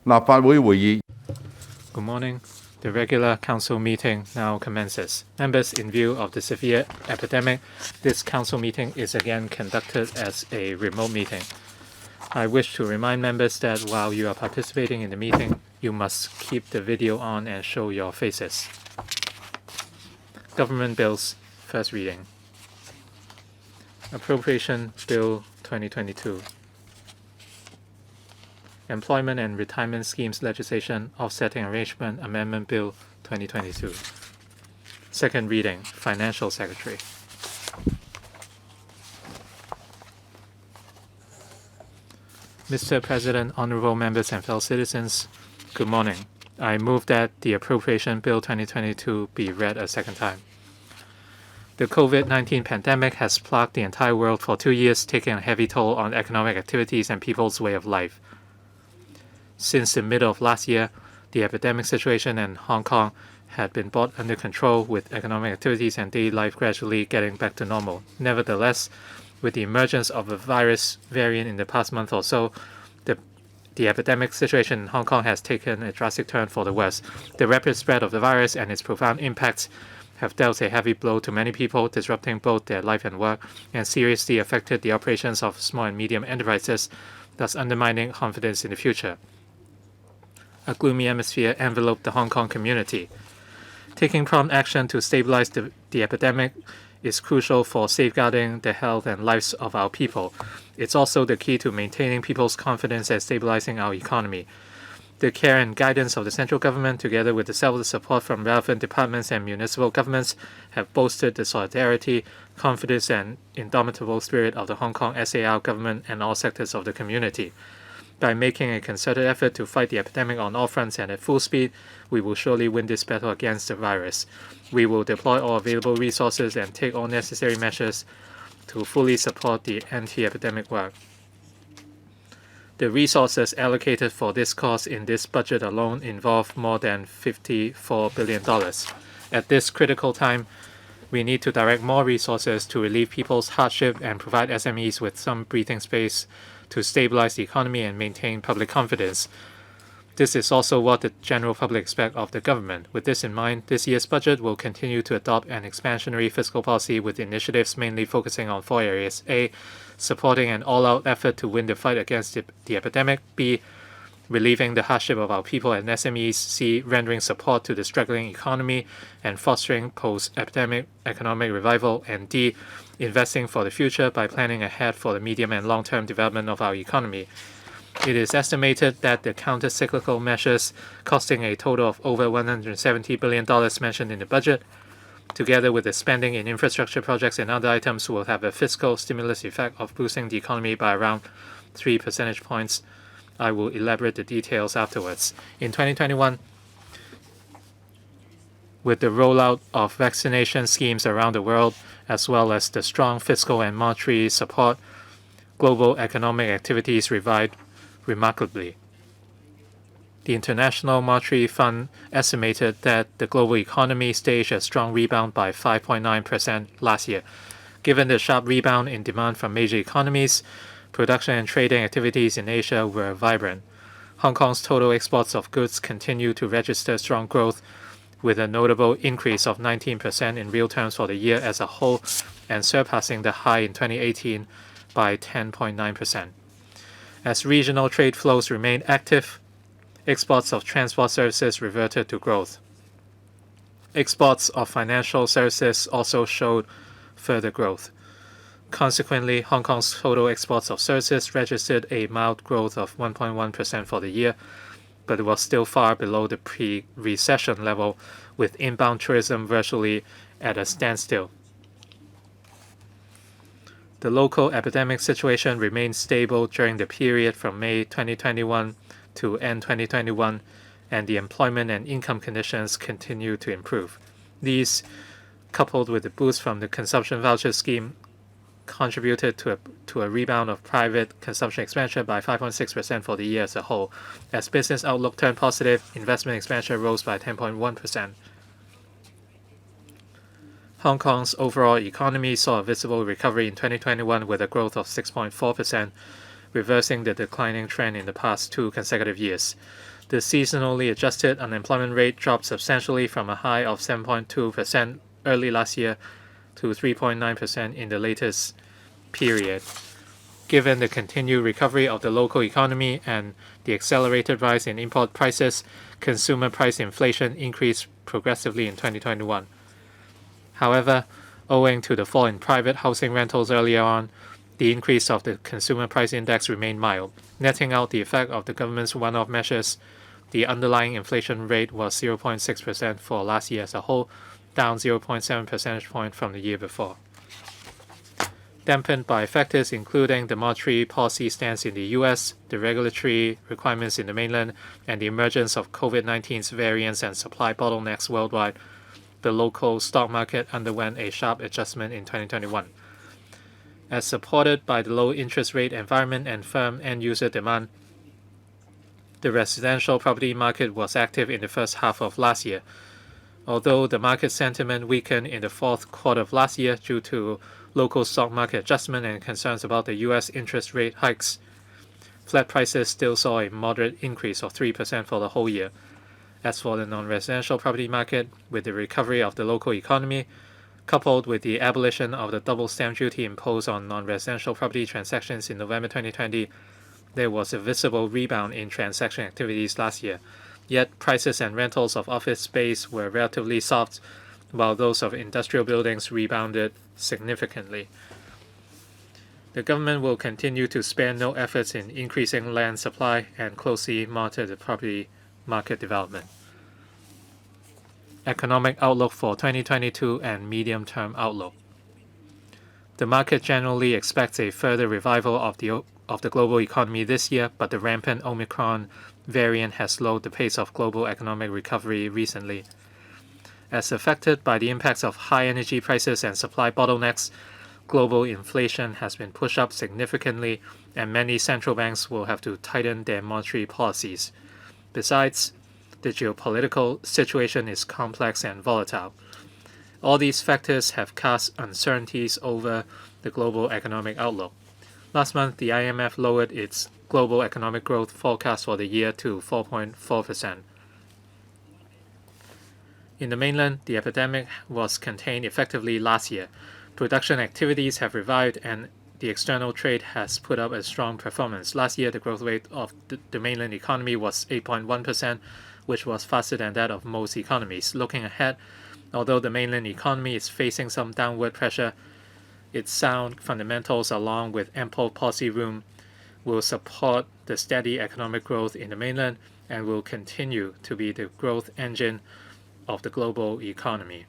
立法會會議 Good morning. The regular council meeting now commences. Members, in view of the severe epidemic, this council meeting is again conducted as a remote meeting. I wish to remind members that while you are participating in the meeting, you must keep the video on and show your faces. Government Bills, first reading. Appropriation Bill 2022. Employment and Retirement Schemes Legislation Offsetting Arrangement Amendment Bill 2022. Second reading. Financial Secretary. Mr. President, honorable members and fellow citizens, good morning. I move that the Appropriation Bill 2022 be read a second time. The COVID-19 pandemic has plagued the entire world for 2 years, taking a heavy toll on economic activities and people's way of life. Since the middle of last year, the epidemic situation in Hong Kong had been brought under control, with economic activities and daily life gradually getting back to normal. Nevertheless, with the emergence of a virus variant in the past month or so, the epidemic situation in Hong Kong has taken a drastic turn for the worse. The rapid spread of the virus and its profound impacts have dealt a heavy blow to many people, disrupting both their life and work, and seriously affected the operations of small and medium enterprises, thus undermining confidence in the future. A gloomy atmosphere enveloped the Hong Kong community. Taking prompt action to stabilize the epidemic is crucial for safeguarding the health and lives of our people. It's also the key to maintaining people's confidence and stabilizing our economy. The care and guidance of the central government, together with the selfless support from relevant departments and municipal governments, have bolstered the solidarity, confidence, and indomitable spirit of the Hong Kong SAR government and all sectors of the community. By making a concerted effort to fight the epidemic on all fronts and at full speed, we will surely win this battle against the virus. We will deploy all available resources and take all necessary measures to fully support the anti-epidemic work. The resources allocated for this cause in this budget alone involve more than $54 billion. At this critical time, we need to direct more resources to relieve people's hardship and provide SMEs with some breathing space to stabilize the economy and maintain public confidence. This is also what the general public expect of the government. With this in mind, this year's budget will continue to adopt an expansionary fiscal policy with initiatives mainly focusing on 4 areas. A. Supporting an all-out effort to win the fight against the epidemic. B. Relieving the hardship of our people and SMEs. C. Rendering support to the struggling economy and fostering post-epidemic economic revival. And D. Investing for the future by planning ahead for the medium and long-term development of our economy. It is estimated that the counter-cyclical measures, costing a total of over $170 billion mentioned in the budget, together with the spending in infrastructure projects and other items, will have a fiscal stimulus effect of boosting the economy by around 3 percentage points. I will elaborate the details afterwards. In 2021, with the rollout of vaccination schemes around the world, as well as the strong fiscal and monetary support, global economic activities revived remarkably. The International Monetary Fund estimated that the global economy staged a strong rebound by 5.9% last year. Given the sharp rebound in demand from major economies, production and trading activities in Asia were vibrant. Hong Kong's total exports of goods continue to register strong growth, with a notable increase of 19% in real terms for the year as a whole, and surpassing the high in 2018 by 10.9%. As regional trade flows remained active, exports of transport services reverted to growth. Exports of financial services also showed further growth. Consequently, Hong Kong's total exports of services registered a mild growth of 1.1% for the year, but it was still far below the pre-recession level, with inbound tourism virtually at a standstill. The local epidemic situation remained stable during the period from May 2021 to end 2021, and the employment and income conditions continue to improve. These, coupled with the boost from the consumption voucher scheme, contributed to a rebound of private consumption expenditure by 5.6% for the year as a whole. As business outlook turned positive, investment expenditure rose by 10.1%. Hong Kong's overall economy saw a visible recovery in 2021 with a growth of 6.4%, reversing the declining trend in the past 2 consecutive years. The seasonally adjusted unemployment rate dropped substantially from a high of 7.2% early last year to 3.9% in the latest period. Given the continued recovery of the local economy and the accelerated rise in import prices, consumer price inflation increased progressively in 2021. However, owing to the fall in private housing rentals earlier on, the increase of the consumer price index remained mild. Netting out the effect of the government's one-off measures, the underlying inflation rate was 0.6% for last year as a whole, down 0.7 percentage point from the year before. Dampened by factors including the monetary policy stance in the US, the regulatory requirements in the mainland, and the emergence of COVID-19's variants and supply bottlenecks worldwide, the local stock market underwent a sharp adjustment in 2021. As supported by the low interest rate environment and firm end-user demand, the residential property market was active in the first half of last year. Although the market sentiment weakened in the fourth quarter of last year due to local stock market adjustment and concerns about the US interest rate hikes, flat prices still saw a moderate increase of 3% for the whole year. As for the non-residential property market, with the recovery of the local economy, coupled with the abolition of the double stamp duty imposed on non-residential property transactions in November 2020, there was a visible rebound in transaction activities last year. Yet prices and rentals of office space were relatively soft, while those of industrial buildings rebounded significantly. The government will continue to spare no efforts in increasing land supply and closely monitor the property market development. Economic outlook for 2022 and medium-term outlook. The market generally expects a further revival of the global economy this year, but the rampant Omicron variant has slowed the pace of global economic recovery recently. As affected by the impacts of high energy prices and supply bottlenecks, global inflation has been pushed up significantly, and many central banks will have to tighten their monetary policies. Besides, the geopolitical situation is complex and volatile. All these factors have cast uncertainties over the global economic outlook. Last month, the IMF lowered its global economic growth forecast for the year to 4.4%. In the mainland, the epidemic was contained effectively last year. Production activities have revived and the external trade has put up a strong performance. Last year, the growth rate of the mainland economy was 8.1%, which was faster than that of most economies. Looking ahead, although the mainland economy is facing some downward pressure, its sound fundamentals along with ample policy room will support the steady economic growth in the mainland and will continue to be the growth engine of the global economy.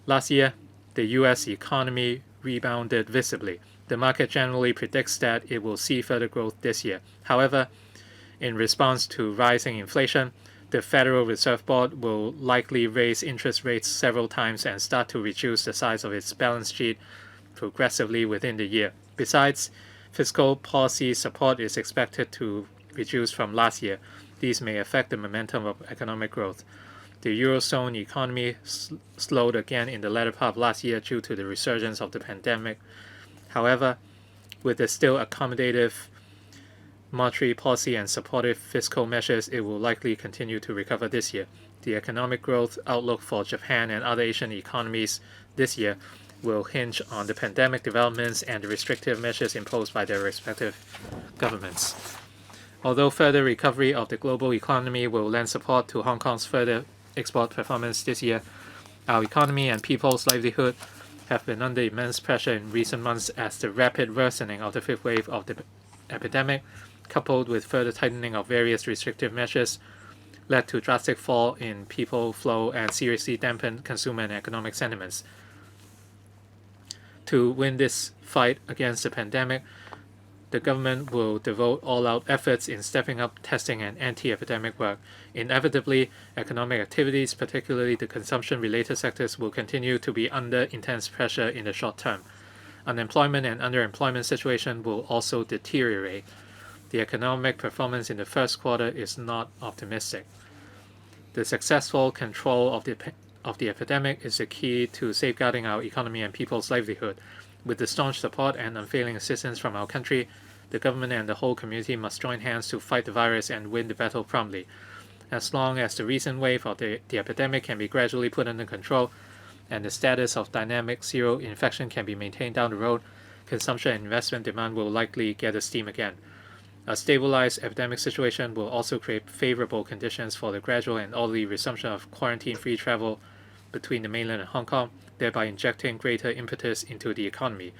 Last year, the US economy rebounded visibly. The market generally predicts that it will see further growth this year. However, in response to rising inflation, the Federal Reserve Board will likely raise interest rates several times and start to reduce the size of its balance sheet progressively within the year. Besides, fiscal policy support is expected to reduce from last year. These may affect the momentum of economic growth. The Eurozone economy slowed again in the latter part of last year due to the resurgence of the pandemic. However, with the still accommodative monetary policy and supportive fiscal measures, it will likely continue to recover this year. The economic growth outlook for Japan and other Asian economies this year will hinge on the pandemic developments and the restrictive measures imposed by their respective governments. Although further recovery of the global economy will lend support to Hong Kong's further export performance this year, our economy and people's livelihood have been under immense pressure in recent months as the rapid worsening of the fifth wave of the epidemic, coupled with further tightening of various restrictive measures, led to drastic fall in people flow and seriously dampened consumer and economic sentiments. To win this fight against the pandemic, the government will devote all-out efforts in stepping up testing and anti-epidemic work. Inevitably, economic activities, particularly the consumption-related sectors, will continue to be under intense pressure in the short term. Unemployment and underemployment situation will also deteriorate. The economic performance in the first quarter is not optimistic. The successful control of the epidemic is the key to safeguarding our economy and people's livelihood. With the staunch support and unfailing assistance from our country, the government and the whole community must join hands to fight the virus and win the battle promptly. As long as the recent wave of the epidemic can be gradually put under control and the status of dynamic zero infection can be maintained down the road, consumption and investment demand will likely gather steam again. A stabilized epidemic situation will also create favorable conditions for the gradual and orderly resumption of quarantine-free travel between the mainland and Hong Kong, thereby injecting greater impetus into the economy.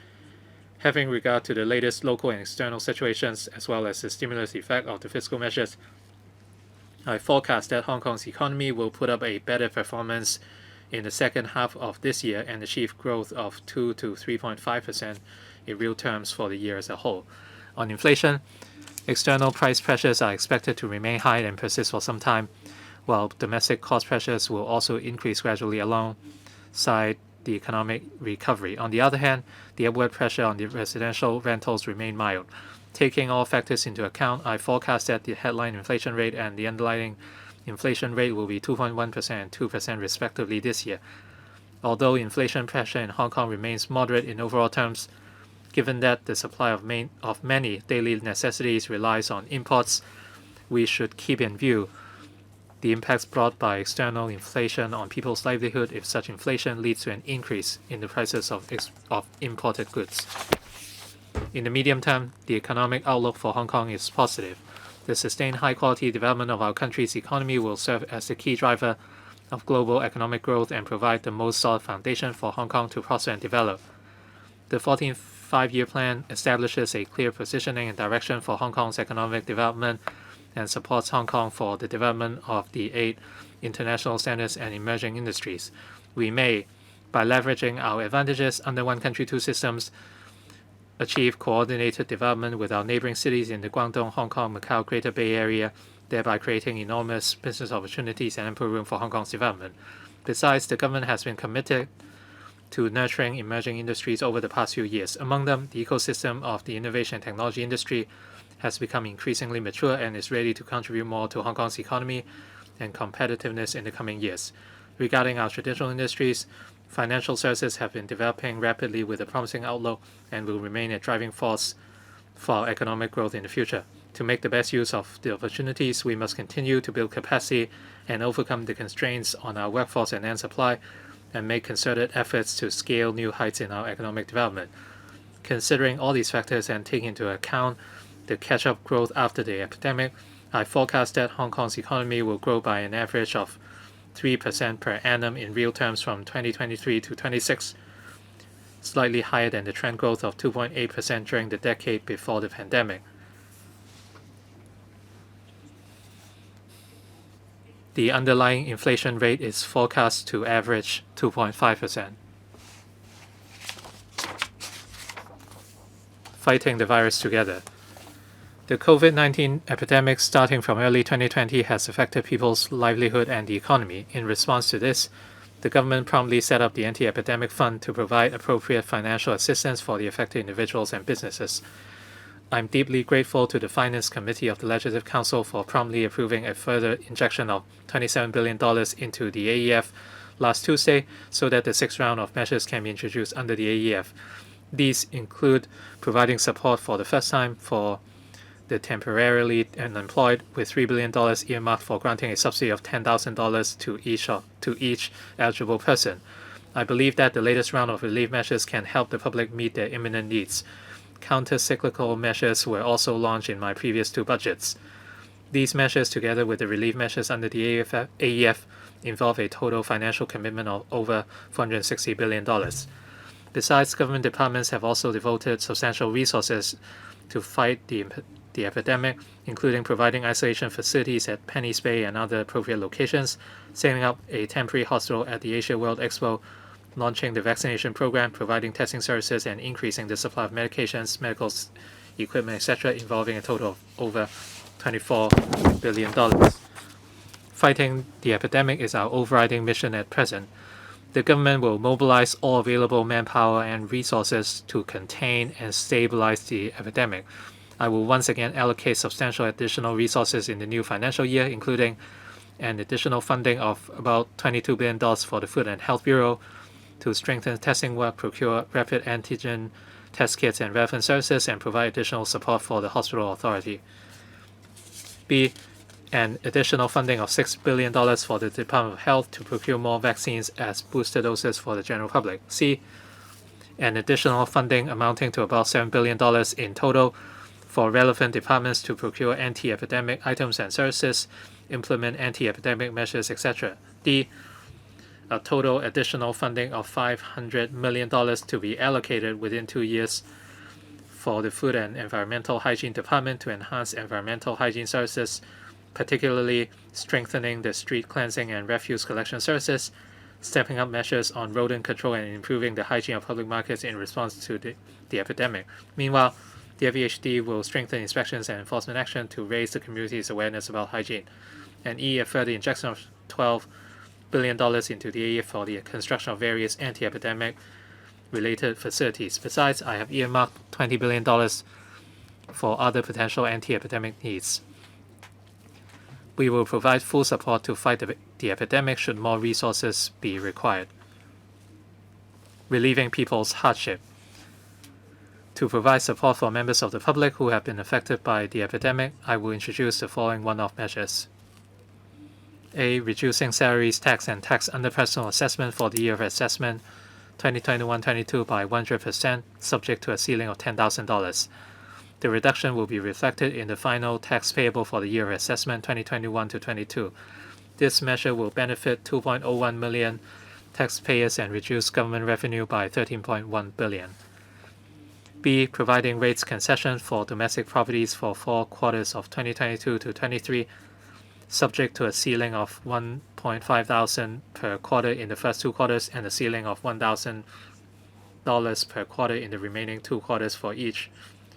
Having regard to the latest local and external situations, as well as the stimulus effect of the fiscal measures, I forecast that Hong Kong's economy will put up a better performance in the second half of this year and achieve growth of 2 to 3.5% in real terms for the year as a whole. On inflation, external price pressures are expected to remain high and persist for some time, while domestic cost pressures will also increase gradually alongside the economic recovery. On the other hand, the upward pressure on the residential rentals remain mild. Taking all factors into account, I forecast that the headline inflation rate and the underlying inflation rate will be 2.1% and 2% respectively this year. Although inflation pressure in Hong Kong remains moderate in overall terms, given that the supply of many daily necessities relies on imports, we should keep in view the impacts brought by external inflation on people's livelihood if such inflation leads to an increase in the prices of imported goods. In the medium term, the economic outlook for Hong Kong is positive. The sustained high-quality development of our country's economy will serve as the key driver of global economic growth and provide the most solid foundation for Hong Kong to prosper and develop. The 14th Five-Year Plan establishes a clear positioning and direction for Hong Kong's economic development and supports Hong Kong for the development of the 8 international standards and emerging industries. We may, by leveraging our advantages under One Country, Two Systems, achieve coordinated development with our neighboring cities in the Guangdong, Hong Kong, Macau Greater Bay Area, thereby creating enormous business opportunities and ample room for Hong Kong's development. Besides, the government has been committed to nurturing emerging industries over the past few years. Among them, the ecosystem of the innovation and technology industry has become increasingly mature and is ready to contribute more to Hong Kong's economy and competitiveness in the coming years. Regarding our traditional industries, financial services have been developing rapidly with a promising outlook and will remain a driving force for our economic growth in the future. To make the best use of the opportunities, we must continue to build capacity and overcome the constraints on our workforce and land supply, and make concerted efforts to scale new heights in our economic development. Considering all these factors and taking into account the catch-up growth after the epidemic, I forecast that Hong Kong's economy will grow by an average of 3% per annum in real terms from 2023 to 26, slightly higher than the trend growth of 2.8% during the decade before the pandemic. The underlying inflation rate is forecast to average 2.5%. Fighting the virus together. The COVID-19 epidemic starting from early 2020 has affected people's livelihood and the economy. In response to this, the government promptly set up the Anti-Epidemic Fund to provide appropriate financial assistance for the affected individuals and businesses. I'm deeply grateful to the Finance Committee of the Legislative Council for promptly approving a further injection of $27 billion into the AEF last Tuesday so that the 6th round of measures can be introduced under the AEF. These include providing support for the first time for the temporarily unemployed, with $3 billion earmarked for granting a subsidy of $10,000 to each eligible person. I believe that the latest round of relief measures can help the public meet their imminent needs. Counter-cyclical measures were also launched in my previous 2 budgets. These measures, together with the relief measures under the AEF, involve a total financial commitment of over $460 billion. Besides, government departments have also devoted substantial resources to fight the epidemic, including providing isolation facilities at Penny's Bay and other appropriate locations, setting up a temporary hospital at the Asia World Expo, launching the vaccination program, providing testing services, and increasing the supply of medications, medical equipment, etc., involving a total of over $24 billion. Fighting the epidemic is our overriding mission at present. The government will mobilize all available manpower and resources to contain and stabilize the epidemic. I will once again allocate substantial additional resources in the new financial year, including an additional funding of about $22 billion for the Food and Health Bureau, to strengthen testing work, procure rapid antigen test kits and relevant services, and provide additional support for the hospital authority. B. An additional funding of $6 billion for the Department of Health to procure more vaccines as booster doses for the general public. C. An additional funding amounting to about $7 billion in total for relevant departments to procure anti-epidemic items and services, implement anti-epidemic measures, etc. D. A total additional funding of $500 million to be allocated within 2 years for the Food and Environmental Hygiene Department to enhance environmental hygiene services, particularly strengthening the street cleansing and refuse collection services, stepping up measures on rodent control, and improving the hygiene of public markets in response to the epidemic. Meanwhile, the FEHD will strengthen inspections and enforcement action to raise the community's awareness about hygiene. And E. A further injection of $12 billion into the area for the construction of various anti-epidemic related facilities. Besides, I have earmarked $20 billion for other potential anti-epidemic needs. We will provide full support to fight the epidemic should more resources be required. Relieving people's hardship. To provide support for members of the public who have been affected by the epidemic, I will introduce the following one-off measures. A. Reducing salaries, tax, and tax under personal assessment for the year of assessment 2021-22 by 100%, subject to a ceiling of $10,000. The reduction will be reflected in the final tax payable for the year of assessment 2021-22. This measure will benefit 2.01 million taxpayers and reduce government revenue by $13.1 billion. B. Providing rates concession for domestic properties for 4 quarters of 2022-23, subject to a ceiling of $1,500 per quarter in the first 2 quarters and a ceiling of $1,000 per quarter in the remaining 2 quarters for each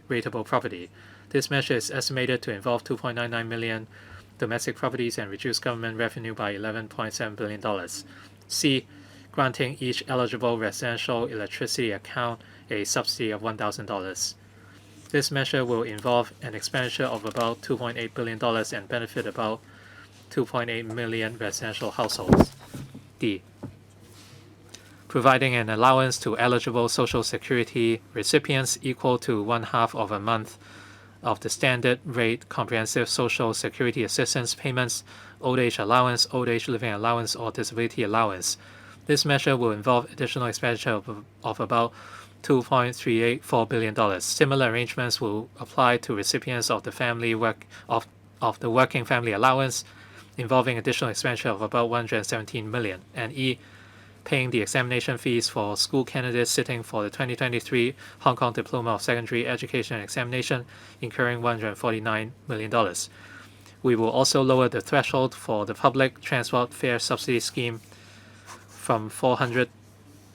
rateable property. This measure is estimated to involve 2.99 million domestic properties and reduce government revenue by $11.7 billion. C. Granting each eligible residential electricity account a subsidy of $1,000. This measure will involve an expenditure of about $2.8 billion and benefit about 2.8 million residential households. D. Providing an allowance to eligible Social Security recipients equal to 1/2 of a month of the standard rate comprehensive Social Security assistance payments, old age allowance, old age living allowance, or disability allowance. This measure will involve additional expenditure of about $2.384 billion. Similar arrangements will apply to recipients of the Working Family Allowance, involving additional expenditure of about $117 million. And E. Paying the examination fees for school candidates sitting for the 2023 Hong Kong Diploma of Secondary Education Examination, incurring $149 million. We will also lower the threshold for the public transport fare subsidy scheme from $400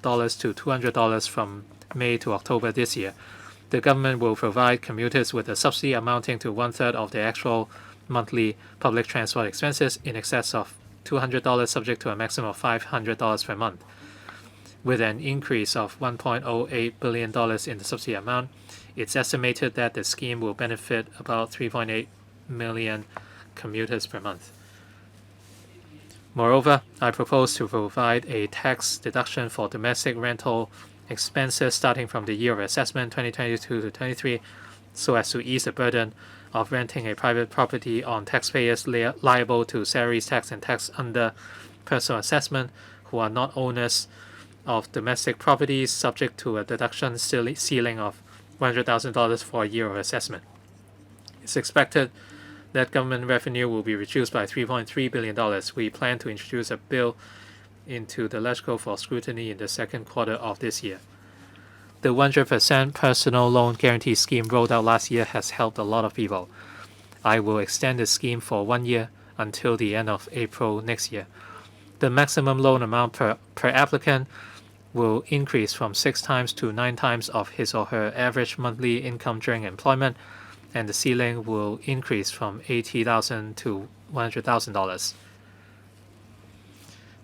to $200 from May to October this year. The government will provide commuters with a subsidy amounting to 1/3 of their actual monthly public transport expenses in excess of $200, subject to a maximum of $500 per month. With an increase of $1.08 billion in the subsidy amount, it's estimated that the scheme will benefit about 3.8 million commuters per month. Moreover, I propose to provide a tax deduction for domestic rental expenses starting from the year of assessment 2022-23 so as to ease the burden of renting a private property on taxpayers liable to salaries, tax, and tax under personal assessment who are not owners of domestic properties, subject to a deduction ceiling of $100,000 for a year of assessment. It's expected that government revenue will be reduced by $3.3 billion. We plan to introduce a bill into the Legislature for scrutiny in the second quarter of this year. The 100% personal loan guarantee scheme rolled out last year has helped a lot of people. I will extend the scheme for 1 year until the end of April next year. The maximum loan amount per applicant will increase from 6 times to 9 times of his or her average monthly income during employment, and the ceiling will increase from $80,000 to $100,000.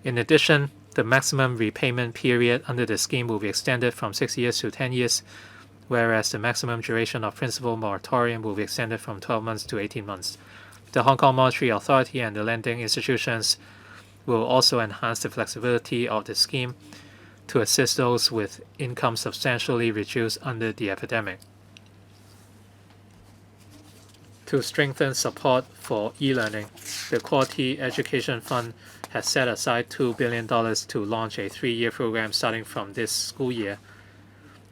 In addition, the maximum repayment period under the scheme will be extended from 6 years to 10 years, whereas the maximum duration of principal moratorium will be extended from 12 months to 18 months. The Hong Kong Monetary Authority and the lending institutions will also enhance the flexibility of the scheme to assist those with income substantially reduced under the epidemic. To strengthen support for e-learning, the Quality Education Fund has set aside $2 billion to launch a 3-year program starting from this school year,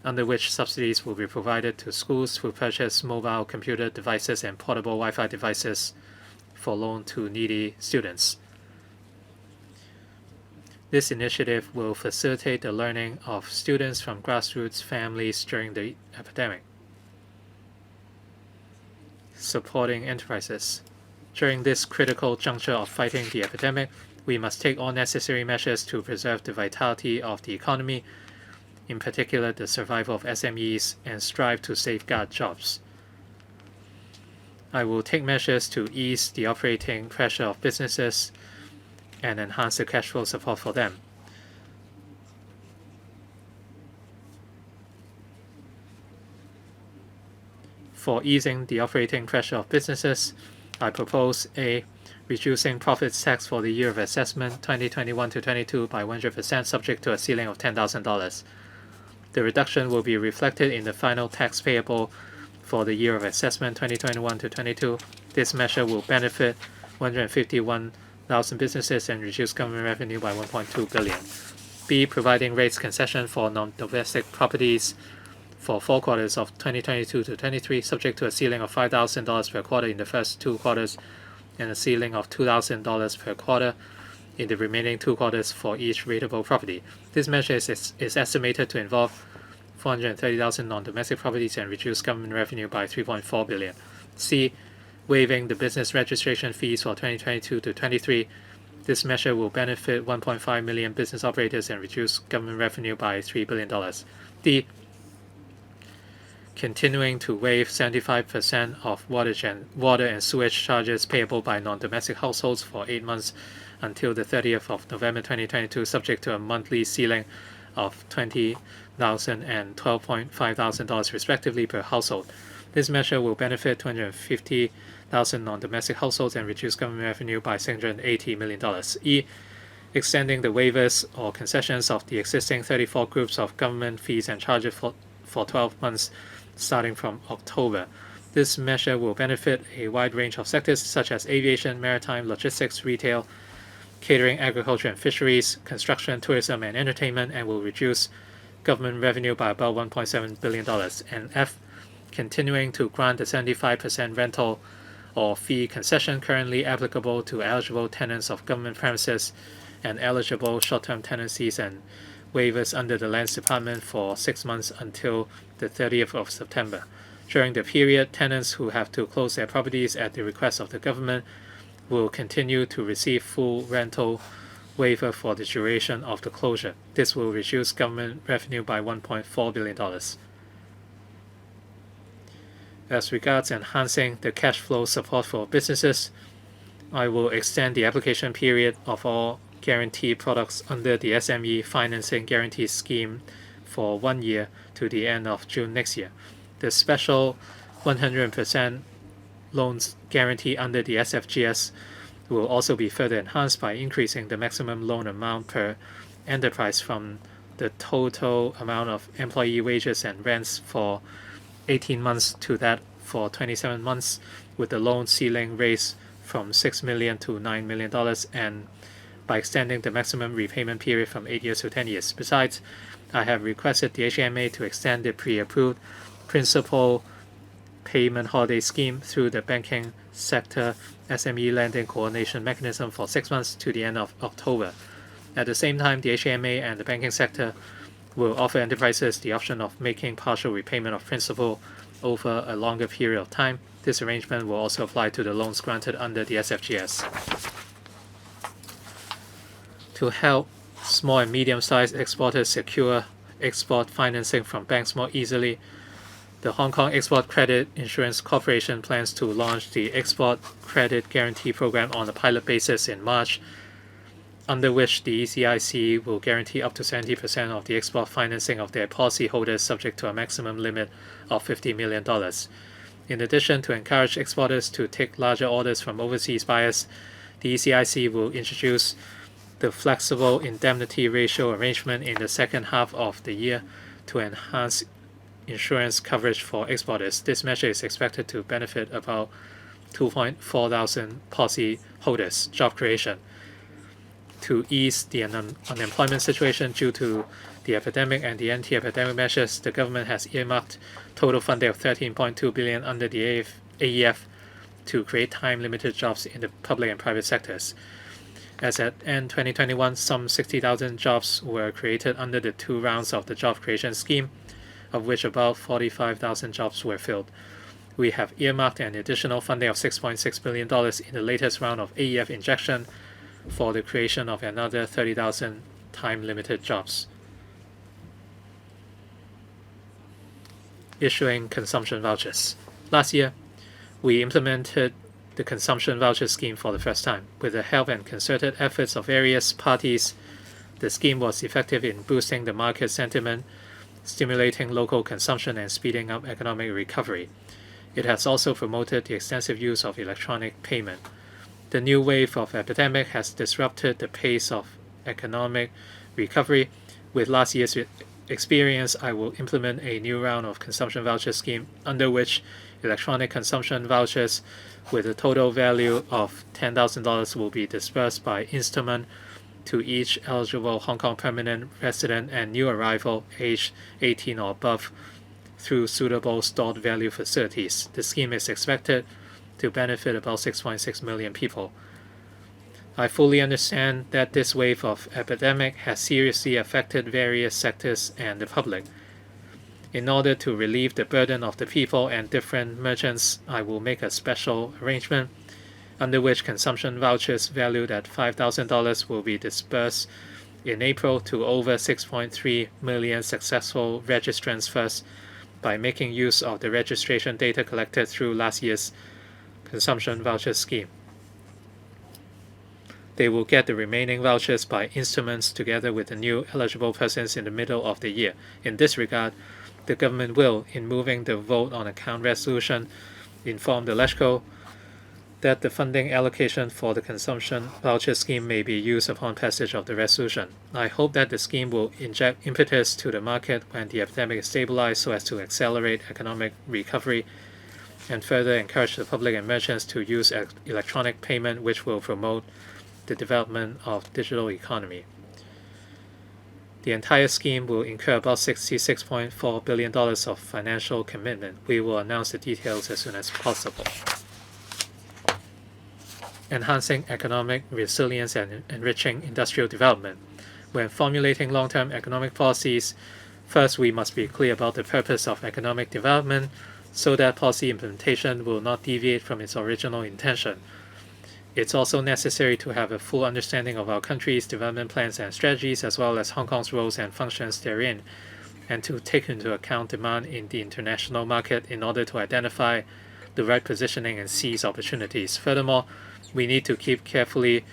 under which subsidies will be provided to schools who purchase mobile computer devices and portable Wi-Fi devices for loan to needy students. This initiative will facilitate the learning of students from grassroots families during the epidemic. Supporting enterprises. During this critical juncture of fighting the epidemic, we must take all necessary measures to preserve the vitality of the economy, in particular the survival of SMEs, and strive to safeguard jobs. I will take measures to ease the operating pressure of businesses and enhance the cash flow support for them. For easing the operating pressure of businesses, I propose a reducing profits tax for the year of assessment 2021 to 22 by 100% subject to a ceiling of $10,000. The reduction will be reflected in the final tax payable for the year of assessment 2021 to 22. This measure will benefit 151,000 businesses and reduce government revenue by $1.2 billion. B. Providing rates concession for non-domestic properties for 4 quarters of 2022 to 23, subject to a ceiling of $5,000 per quarter in the first 2 quarters and a ceiling of $2,000 per quarter in the remaining 2 quarters for each rateable property. This measure is estimated to involve 430,000 non-domestic properties and reduce government revenue by $3.4 billion. C. Waiving the business registration fees for 2022 to 23. This measure will benefit 1.5 million business operators and reduce government revenue by $3 billion. D. Continuing to waive 75% of water and sewage charges payable by non-domestic households for 8 months until the 30th of November 2022, subject to a monthly ceiling of $20,000 and $12,500 respectively per household. This measure will benefit 250,000 non-domestic households and reduce government revenue by $680 million. E. Extending the waivers or concessions of the existing 34 groups of government fees and charges for 12 months starting from October. This measure will benefit a wide range of sectors such as aviation, maritime, logistics, retail, catering, agriculture and fisheries, construction, tourism, and entertainment, and will reduce government revenue by about $1.7 billion. And F. Continuing to grant the 75% rental or fee concession currently applicable to eligible tenants of government premises and eligible short-term tenancies and waivers under the Lands Department for 6 months until the 30th of September. During the period, tenants who have to close their properties at the request of the government will continue to receive full rental waiver for the duration of the closure. This will reduce government revenue by $1.4 billion. As regards enhancing the cash flow support for businesses, I will extend the application period of all guarantee products under the SME Financing Guarantee Scheme for 1 year to the end of June next year. The special 100% loans guarantee under the SFGS will also be further enhanced by increasing the maximum loan amount per enterprise from the total amount of employee wages and rents for 18 months to that for 27 months, with the loan ceiling raised from $6 million to $9 million, and by extending the maximum repayment period from 8 years to 10 years. Besides, I have requested the HMA to extend the pre-approved principal payment holiday scheme through the banking sector SME lending coordination mechanism for 6 months to the end of October. At the same time, the HMA and the banking sector will offer enterprises the option of making partial repayment of principal over a longer period of time. This arrangement will also apply to the loans granted under the SFGS. To help small and medium-sized exporters secure export financing from banks more easily, the Hong Kong Export Credit Insurance Corporation plans to launch the Export Credit Guarantee Program on a pilot basis in March, under which the ECIC will guarantee up to 70% of the export financing of their policyholders subject to a maximum limit of $50 million. In addition, to encourage exporters to take larger orders from overseas buyers, the ECIC will introduce the flexible indemnity ratio arrangement in the second half of the year to enhance insurance coverage for exporters. This measure is expected to benefit about 2.4 thousand policy holders. Job creation. To ease the unemployment situation due to the epidemic and the anti-epidemic measures, the government has earmarked total funding of 13.2 billion under the AEF to create time-limited jobs in the public and private sectors. As at end 2021, some 60,000 jobs were created under the 2 rounds of the job creation scheme, of which about 45,000 jobs were filled. We have earmarked an additional funding of $6.6 billion in the latest round of AEF injection for the creation of another 30,000 time-limited jobs. Issuing consumption vouchers. Last year, we implemented the consumption voucher scheme for the first time. With the help and concerted efforts of various parties, the scheme was effective in boosting the market sentiment, stimulating local consumption, and speeding up economic recovery. It has also promoted the extensive use of electronic payment. The new wave of epidemic has disrupted the pace of economic recovery. With last year's experience, I will implement a new round of consumption voucher scheme under which electronic consumption vouchers with a total value of $10,000 will be disbursed by installment to each eligible Hong Kong permanent resident and new arrival aged 18 or above through suitable stored value facilities. The scheme is expected to benefit about 6.6 million people. I fully understand that this wave of epidemic has seriously affected various sectors and the public. In order to relieve the burden of the people and different merchants, I will make a special arrangement under which consumption vouchers valued at $5,000 will be disbursed in April to over 6.3 million successful registrants first by making use of the registration data collected through last year's consumption voucher scheme. They will get the remaining vouchers by installments together with the new eligible persons in the middle of the year. In this regard, the government will, in moving the vote on account resolution, inform the LegCo that the funding allocation for the consumption voucher scheme may be used upon passage of the resolution. I hope that the scheme will inject impetus to the market when the epidemic is stabilized so as to accelerate economic recovery and further encourage the public and merchants to use electronic payment, which will promote the development of digital economy. The entire scheme will incur about $66.4 billion of financial commitment. We will announce the details as soon as possible. Enhancing economic resilience and enriching industrial development. When formulating long-term economic policies, first we must be clear about the purpose of economic development so that policy implementation will not deviate from its original intention. It's also necessary to have a full understanding of our country's development plans and strategies, as well as Hong Kong's roles and functions therein, and to take into account demand in the international market in order to identify the right positioning and seize opportunities. Furthermore, we need to keep carefully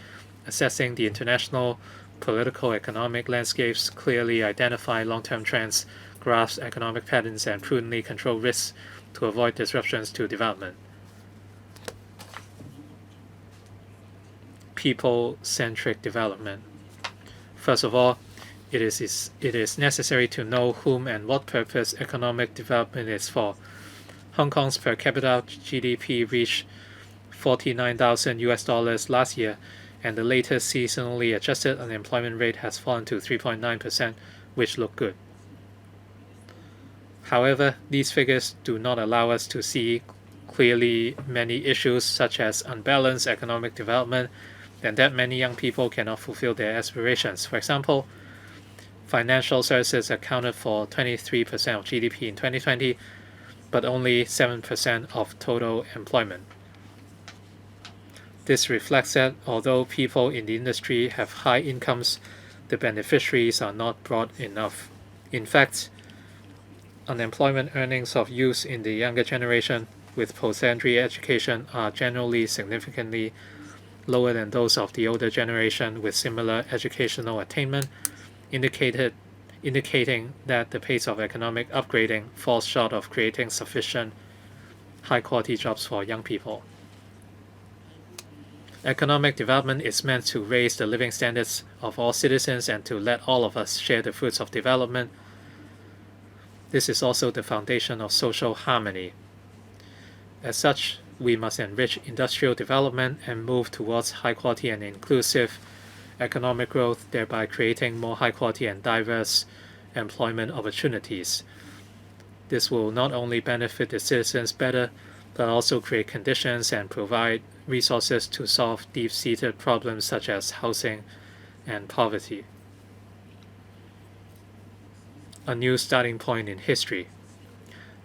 assessing the international political economic landscapes, clearly identify long-term trends, grasp economic patterns, and prudently control risks to avoid disruptions to development. People-centric development. First of all, it is necessary to know whom and what purpose economic development is for. Hong Kong's per capita GDP reached $49,000 last year, and the latest seasonally adjusted unemployment rate has fallen to 3.9%, which look good. However, these figures do not allow us to see clearly many issues such as unbalanced economic development and that many young people cannot fulfill their aspirations. For example, financial services accounted for 23% of GDP in 2020, but only 7% of total employment. This reflects that although people in the industry have high incomes, the beneficiaries are not broad enough. In fact, unemployment earnings of youth in the younger generation with post-secondary education are generally significantly lower than those of the older generation with similar educational attainment, indicating that the pace of economic upgrading falls short of creating sufficient high-quality jobs for young people. Economic development is meant to raise the living standards of all citizens and to let all of us share the fruits of development. This is also the foundation of social harmony. As such, we must enrich industrial development and move towards high quality and inclusive economic growth, thereby creating more high quality and diverse employment opportunities. This will not only benefit the citizens better, but also create conditions and provide resources to solve deep-seated problems such as housing and poverty. A new starting point in history.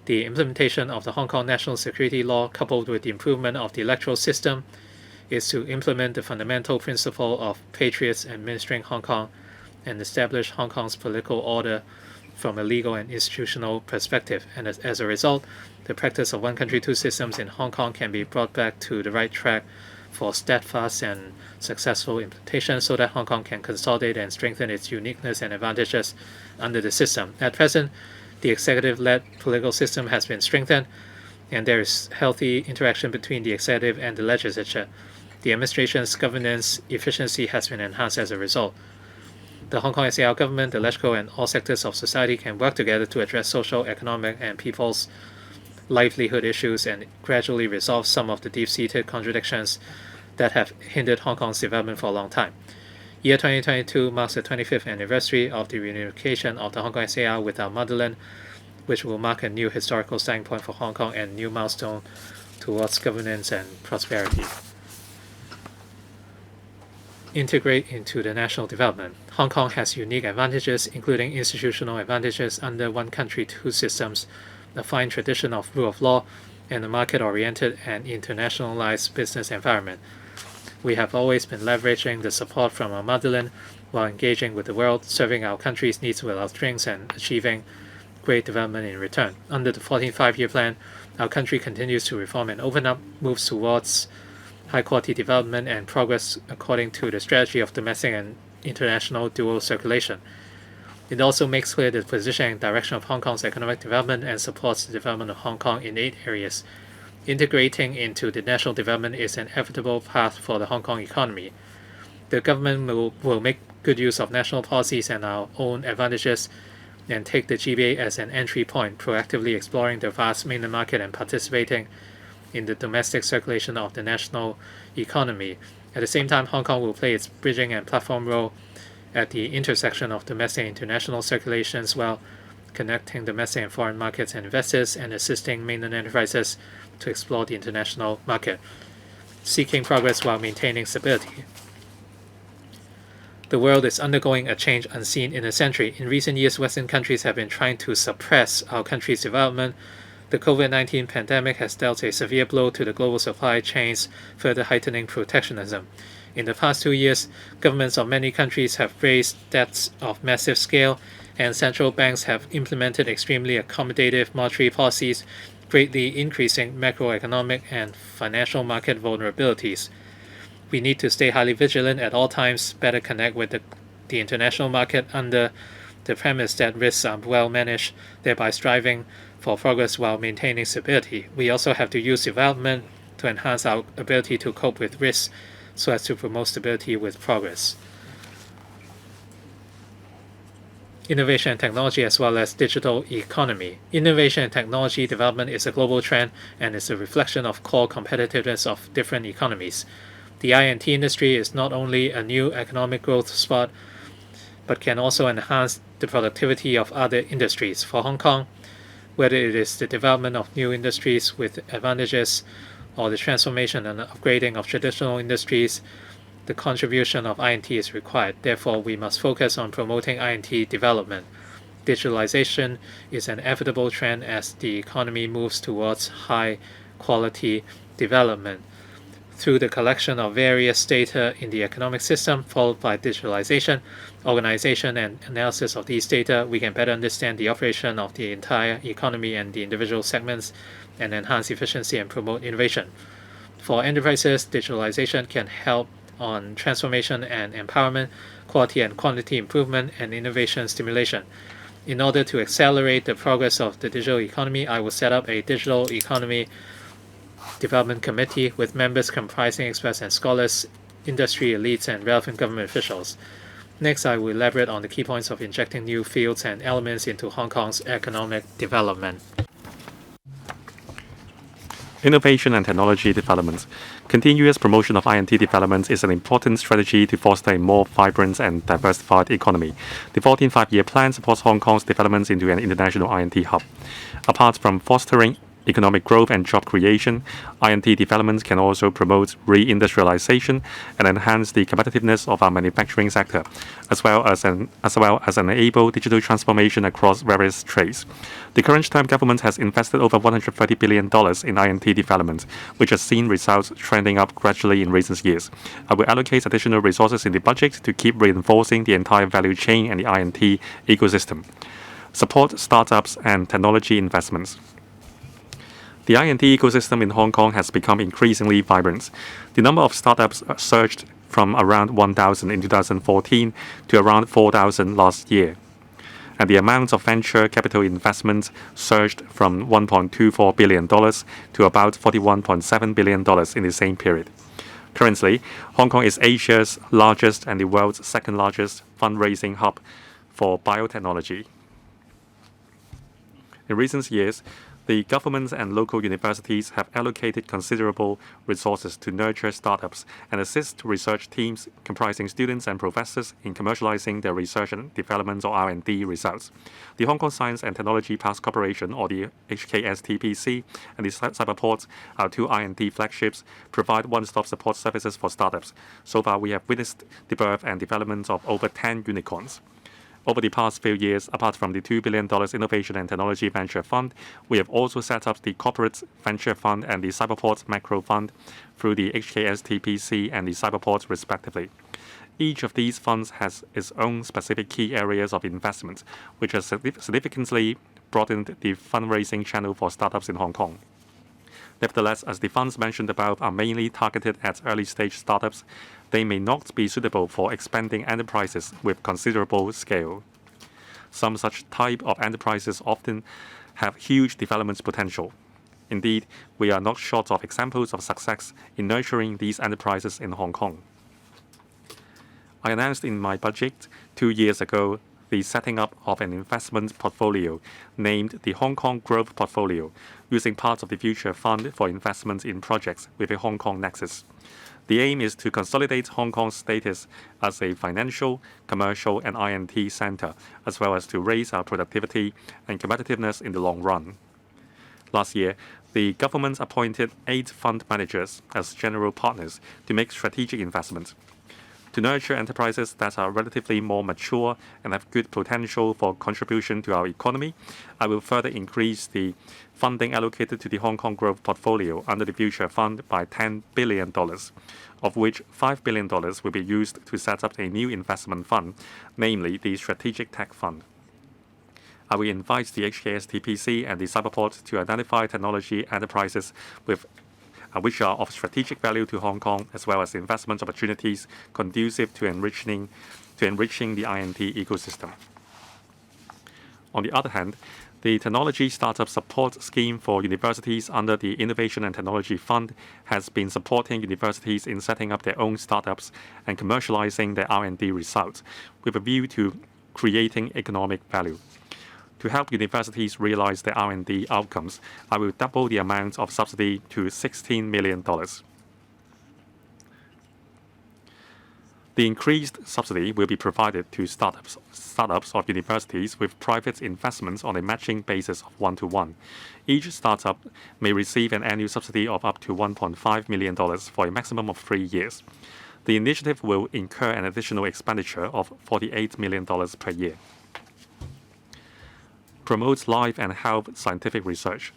The implementation of the Hong Kong National Security Law, coupled with the improvement of the electoral system, is to implement the fundamental principle of patriots administering Hong Kong and establish Hong Kong's political order from a legal and institutional perspective. And as a result, the practice of one country, two systems in Hong Kong can be brought back to the right track for steadfast and successful implementation so that Hong Kong can consolidate and strengthen its uniqueness and advantages under the system. At present, the executive-led political system has been strengthened, and there is healthy interaction between the executive and the legislature. The administration's governance efficiency has been enhanced as a result. The Hong Kong SAR government, the LegCo, and all sectors of society can work together to address social, economic, and people's livelihood issues and gradually resolve some of the deep-seated contradictions that have hindered Hong Kong's development for a long time. Year 2022 marks the 25th anniversary of the reunification of the Hong Kong SAR with our motherland, which will mark a new historical starting point for Hong Kong and a new milestone towards governance and prosperity. Integrate into the national development. Hong Kong has unique advantages, including institutional advantages under one country, two systems, a fine tradition of rule of law, and a market-oriented and internationalized business environment. We have always been leveraging the support from our motherland while engaging with the world, serving our country's needs without strings and achieving great development in return. Under the 14th Five-Year Plan, our country continues to reform and open up, moves towards high-quality development and progress according to the strategy of domestic and international dual circulation. It also makes clear the position and direction of Hong Kong's economic development and supports the development of Hong Kong in 8 areas. Integrating into the national development is an inevitable path for the Hong Kong economy. The government will make good use of national policies and our own advantages and take the GBA as an entry point, proactively exploring the vast mainland market and participating in the domestic circulation of the national economy. At the same time, Hong Kong will play its bridging and platform role at the intersection of domestic and international circulations while connecting domestic and foreign markets and investors and assisting mainland enterprises to explore the international market, seeking progress while maintaining stability. The world is undergoing a change unseen in a century. In recent years, Western countries have been trying to suppress our country's development. The COVID-19 pandemic has dealt a severe blow to the global supply chains, further heightening protectionism. In the past 2 years, governments of many countries have raised debts of massive scale, and central banks have implemented extremely accommodative monetary policies, greatly increasing macroeconomic and financial market vulnerabilities. We need to stay highly vigilant at all times, better connect with the international market under the premise that risks are well managed, thereby striving for progress while maintaining stability. We also have to use development to enhance our ability to cope with risks so as to promote stability with progress. Innovation and technology as well as digital economy. Innovation and technology development is a global trend and is a reflection of core competitiveness of different economies. The I&T industry is not only a new economic growth spot, but can also enhance the productivity of other industries. For Hong Kong, whether it is the development of new industries with advantages or the transformation and upgrading of traditional industries, the contribution of I&T is required. Therefore, we must focus on promoting I&T development. Digitalization is an inevitable trend as the economy moves towards high-quality development. Through the collection of various data in the economic system, followed by digitalization, organization, and analysis of these data, we can better understand the operation of the entire economy and the individual segments and enhance efficiency and promote innovation. For enterprises, digitalization can help on transformation and empowerment, quality and quantity improvement, and innovation stimulation. In order to accelerate the progress of the digital economy, I will set up a digital economy Development Committee with members comprising experts and scholars, industry elites, and relevant government officials. Next, I will elaborate on the key points of injecting new fields and elements into Hong Kong's economic development. Innovation and technology development. Continuous promotion of INT development is an important strategy to foster a more vibrant and diversified economy. The 14th Five-Year Plan supports Hong Kong's development into an international INT hub. Apart from fostering economic growth and job creation, INT development can also promote re-industrialization and enhance the competitiveness of our manufacturing sector, as well as enable digital transformation across various trades. The current term government has invested over $130 billion in INT development, which has seen results trending up gradually in recent years. I will allocate additional resources in the budget to keep reinforcing the entire value chain and the INT ecosystem. Support startups and technology investments. The INT ecosystem in Hong Kong has become increasingly vibrant. The number of startups surged from around 1,000 in 2014 to around 4,000 last year. And the amount of venture capital investment surged from $1.24 billion to about $41.7 billion in the same period. Currently, Hong Kong is Asia's largest and the world's second largest fundraising hub for biotechnology. In recent years, the governments and local universities have allocated considerable resources to nurture startups and assist research teams comprising students and professors in commercializing their research and development or R&D results. The Hong Kong Science and Technology Parks Corporation, or the HKSTPC, and the Cyberport, our two R&D flagships, provide one-stop support services for startups. So far, we have witnessed the birth and development of over 10 unicorns. Over the past few years, apart from the $2 billion Innovation and Technology Venture Fund, we have also set up the Corporate Venture Fund and the Cyberport Macro Fund through the HKSTPC and the Cyberport respectively. Each of these funds has its own specific key areas of investment, which has significantly broadened the fundraising channel for startups in Hong Kong. Nevertheless, as the funds mentioned above are mainly targeted at early-stage startups, they may not be suitable for expanding enterprises with considerable scale. Some such type of enterprises often have huge development potential. Indeed, we are not short of examples of success in nurturing these enterprises in Hong Kong. I announced in my budget 2 years ago the setting up of an investment portfolio named the Hong Kong Growth Portfolio, using parts of the future fund for investment in projects with a Hong Kong nexus. The aim is to consolidate Hong Kong's status as a financial, commercial, and INT center, as well as to raise our productivity and competitiveness in the long run. Last year, the government appointed 8 fund managers as general partners to make strategic investments. To nurture enterprises that are relatively more mature and have good potential for contribution to our economy, I will further increase the funding allocated to the Hong Kong Growth Portfolio under the Future Fund by $10 billion, of which $5 billion will be used to set up a new investment fund, namely the Strategic Tech Fund. I will invite the HKSTPC and the Cyberport to identify technology enterprises which are of strategic value to Hong Kong, as well as investment opportunities conducive to enriching the INT ecosystem. On the other hand, the Technology Startup Support Scheme for universities under the Innovation and Technology Fund has been supporting universities in setting up their own startups and commercializing their R&D results, with a view to creating economic value. To help universities realize their R&D outcomes, I will double the amount of subsidy to $16 million. The increased subsidy will be provided to startups of universities with private investments on a matching basis of 1-to-1. Each startup may receive an annual subsidy of up to $1.5 million for a maximum of 3 years. The initiative will incur an additional expenditure of $48 million per year. Promotes life and health scientific research.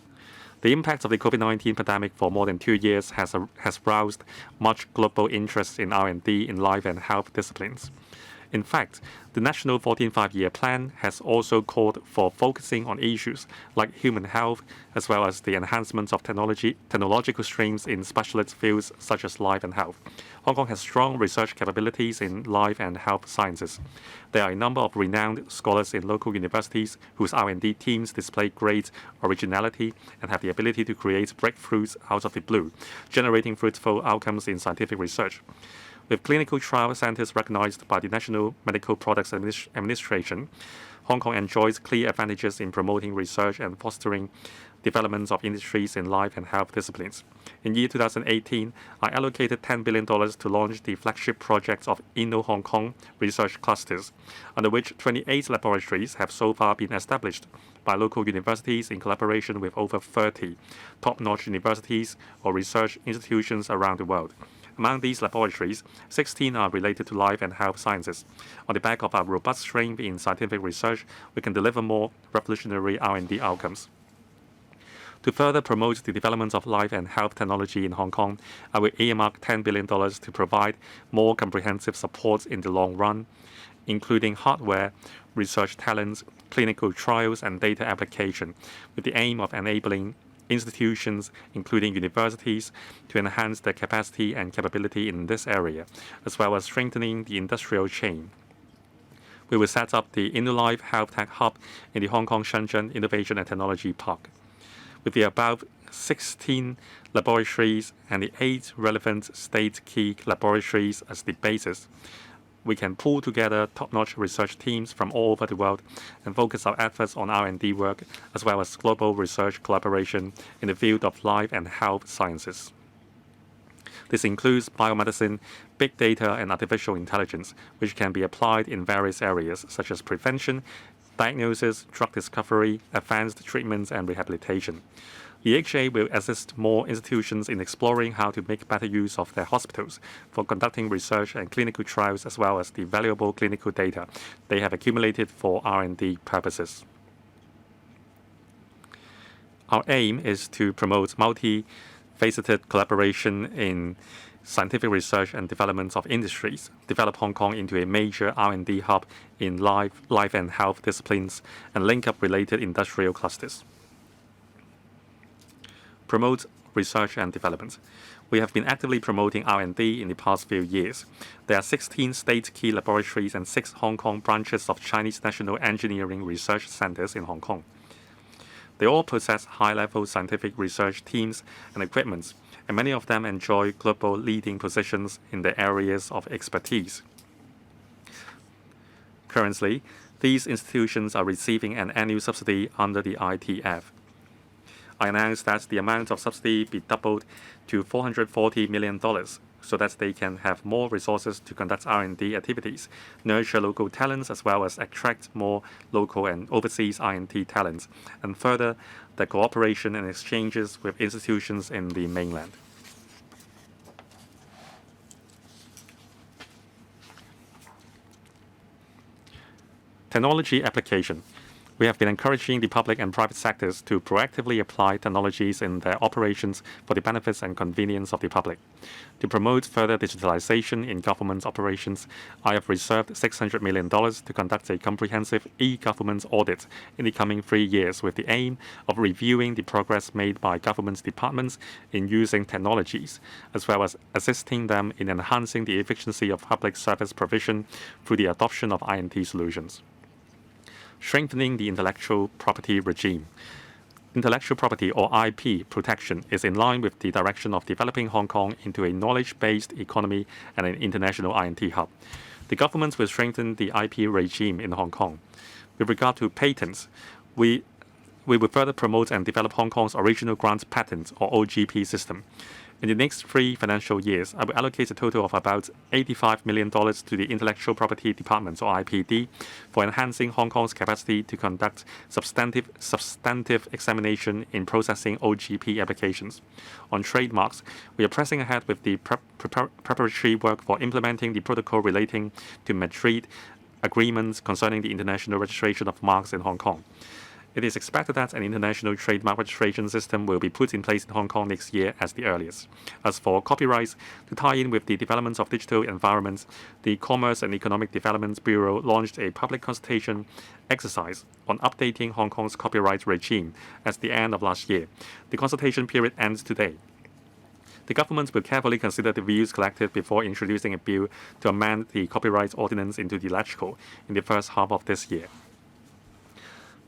The impact of the COVID-19 pandemic for more than 2 years has roused much global interest in R&D in life and health disciplines. In fact, the National 14th Five-Year Plan has also called for focusing on issues like human health, as well as the enhancement of technological streams in specialist fields such as life and health. Hong Kong has strong research capabilities in life and health sciences. There are a number of renowned scholars in local universities whose R&D teams display great originality and have the ability to create breakthroughs out of the blue, generating fruitful outcomes in scientific research. With clinical trial centers recognized by the National Medical Products Administration, Hong Kong enjoys clear advantages in promoting research and fostering development of industries in life and health disciplines. In year 2018, I allocated $10 billion to launch the flagship project of Inno-Hong Kong research clusters, under which 28 laboratories have so far been established by local universities in collaboration with over 30 top-notch universities or research institutions around the world. Among these laboratories, 16 are related to life and health sciences. On the back of our robust strength in scientific research, we can deliver more revolutionary R&D outcomes. To further promote the development of life and health technology in Hong Kong, I will earmark $10 billion to provide more comprehensive support in the long run, including hardware, research talents, clinical trials, and data application, with the aim of enabling institutions, including universities, to enhance their capacity and capability in this area, as well as strengthening the industrial chain. We will set up the InnoLife Health Tech Hub in the Hong Kong Shenzhen Innovation and Technology Park. With the above 16 laboratories and the 8 relevant state key laboratories as the basis, we can pull together top-notch research teams from all over the world and focus our efforts on R&D work as well as global research collaboration in the field of life and health sciences. This includes biomedicine, big data, and artificial intelligence, which can be applied in various areas such as prevention, diagnosis, drug discovery, advanced treatments, and rehabilitation. The HA will assist more institutions in exploring how to make better use of their hospitals for conducting research and clinical trials, as well as the valuable clinical data they have accumulated for R&D purposes. Our aim is to promote multi-faceted collaboration in scientific research and development of industries, develop Hong Kong into a major R&D hub in life and health disciplines, and link up related industrial clusters. Promote research and development. We have been actively promoting R&D in the past few years. There are 16 state key laboratories and 6 Hong Kong branches of Chinese National Engineering Research Centers in Hong Kong. They all possess high-level scientific research teams and equipment, and many of them enjoy global leading positions in their areas of expertise. Currently, these institutions are receiving an annual subsidy under the ITF. I announced that the amount of subsidy be doubled to $440 million so that they can have more resources to conduct R&D activities, nurture local talents, as well as attract more local and overseas R&D talents, and further the cooperation and exchanges with institutions in the mainland. Technology application. We have been encouraging the public and private sectors to proactively apply technologies in their operations for the benefits and convenience of the public. To promote further digitalization in government operations, I have reserved $600 million to conduct a comprehensive e-government audit in the coming 3 years with the aim of reviewing the progress made by government departments in using technologies, as well as assisting them in enhancing the efficiency of public service provision through the adoption of INT solutions. Strengthening the intellectual property regime. Intellectual property, or IP, protection is in line with the direction of developing Hong Kong into a knowledge-based economy and an international INT hub. The government will strengthen the IP regime in Hong Kong. With regard to patents, we will further promote and develop Hong Kong's original grant patent, or OGP system. In the next 3 financial years, I will allocate a total of about $85 million to the Intellectual Property Department, or IPD, for enhancing Hong Kong's capacity to conduct substantive examination in processing OGP applications. On trademarks, we are pressing ahead with the preparatory work for implementing the protocol relating to Madrid agreements concerning the international registration of marks in Hong Kong. It is expected that an international trademark registration system will be put in place in Hong Kong next year as the earliest. As for copyrights, to tie in with the developments of digital environments, the Commerce and Economic Development Bureau launched a public consultation exercise on updating Hong Kong's copyright regime at the end of last year. The consultation period ends today. The government will carefully consider the views collected before introducing a bill to amend the copyright ordinance into the legislature in the first half of this year.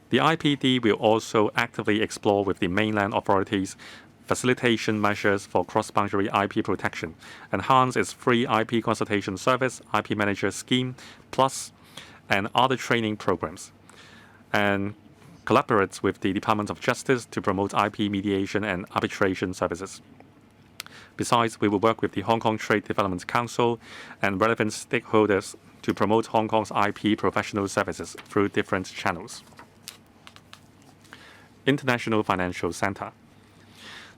The IPD will also actively explore with the mainland authorities facilitation measures for cross-boundary IP protection, enhance its free IP consultation service, IP Manager Scheme Plus, and other training programs, and collaborates with the Department of Justice to promote IP mediation and arbitration services. Besides, we will work with the Hong Kong Trade Development Council and relevant stakeholders to promote Hong Kong's IP professional services through different channels. International Financial Center.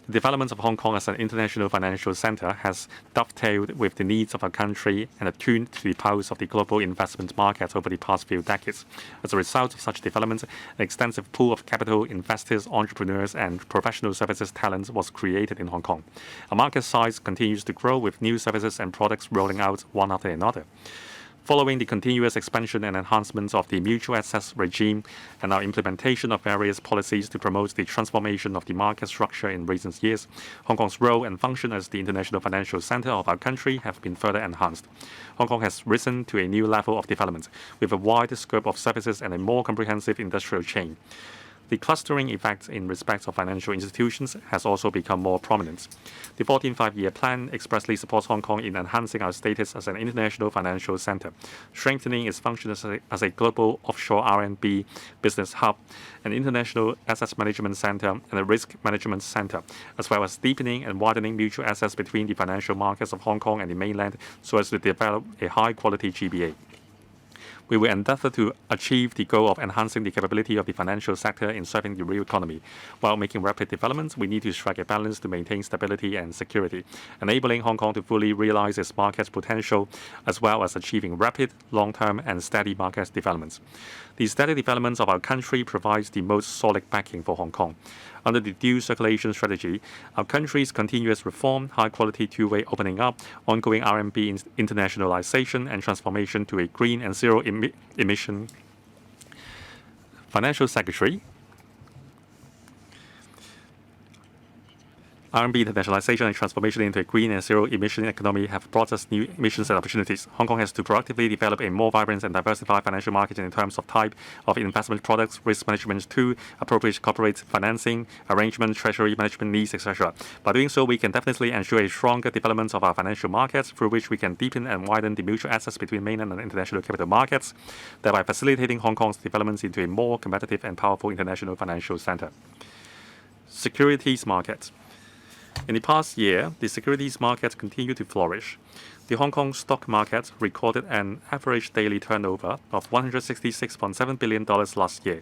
The development of Hong Kong as an international financial center has dovetailed with the needs of our country and attuned to the pulse of the global investment market over the past few decades. As a result of such development, an extensive pool of capital, investors, entrepreneurs, and professional services talent was created in Hong Kong. Our market size continues to grow with new services and products rolling out one after another. Following the continuous expansion and enhancement of the mutual access regime and our implementation of various policies to promote the transformation of the market structure in recent years, Hong Kong's role and function as the international financial center of our country have been further enhanced. Hong Kong has risen to a new level of development with a wider scope of services and a more comprehensive industrial chain. The clustering effect in respect of financial institutions has also become more prominent. The 14th Five-Year Plan expressly supports Hong Kong in enhancing our status as an international financial center, strengthening its function as a global offshore RMB business hub, an international asset management center, and a risk management center, as well as deepening and widening mutual access between the financial markets of Hong Kong and the mainland so as to develop a high-quality GBA. We will endeavor to achieve the goal of enhancing the capability of the financial sector in serving the real economy. While making rapid developments, we need to strike a balance to maintain stability and security, enabling Hong Kong to fully realize its market potential, as well as achieving rapid, long-term, and steady market developments. The steady development of our country provides the most solid backing for Hong Kong. Under the dual circulation strategy, our country's continuous reform, high-quality two-way opening up, ongoing RMB internationalization, and transformation to a green and zero-emission financial secretary, RMB internationalization and transformation into a green and zero-emission economy have brought us new missions and opportunities. Hong Kong has to proactively develop a more vibrant and diversified financial market in terms of type of investment products, risk management tool, appropriate corporate financing, arrangement, treasury management needs, etc. By doing so, we can definitely ensure a stronger development of our financial markets, through which we can deepen and widen the mutual access between mainland and international capital markets, thereby facilitating Hong Kong's development into a more competitive and powerful international financial center. Securities market. In the past year, the securities market continued to flourish. The Hong Kong stock market recorded an average daily turnover of $166.7 billion last year,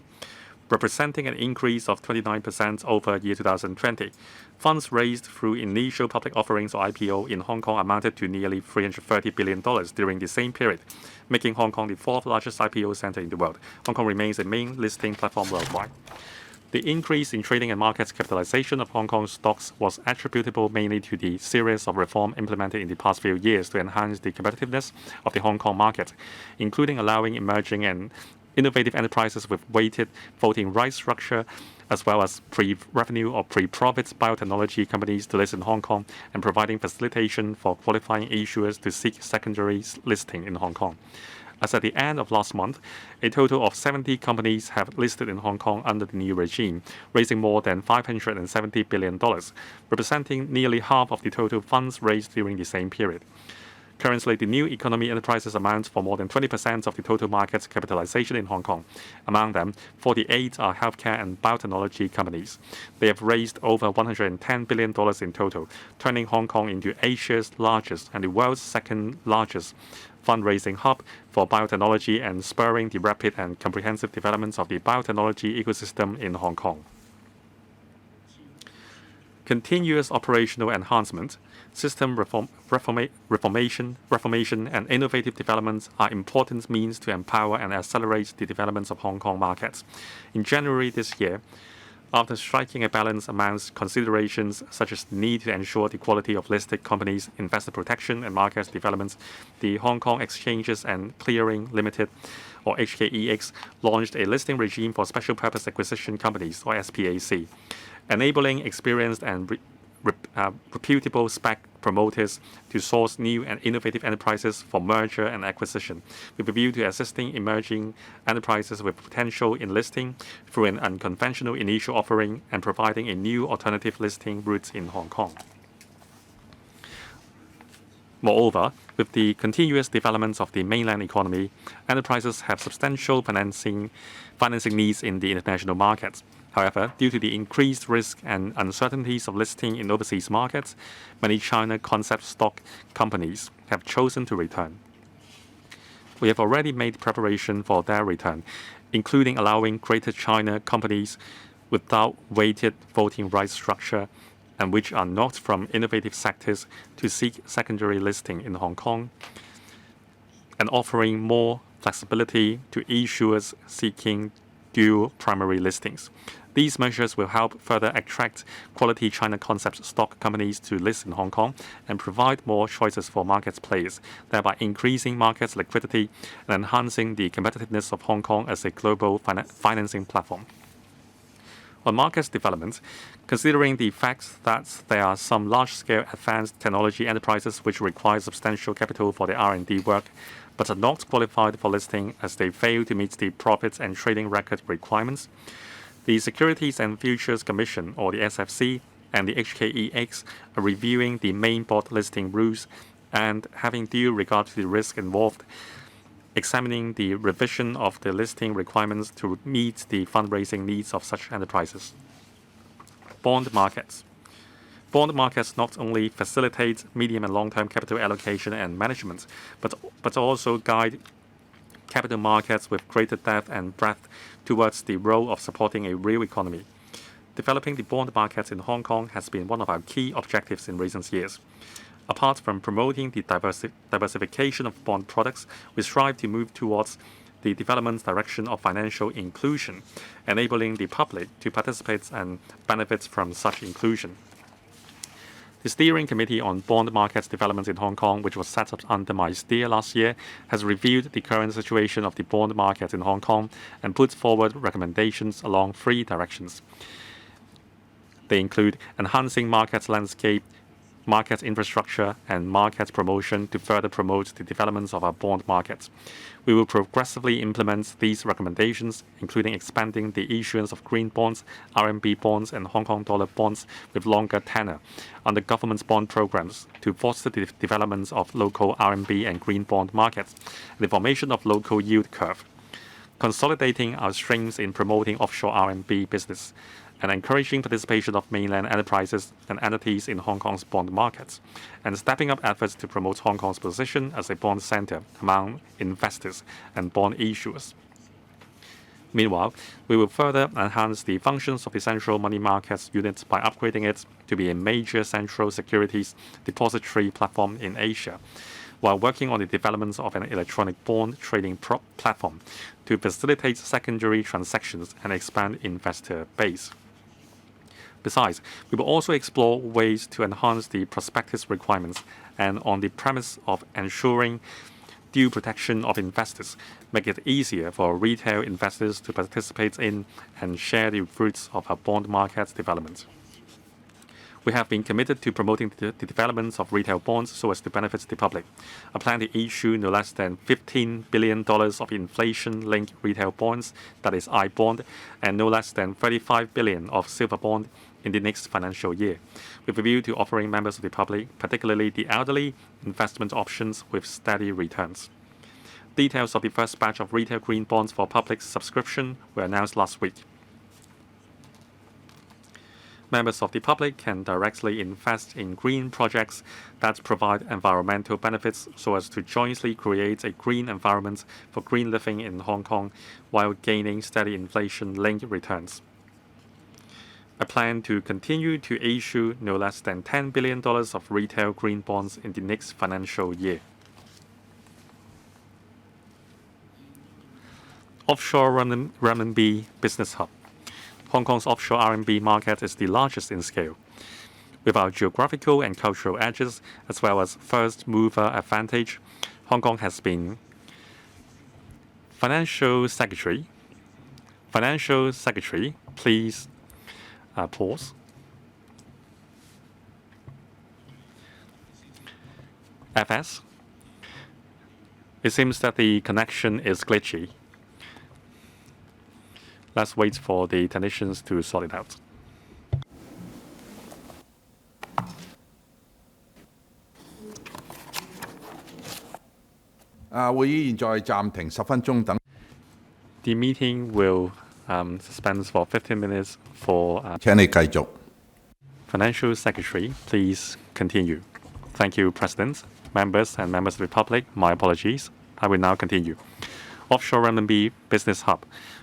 representing an increase of 29% over year 2020. Funds raised through initial public offerings or IPO in Hong Kong amounted to nearly $330 billion during the same period, making Hong Kong the fourth largest IPO center in the world. Hong Kong remains a main listing platform worldwide. The increase in trading and market capitalization of Hong Kong stocks was attributable mainly to the series of reforms implemented in the past few years to enhance the competitiveness of the Hong Kong market, including allowing emerging and innovative enterprises with weighted voting rights structure, as well as pre-revenue or pre-profit biotechnology companies to list in Hong Kong, and providing facilitation for qualifying issuers to seek secondary listing in Hong Kong. As at the end of last month, a total of 70 companies have listed in Hong Kong under the new regime, raising more than $570 billion, representing nearly half of the total funds raised during the same period. Currently, the new economy enterprises amount for more than 20% of the total market capitalization in Hong Kong. Among them, 48 are healthcare and biotechnology companies. They have raised over $110 billion in total, turning Hong Kong into Asia's largest and the world's second largest fundraising hub for biotechnology and spurring the rapid and comprehensive development of the biotechnology ecosystem in Hong Kong. Continuous operational enhancement, system reformation, and innovative developments are important means to empower and accelerate the development of Hong Kong markets. In January this year, after striking a balance amongst considerations such as the need to ensure the quality of listed companies, investor protection, and market development, the Hong Kong Exchanges and Clearing Limited, or HKEX, launched a listing regime for special purpose acquisition companies, or SPAC, enabling experienced and reputable SPAC promoters to source new and innovative enterprises for merger and acquisition, with a view to assisting emerging enterprises with potential in listing through an unconventional initial offering and providing a new alternative listing route in Hong Kong. Moreover, with the continuous development of the mainland economy, enterprises have substantial financing needs in the international markets. However, due to the increased risk and uncertainties of listing in overseas markets, many China concept stock companies have chosen to return. We have already made preparation for their return, including allowing Greater China companies without weighted voting rights structure and which are not from innovative sectors to seek secondary listing in Hong Kong, and offering more flexibility to issuers seeking dual primary listings. These measures will help further attract quality China concept stock companies to list in Hong Kong and provide more choices for market players, thereby increasing market liquidity and enhancing the competitiveness of Hong Kong as a global financing platform. On market development, considering the fact that there are some large-scale advanced technology enterprises which require substantial capital for their R&D work, but are not qualified for listing as they fail to meet the profits and trading record requirements, the Securities and Futures Commission, or the SFC, and the HKEX are reviewing the main board listing rules and, having due regard to the risk involved, examining the revision of the listing requirements to meet the fundraising needs of such enterprises. Bond markets. Bond markets not only facilitate medium and long-term capital allocation and management, but also guide capital markets with greater depth and breadth towards the role of supporting a real economy. Developing the bond markets in Hong Kong has been one of our key objectives in recent years. Apart from promoting the diversification of bond products, we strive to move towards the development direction of financial inclusion, enabling the public to participate and benefit from such inclusion. The Steering Committee on Bond Markets Development in Hong Kong, which was set up under my steer last year, has reviewed the current situation of the bond market in Hong Kong and put forward recommendations along 3 directions. They include enhancing market landscape, market infrastructure, and market promotion to further promote the development of our bond markets. We will progressively implement these recommendations, including expanding the issuance of green bonds, RMB bonds, and Hong Kong dollar bonds with longer tenor under government's bond programs to foster the development of local RMB and green bond markets and the formation of local yield curve, consolidating our strengths in promoting offshore RMB business, and encouraging participation of mainland enterprises and entities in Hong Kong's bond markets, and stepping up efforts to promote Hong Kong's position as a bond center among investors and bond issuers. Meanwhile, we will further enhance the functions of the Central Money Markets Unit by upgrading it to be a major central securities depository platform in Asia, while working on the development of an electronic bond trading platform to facilitate secondary transactions and expand investor base. Besides, we will also explore ways to enhance the prospectus requirements and, on the premise of ensuring due protection of investors, make it easier for retail investors to participate in and share the fruits of our bond market development. We have been committed to promoting the development of retail bonds so as to benefit the public. I plan to issue no less than $15 billion of inflation-linked retail bonds, that is I-bond, and no less than $35 billion of silver bond in the next financial year, with a view to offering members of the public, particularly the elderly, investment options with steady returns. Details of the first batch of retail green bonds for public subscription were announced last week. Members of the public can directly invest in green projects that provide environmental benefits so as to jointly create a green environment for green living in Hong Kong while gaining steady inflation-linked returns. I plan to continue to issue no less than $10 billion of retail green bonds in the next financial year. Offshore renminbi business hub. Hong Kong's offshore RMB market is the largest in scale. With our geographical and cultural edges, as well as first mover advantage, Hong Kong has been Financial Secretary, please pause. FS. It seems that the connection is glitchy. Let's wait for the technicians to sort it out. 會議現在暫停10分鐘等。The meeting will suspend for 15 minutes for. 請你繼續。 Financial Secretary, please continue. Thank you, President, members and members of the public. My apologies. I will now continue. Offshore renminbi business hub.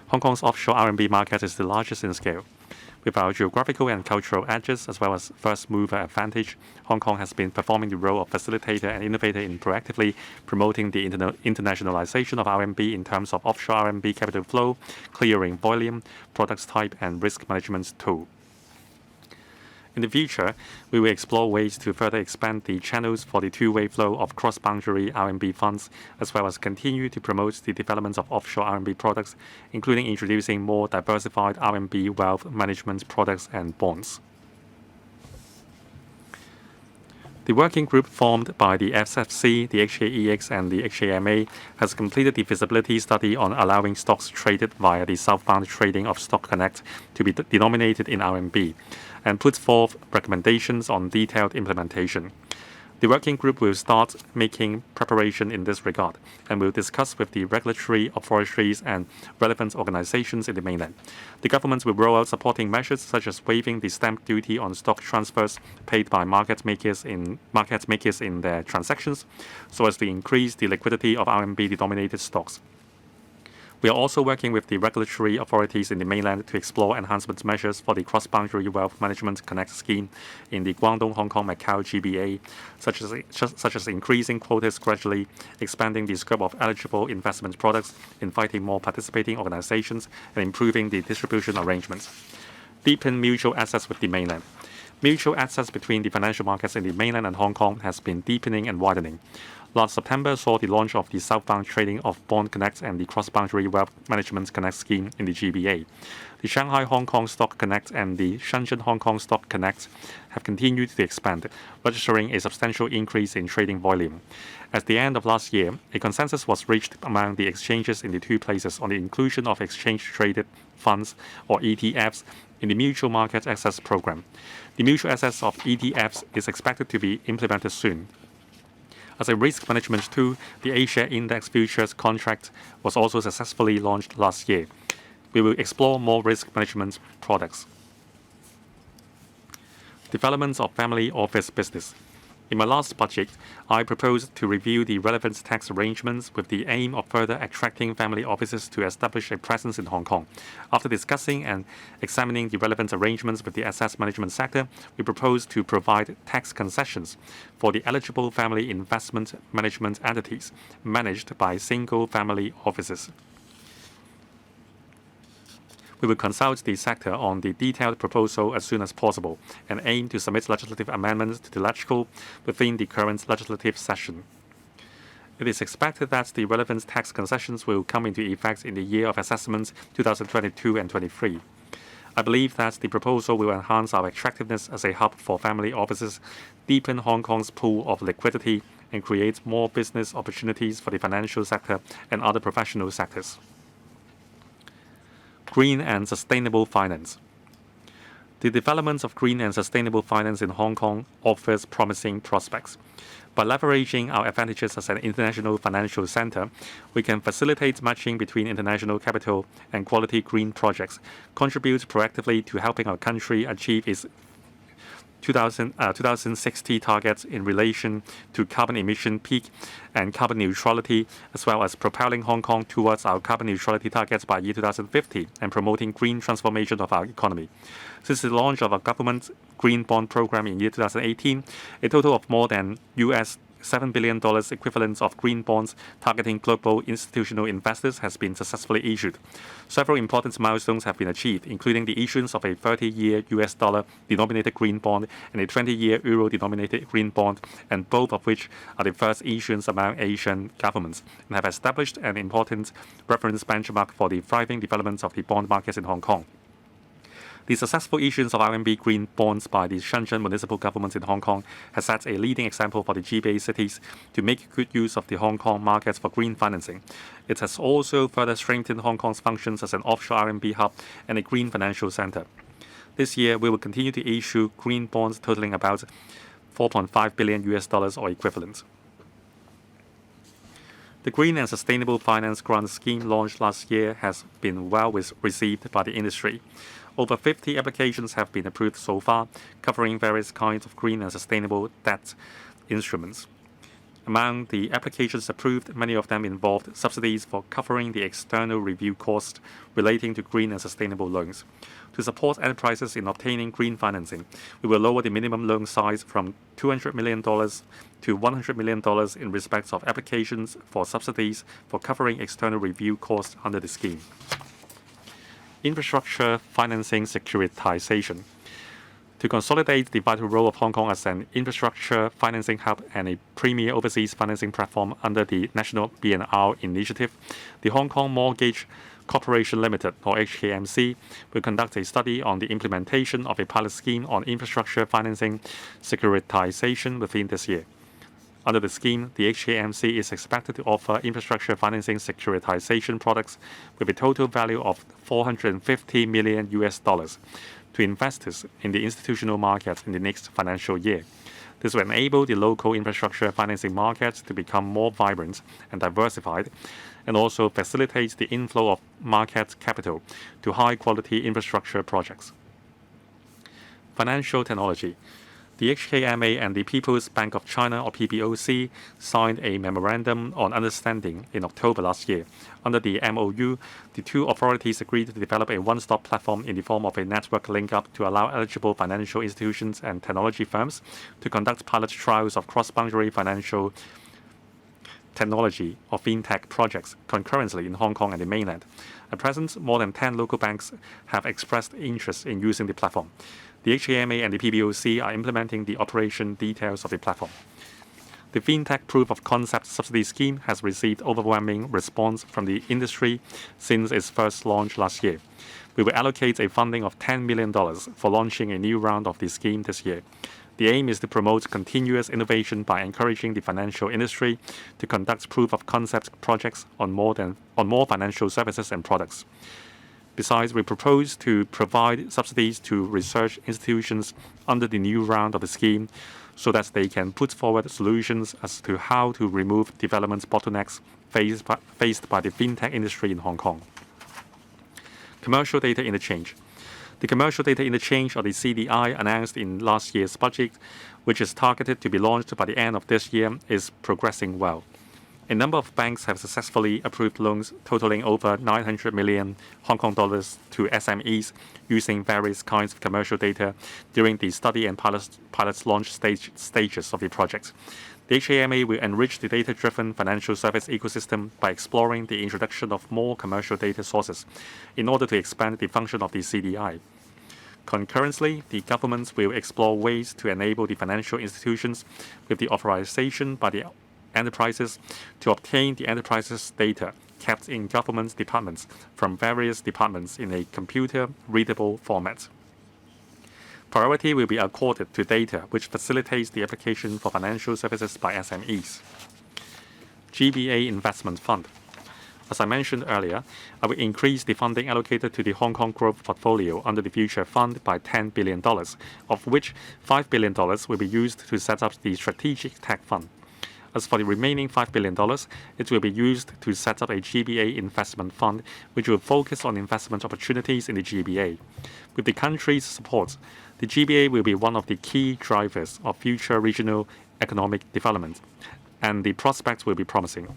Hong Kong's offshore RMB market is the largest in scale. With our geographical and cultural edges, as well as first mover advantage, Hong Kong has been performing the role of facilitator and innovator in proactively promoting the internationalization of RMB in terms of offshore RMB capital flow, clearing volume, products type, and risk management tool. In the future, we will explore ways to further expand the channels for the two-way flow of cross-boundary RMB funds, as well as continue to promote the development of offshore RMB products, including introducing more diversified RMB wealth management products and bonds. The working group formed by the SFC, the HKEX, and the HKMA has completed the feasibility study on allowing stocks traded via the southbound trading of Stock Connect to be denominated in RMB, and put forth recommendations on detailed implementation. The working group will start making preparation in this regard and will discuss with the regulatory authorities and relevant organizations in the mainland. The government will roll out supporting measures such as waiving the stamp duty on stock transfers paid by market makers in their transactions, so as to increase the liquidity of RMB-denominated stocks. We are also working with the regulatory authorities in the mainland to explore enhancement measures for the cross-boundary wealth management connect scheme in the Guangdong, Hong Kong, Macau GBA, such as increasing quotas gradually, expanding the scope of eligible investment products, inviting more participating organizations, and improving the distribution arrangements. Deepen mutual access with the mainland. Mutual access between the financial markets in the mainland and Hong Kong has been deepening and widening. Last September saw the launch of the southbound trading of Bond Connect and the cross-boundary wealth management connect scheme in the GBA. The Shanghai Hong Kong Stock Connect and the Shenzhen Hong Kong Stock Connect have continued to expand, registering a substantial increase in trading volume. At the end of last year, a consensus was reached among the exchanges in the two places on the inclusion of exchange-traded funds, or ETFs, in the Mutual Market Access Program. The mutual access of ETFs is expected to be implemented soon. As a risk management tool, the A-share index futures contract was also successfully launched last year. We will explore more risk management products. Development of family office business. In my last budget, I proposed to review the relevant tax arrangements with the aim of further attracting family offices to establish a presence in Hong Kong. After discussing and examining the relevant arrangements with the asset management sector, we proposed to provide tax concessions for the eligible family investment management entities managed by single family offices. We will consult the sector on the detailed proposal as soon as possible and aim to submit legislative amendments to the LegCo within the current legislative session. It is expected that the relevant tax concessions will come into effect in the year of assessment 2022 and 23. I believe that the proposal will enhance our attractiveness as a hub for family offices, deepen Hong Kong's pool of liquidity, and create more business opportunities for the financial sector and other professional sectors. Green and sustainable finance. The development of green and sustainable finance in Hong Kong offers promising prospects. By leveraging our advantages as an international financial center, we can facilitate matching between international capital and quality green projects, contribute proactively to helping our country achieve its 2060 targets in relation to carbon emission peak and carbon neutrality, as well as propelling Hong Kong towards our carbon neutrality targets by year 2050 and promoting green transformation of our economy. Since the launch of our government's green bond program in year 2018, a total of more than $7 billion equivalents of green bonds targeting global institutional investors has been successfully issued. Several important milestones have been achieved, including the issuance of a 30-year US dollar denominated green bond and a 20-year euro denominated green bond, and both of which are the first issuance among Asian governments and have established an important reference benchmark for the thriving development of the bond markets in Hong Kong. The successful issuance of RMB green bonds by the Shenzhen municipal government in Hong Kong has set a leading example for the GBA cities to make good use of the Hong Kong markets for green financing. It has also further strengthened Hong Kong's functions as an offshore RMB hub and a green financial center. This year, we will continue to issue green bonds totaling about $4.5 billion or equivalent. The Green and Sustainable Finance Grant Scheme launched last year has been well received by the industry. Over 50 applications have been approved so far, covering various kinds of green and sustainable debt instruments. Among the applications approved, many of them involved subsidies for covering the external review cost relating to green and sustainable loans. To support enterprises in obtaining green financing, we will lower the minimum loan size from $200 million to $100 million in respect of applications for subsidies for covering external review costs under the scheme. Infrastructure financing securitization. To consolidate the vital role of Hong Kong as an infrastructure financing hub and a premier overseas financing platform under the National B&R Initiative, the Hong Kong Mortgage Corporation Limited, or HKMC, will conduct a study on the implementation of a pilot scheme on infrastructure financing securitization within this year. Under the scheme, the HKMC is expected to offer infrastructure financing securitization products with a total value of $450 million to investors in the institutional market in the next financial year. This will enable the local infrastructure financing markets to become more vibrant and diversified, and also facilitate the inflow of market capital to high-quality infrastructure projects. Financial technology. The HKMA and the People's Bank of China, or PBOC, signed a memorandum on understanding in October last year. Under the MOU, the two authorities agreed to develop a one-stop platform in the form of a network link-up to allow eligible financial institutions and technology firms to conduct pilot trials of cross-boundary financial technology or fintech projects concurrently in Hong Kong and the mainland. At present, more than 10 local banks have expressed interest in using the platform. The HKMA and the PBOC are implementing the operation details of the platform. The FinTech Proof of Concept Subsidy Scheme has received overwhelming response from the industry since its first launch last year. We will allocate a funding of $10 million for launching a new round of the scheme this year. The aim is to promote continuous innovation by encouraging the financial industry to conduct proof of concept projects on more financial services and products. Besides, we propose to provide subsidies to research institutions under the new round of the scheme so that they can put forward solutions as to how to remove development bottlenecks faced by the fintech industry in Hong Kong. Commercial data interchange. The commercial data interchange, or the CDI, announced in last year's budget, which is targeted to be launched by the end of this year, is progressing well. A number of banks have successfully approved loans totaling over 900 million Hong Kong dollars to SMEs using various kinds of commercial data during the study and pilot launch stages of the project. The HKMA will enrich the data-driven financial service ecosystem by exploring the introduction of more commercial data sources in order to expand the function of the CDI. Concurrently, the government will explore ways to enable the financial institutions with the authorization by the enterprises to obtain the enterprises' data kept in government departments from various departments in a computer-readable format. Priority will be accorded to data which facilitates the application for financial services by SMEs. GBA Investment Fund. As I mentioned earlier, I will increase the funding allocated to the Hong Kong Growth Portfolio under the Future Fund by $10 billion, of which $5 billion will be used to set up the Strategic Tech Fund. As for the remaining $5 billion, it will be used to set up a GBA investment fund, which will focus on investment opportunities in the GBA. With the country's support, the GBA will be one of the key drivers of future regional economic development, and the prospects will be promising.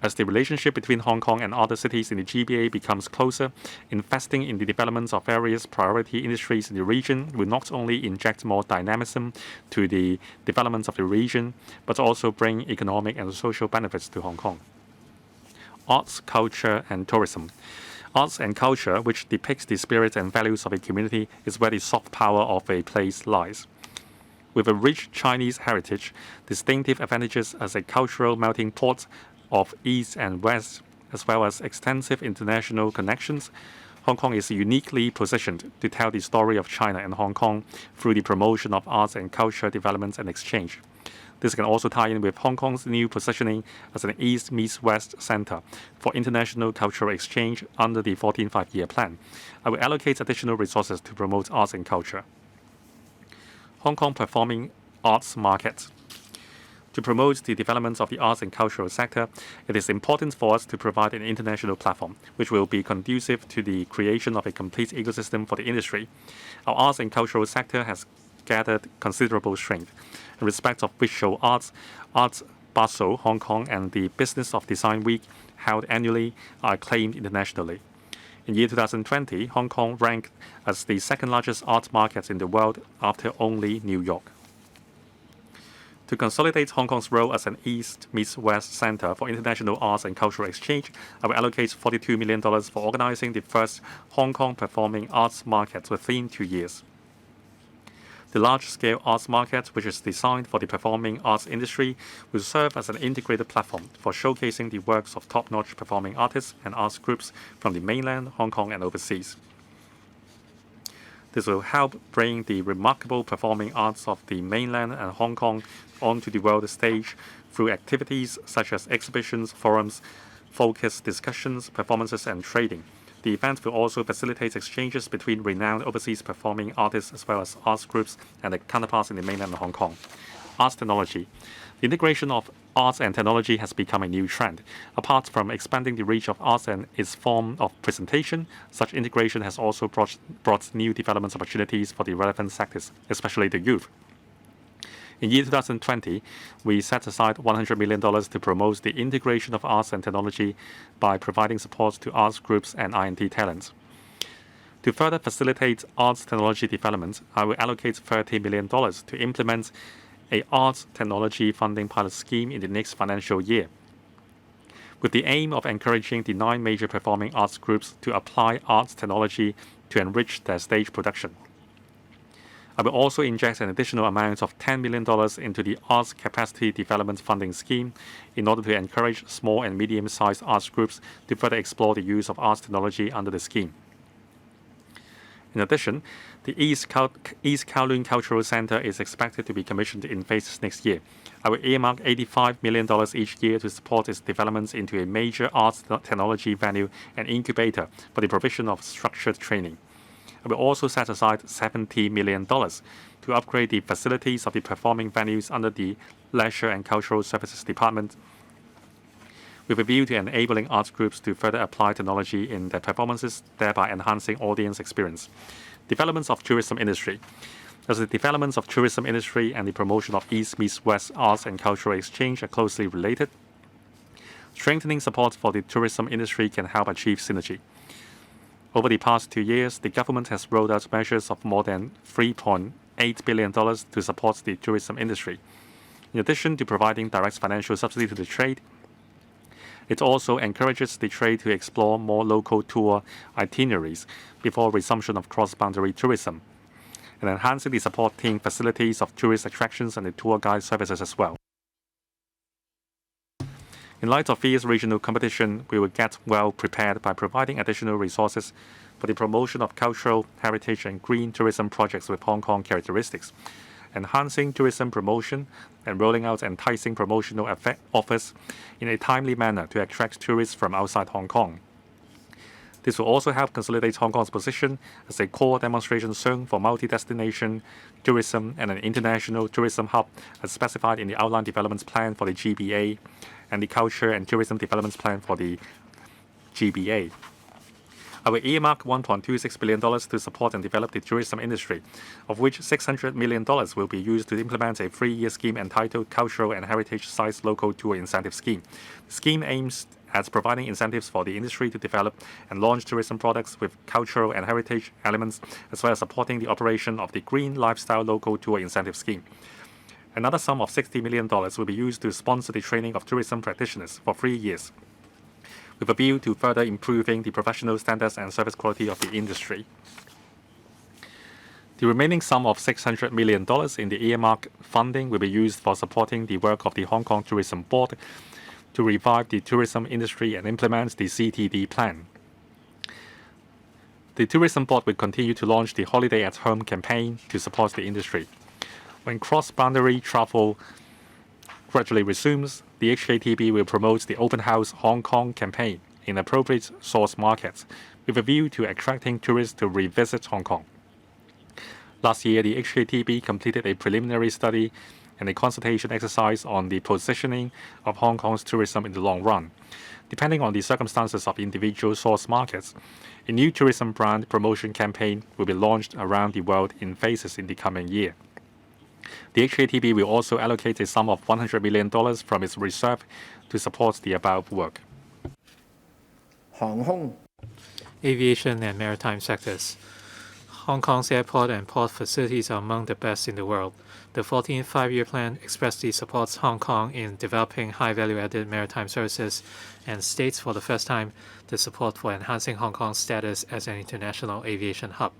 As the relationship between Hong Kong and other cities in the GBA becomes closer, investing in the development of various priority industries in the region will not only inject more dynamism to the development of the region, but also bring economic and social benefits to Hong Kong. Arts, culture, and tourism. Arts and culture, which depicts the spirit and values of a community, is where the soft power of a place lies. With a rich Chinese heritage, distinctive advantages as a cultural melting pot of East and West, as well as extensive international connections, Hong Kong is uniquely positioned to tell the story of China and Hong Kong through the promotion of arts and culture development and exchange. This can also tie in with Hong Kong's new positioning as an East meets West center for international cultural exchange under the 14th Five-Year Plan. I will allocate additional resources to promote arts and culture. Hong Kong Performing Arts Market. To promote the development of the arts and cultural sector, it is important for us to provide an international platform, which will be conducive to the creation of a complete ecosystem for the industry. Our arts and cultural sector has gathered considerable strength. In respect of visual arts, Arts Basel Hong Kong and the Business of Design Week, held annually, are acclaimed internationally. In year 2020, Hong Kong ranked as the second largest art market in the world after only New York. To consolidate Hong Kong's role as an East meets West center for international arts and cultural exchange, I will allocate $42 million for organizing the first Hong Kong Performing Arts Market within 2 years. The large-scale arts market, which is designed for the performing arts industry, will serve as an integrated platform for showcasing the works of top-notch performing artists and arts groups from the mainland, Hong Kong, and overseas. This will help bring the remarkable performing arts of the mainland and Hong Kong onto the world stage through activities such as exhibitions, forums, focus discussions, performances, and trading. The event will also facilitate exchanges between renowned overseas performing artists as well as arts groups and their counterparts in the mainland and Hong Kong. Arts technology. The integration of arts and technology has become a new trend. Apart from expanding the reach of arts and its form of presentation, such integration has also brought new development opportunities for the relevant sectors, especially the youth. In year 2020, we set aside $100 million to promote the integration of arts and technology by providing support to arts groups and R&D talents. To further facilitate arts technology development, I will allocate $30 million to implement an arts technology funding pilot scheme in the next financial year, with the aim of encouraging the 9 major performing arts groups to apply arts technology to enrich their stage production. I will also inject an additional amount of $10 million into the Arts Capacity Development Funding Scheme in order to encourage small and medium-sized arts groups to further explore the use of arts technology under the scheme. In addition, the East Kowloon Cultural Center is expected to be commissioned in phases next year. I will earmark $85 million each year to support its development into a major arts technology venue and incubator for the provision of structured training. I will also set aside $70 million to upgrade the facilities of the performing venues under the Leisure and Cultural Services Department, with a view to enabling arts groups to further apply technology in their performances, thereby enhancing audience experience. Developments of tourism industry. As the developments of tourism industry and the promotion of East meets West arts and cultural exchange are closely related, strengthening support for the tourism industry can help achieve synergy. Over the past 2 years, the government has rolled out measures of more than $3.8 billion to support the tourism industry. In addition to providing direct financial subsidy to the trade, it also encourages the trade to explore more local tour itineraries before resumption of cross-boundary tourism, and enhancing the supporting facilities of tourist attractions and the tour guide services as well. In light of fierce regional competition, we will get well prepared by providing additional resources for the promotion of cultural, heritage, and green tourism projects with Hong Kong characteristics, enhancing tourism promotion, and rolling out enticing promotional offers in a timely manner to attract tourists from outside Hong Kong. This will also help consolidate Hong Kong's position as a core demonstration zone for multi-destination tourism and an international tourism hub as specified in the Outline Development Plan for the GBA and the Culture and Tourism Development Plan for the GBA. I will earmark $1.26 billion to support and develop the tourism industry, of which $600 million will be used to implement a 3-year scheme entitled Cultural and Heritage Sites Local Tour Incentive Scheme. The scheme aims at providing incentives for the industry to develop and launch tourism products with cultural and heritage elements, as well as supporting the operation of the Green Lifestyle Local Tour Incentive Scheme. Another sum of $60 million will be used to sponsor the training of tourism practitioners for 3 years, with a view to further improving the professional standards and service quality of the industry. The remaining sum of $600 million in the earmark funding will be used for supporting the work of the Hong Kong Tourism Board to revive the tourism industry and implement the CTD plan. The Tourism Board will continue to launch the Holiday at Home campaign to support the industry. When cross-boundary travel gradually resumes, the HKTB will promote the Open House Hong Kong campaign in appropriate source markets with a view to attracting tourists to revisit Hong Kong. Last year, the HKTB completed a preliminary study and a consultation exercise on the positioning of Hong Kong's tourism in the long run. Depending on the circumstances of individual source markets, a new tourism brand promotion campaign will be launched around the world in phases in the coming year. The HKTB will also allocate a sum of $100 million from its reserve to support the above work. 航空 Aviation and maritime sectors. Hong Kong's airport and port facilities are among the best in the world. The 14th Five-Year Plan expressly supports Hong Kong in developing high value-added maritime services and states for the first time the support for enhancing Hong Kong's status as an international aviation hub.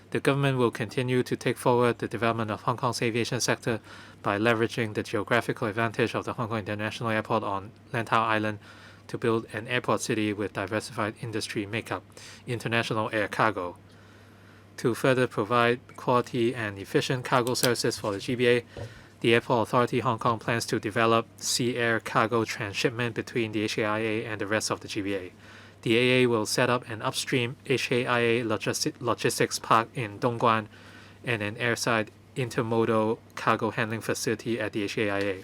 The government will continue to take forward the development of Hong Kong's aviation sector by leveraging the geographical advantage of the Hong Kong International Airport on Lantau Island to build an airport city with diversified industry makeup, international air cargo. To further provide quality and efficient cargo services for the GBA, the Airport Authority Hong Kong plans to develop sea-air cargo transshipment between the HKIA and the rest of the GBA. The AA will set up an upstream HKIA logistics park in Dongguan and an airside intermodal cargo handling facility at the HKIA.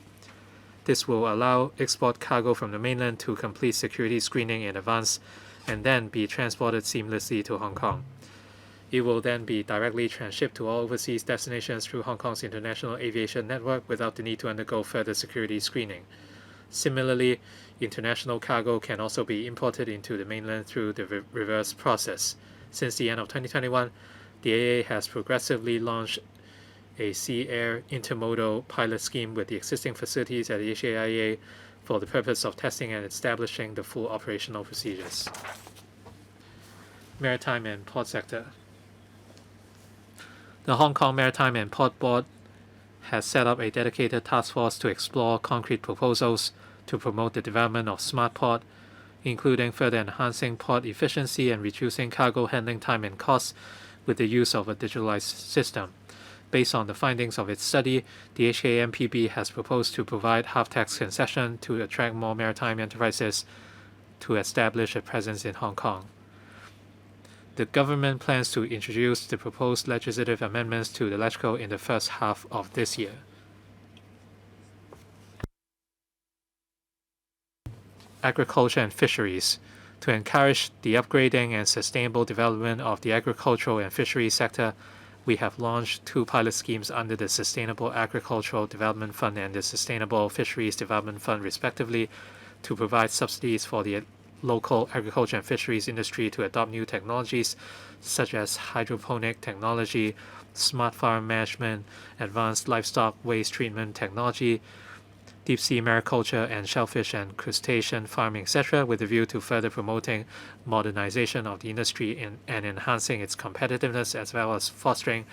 This will allow export cargo from the mainland to complete security screening in advance and then be transported seamlessly to Hong Kong. It will then be directly transshipped to all overseas destinations through Hong Kong's international aviation network without the need to undergo further security screening. Similarly, international cargo can also be imported into the mainland through the reverse process. Since the end of 2021, the AA has progressively launched a sea-air intermodal pilot scheme with the existing facilities at the HKIA for the purpose of testing and establishing the full operational procedures. Maritime and Port Sector. The Hong Kong Maritime and Port Board has set up a dedicated task force to explore concrete proposals to promote the development of smart port, including further enhancing port efficiency and reducing cargo handling time and costs with the use of a digitalized system. Based on the findings of its study, the HKMPB has proposed to provide half-tax concession to attract more maritime enterprises to establish a presence in Hong Kong. The government plans to introduce the proposed legislative amendments to the LegCo in the first half of this year. Agriculture and Fisheries. To encourage the upgrading and sustainable development of the agricultural and fisheries sector, we have launched 2 pilot schemes under the Sustainable Agricultural Development Fund and the Sustainable Fisheries Development Fund, respectively, to provide subsidies for the local agriculture and fisheries industry to adopt new technologies such as hydroponic technology, smart farm management, advanced livestock waste treatment technology, deep-sea mariculture, and shellfish and crustacean farming, etc., with a view to further promoting modernization of the industry and enhancing its competitiveness as well as fostering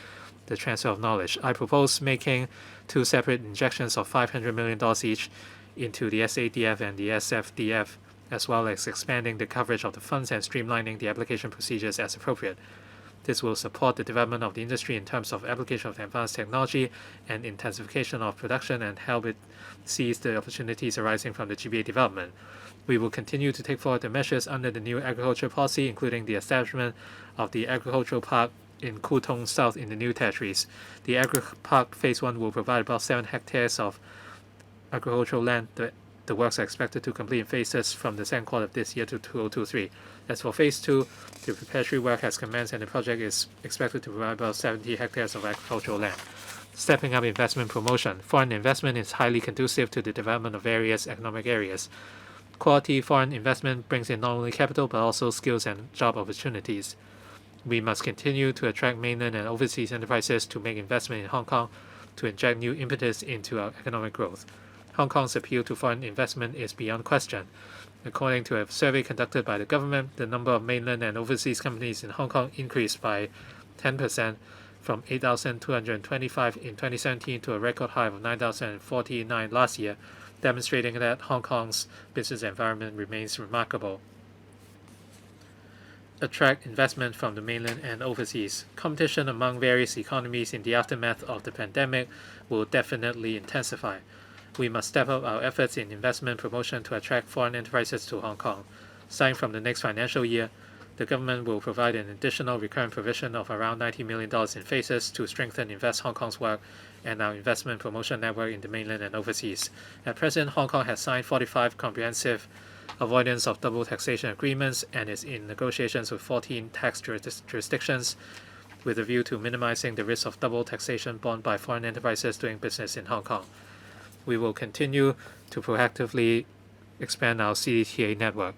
the transfer of knowledge. I propose making 2 separate injections of $500 million each into the SADF and the SFDF, as well as expanding the coverage of the funds and streamlining the application procedures as appropriate. This will support the development of the industry in terms of application of advanced technology and intensification of production and help it seize the opportunities arising from the GBA development. We will continue to take forward the measures under the new agriculture policy, including the establishment of the agricultural park in Kutong South in the new territories. The agri-park phase 1 will provide about 7 hectares of agricultural land. The works are expected to complete in phases from the second quarter of this year to 2023. As for phase 2, the preparatory work has commenced and the project is expected to provide about 70 hectares of agricultural land. Stepping up investment promotion. Foreign investment is highly conducive to the development of various economic areas. Quality foreign investment brings in not only capital but also skills and job opportunities. We must continue to attract mainland and overseas enterprises to make investment in Hong Kong to inject new impetus into our economic growth. Hong Kong's appeal to foreign investment is beyond question. According to a survey conducted by the government, the number of mainland and overseas companies in Hong Kong increased by 10% from 8,225 in 2017 to a record high of 9,049 last year, demonstrating that Hong Kong's business environment remains remarkable. Attract investment from the mainland and overseas. Competition among various economies in the aftermath of the pandemic will definitely intensify. We must step up our efforts in investment promotion to attract foreign enterprises to Hong Kong. Starting from the next financial year, the government will provide an additional recurrent provision of around $90 million in phases to strengthen Invest Hong Kong's work and our investment promotion network in the mainland and overseas. At present, Hong Kong has signed 45 comprehensive avoidance of double taxation agreements and is in negotiations with 14 tax jurisdictions with a view to minimizing the risk of double taxation borne by foreign enterprises doing business in Hong Kong. We will continue to proactively expand our CDTA network,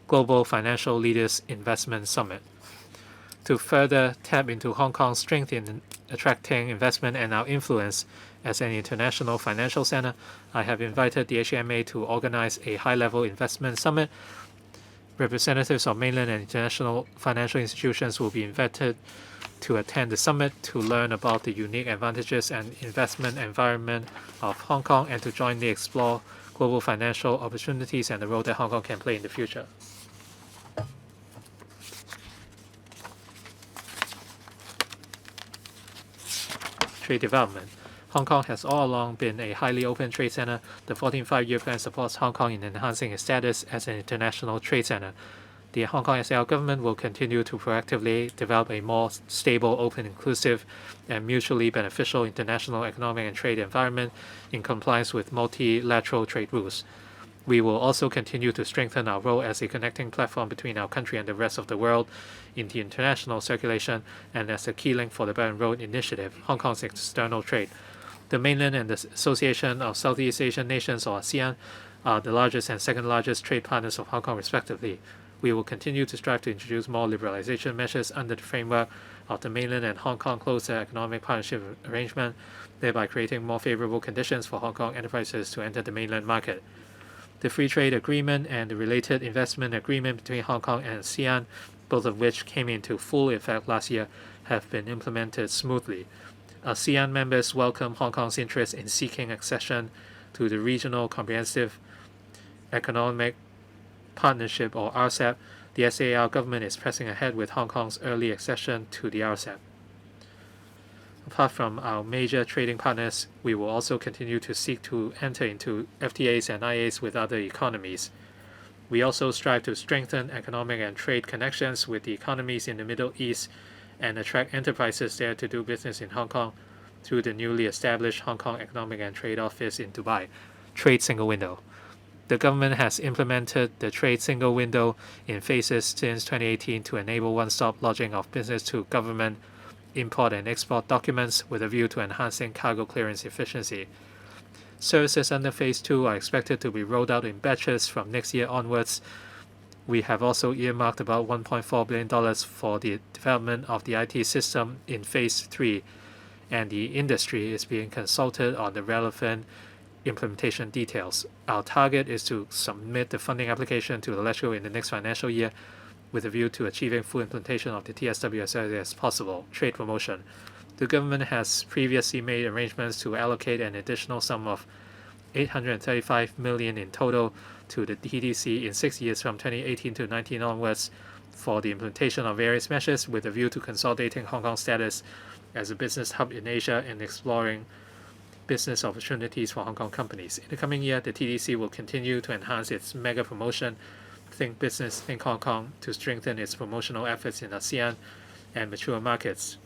Global Financial Leaders Investment Summit. To further tap into Hong Kong's strength in attracting investment and our influence as an international financial center, I have invited the HKMA to organize a high-level investment summit. Representatives of mainland and international financial institutions will be invited to attend the summit to learn about the unique advantages and investment environment of Hong Kong and to jointly explore global financial opportunities and the role that Hong Kong can play in the future. Trade development. Hong Kong has all along been a highly open trade center. The 14th Five-Year Plan supports Hong Kong in enhancing its status as an international trade center. The Hong Kong SAR government will continue to proactively develop a more stable, open, inclusive, and mutually beneficial international economic and trade environment in compliance with multilateral trade rules. We will also continue to strengthen our role as a connecting platform between our country and the rest of the world in the international circulation and as a key link for the Belt and Road Initiative, Hong Kong's external trade. The mainland and the Association of Southeast Asian Nations, or ASEAN, are the largest and second largest trade partners of Hong Kong respectively. We will continue to strive to introduce more liberalization measures under the framework of the mainland and Hong Kong closer economic partnership arrangement, thereby creating more favorable conditions for Hong Kong enterprises to enter the mainland market. The Free Trade Agreement and the related investment agreement between Hong Kong and ASEAN, both of which came into full effect last year, have been implemented smoothly. ASEAN members welcome Hong Kong's interest in seeking accession to the Regional Comprehensive Economic Partnership, or RCEP. The SAR government is pressing ahead with Hong Kong's early accession to the RCEP. Apart from our major trading partners, we will also continue to seek to enter into FTAs and IAs with other economies. We also strive to strengthen economic and trade connections with the economies in the Middle East and attract enterprises there to do business in Hong Kong through the newly established Hong Kong Economic and Trade Office in Dubai, Trade Single Window. The government has implemented the Trade Single Window in phases since 2018 to enable one-stop lodging of business to government import and export documents with a view to enhancing cargo clearance efficiency. Services under Phase 2 are expected to be rolled out in batches from next year onwards. We have also earmarked about $1.4 billion for the development of the IT system in Phase 3, and the industry is being consulted on the relevant implementation details. Our target is to submit the funding application to the LegCo in the next financial year with a view to achieving full implementation of the TSW as early as possible. Trade promotion. The government has previously made arrangements to allocate an additional sum of $835 million in total to the TDC in 6 years from 2018 to 19 onwards for the implementation of various measures with a view to consolidating Hong Kong's status as a business hub in Asia and exploring business opportunities for Hong Kong companies. In the coming year, the TDC will continue to enhance its mega promotion, Think Business, Think Hong Kong, to strengthen its promotional efforts in ASEAN and mature markets.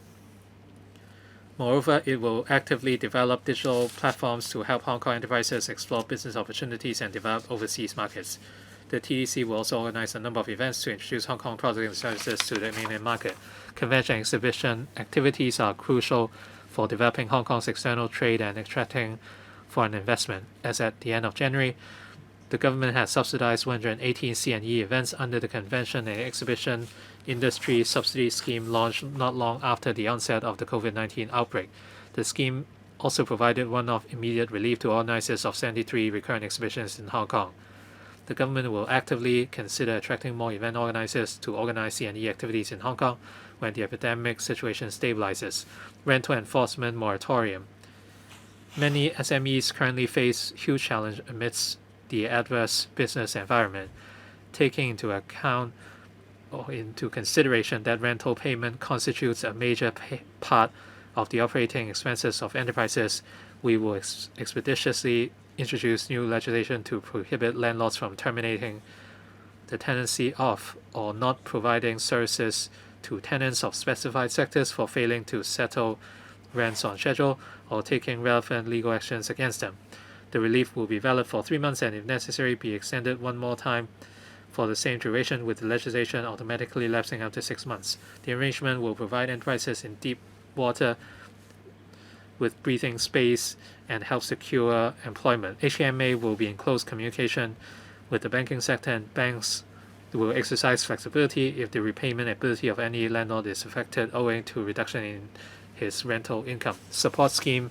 Moreover, it will actively develop digital platforms to help Hong Kong enterprises explore business opportunities and develop overseas markets. The TDC will also organize a number of events to introduce Hong Kong products and services to the mainland market. Convention and exhibition activities are crucial for developing Hong Kong's external trade and attracting foreign investment. As at the end of January, the government has subsidized 118 C&E events under the Convention and Exhibition Industry Subsidy Scheme launched not long after the onset of the COVID-19 outbreak. The scheme also provided one-off immediate relief to organizers of 73 recurrent exhibitions in Hong Kong. The government will actively consider attracting more event organizers to organize C&E activities in Hong Kong when the epidemic situation stabilizes. Rental enforcement moratorium. Many SMEs currently face huge challenge amidst the adverse business environment. Taking into account or into consideration that rental payment constitutes a major part of the operating expenses of enterprises, we will expeditiously introduce new legislation to prohibit landlords from terminating the tenancy of or not providing services to tenants of specified sectors for failing to settle rents on schedule or taking relevant legal actions against them. The relief will be valid for 3 months and, if necessary, be extended one more time for the same duration, with the legislation automatically lapsing after 6 months. The arrangement will provide enterprises in deep water with breathing space and help secure employment. HKMA will be in close communication with the banking sector, and banks will exercise flexibility if the repayment ability of any landlord is affected owing to reduction in his rental income. Support scheme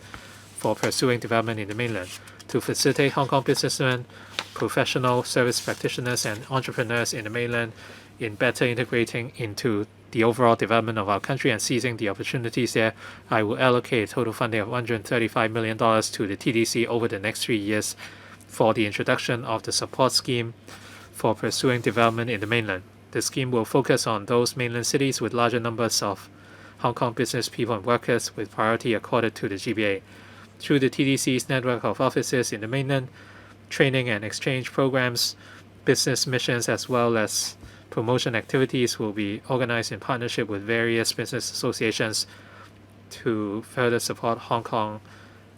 for pursuing development in the mainland. To facilitate Hong Kong businessmen, professional service practitioners, and entrepreneurs in the mainland in better integrating into the overall development of our country and seizing the opportunities there, I will allocate a total funding of $135 million to the TDC over the next 3 years for the introduction of the support scheme for pursuing development in the mainland. The scheme will focus on those mainland cities with larger numbers of Hong Kong business people and workers, with priority accorded to the GBA. Through the TDC's network of offices in the mainland, training and exchange programs, business missions, as well as promotion activities will be organized in partnership with various business associations to further support Hong Kong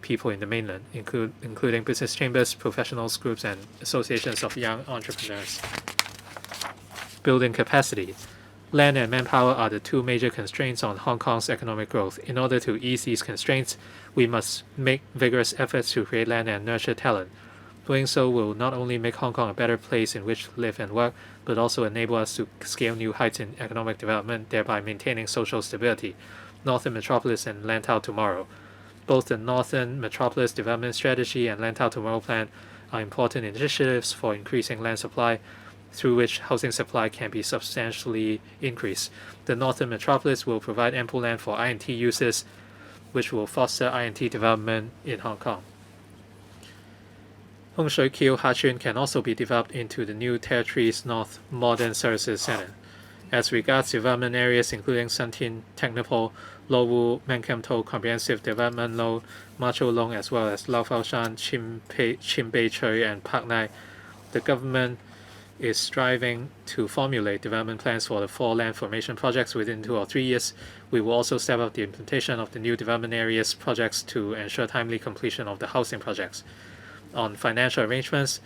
people in the mainland, including business chambers, professionals groups, and associations of young entrepreneurs. Building capacity. Land and manpower are the two major constraints on Hong Kong's economic growth. In order to ease these constraints, we must make vigorous efforts to create land and nurture talent. Doing so will not only make Hong Kong a better place in which to live and work, but also enable us to scale new heights in economic development, thereby maintaining social stability. Northern Metropolis and Lantau Tomorrow. Both the Northern Metropolis Development Strategy and Lantau Tomorrow Plan are important initiatives for increasing land supply, through which housing supply can be substantially increased. The Northern Metropolis will provide ample land for I&T uses, which will foster I&T development in Hong Kong. Hung Shui Kiu Ha Chun can also be developed into the new Territories North Modern Services Center. As regards development areas including Sun Tin, Technopole, Lo Wu, Mankam To Comprehensive Development Lo, Ma Chau Long, as well as Lau Fao Shan, Chin Bei Chui, and Pak Nai, the government is striving to formulate development plans for the 4 land formation projects within 2 or 3 years. We will also step up the implementation of the new development areas projects to ensure timely completion of the housing projects. On financial arrangements,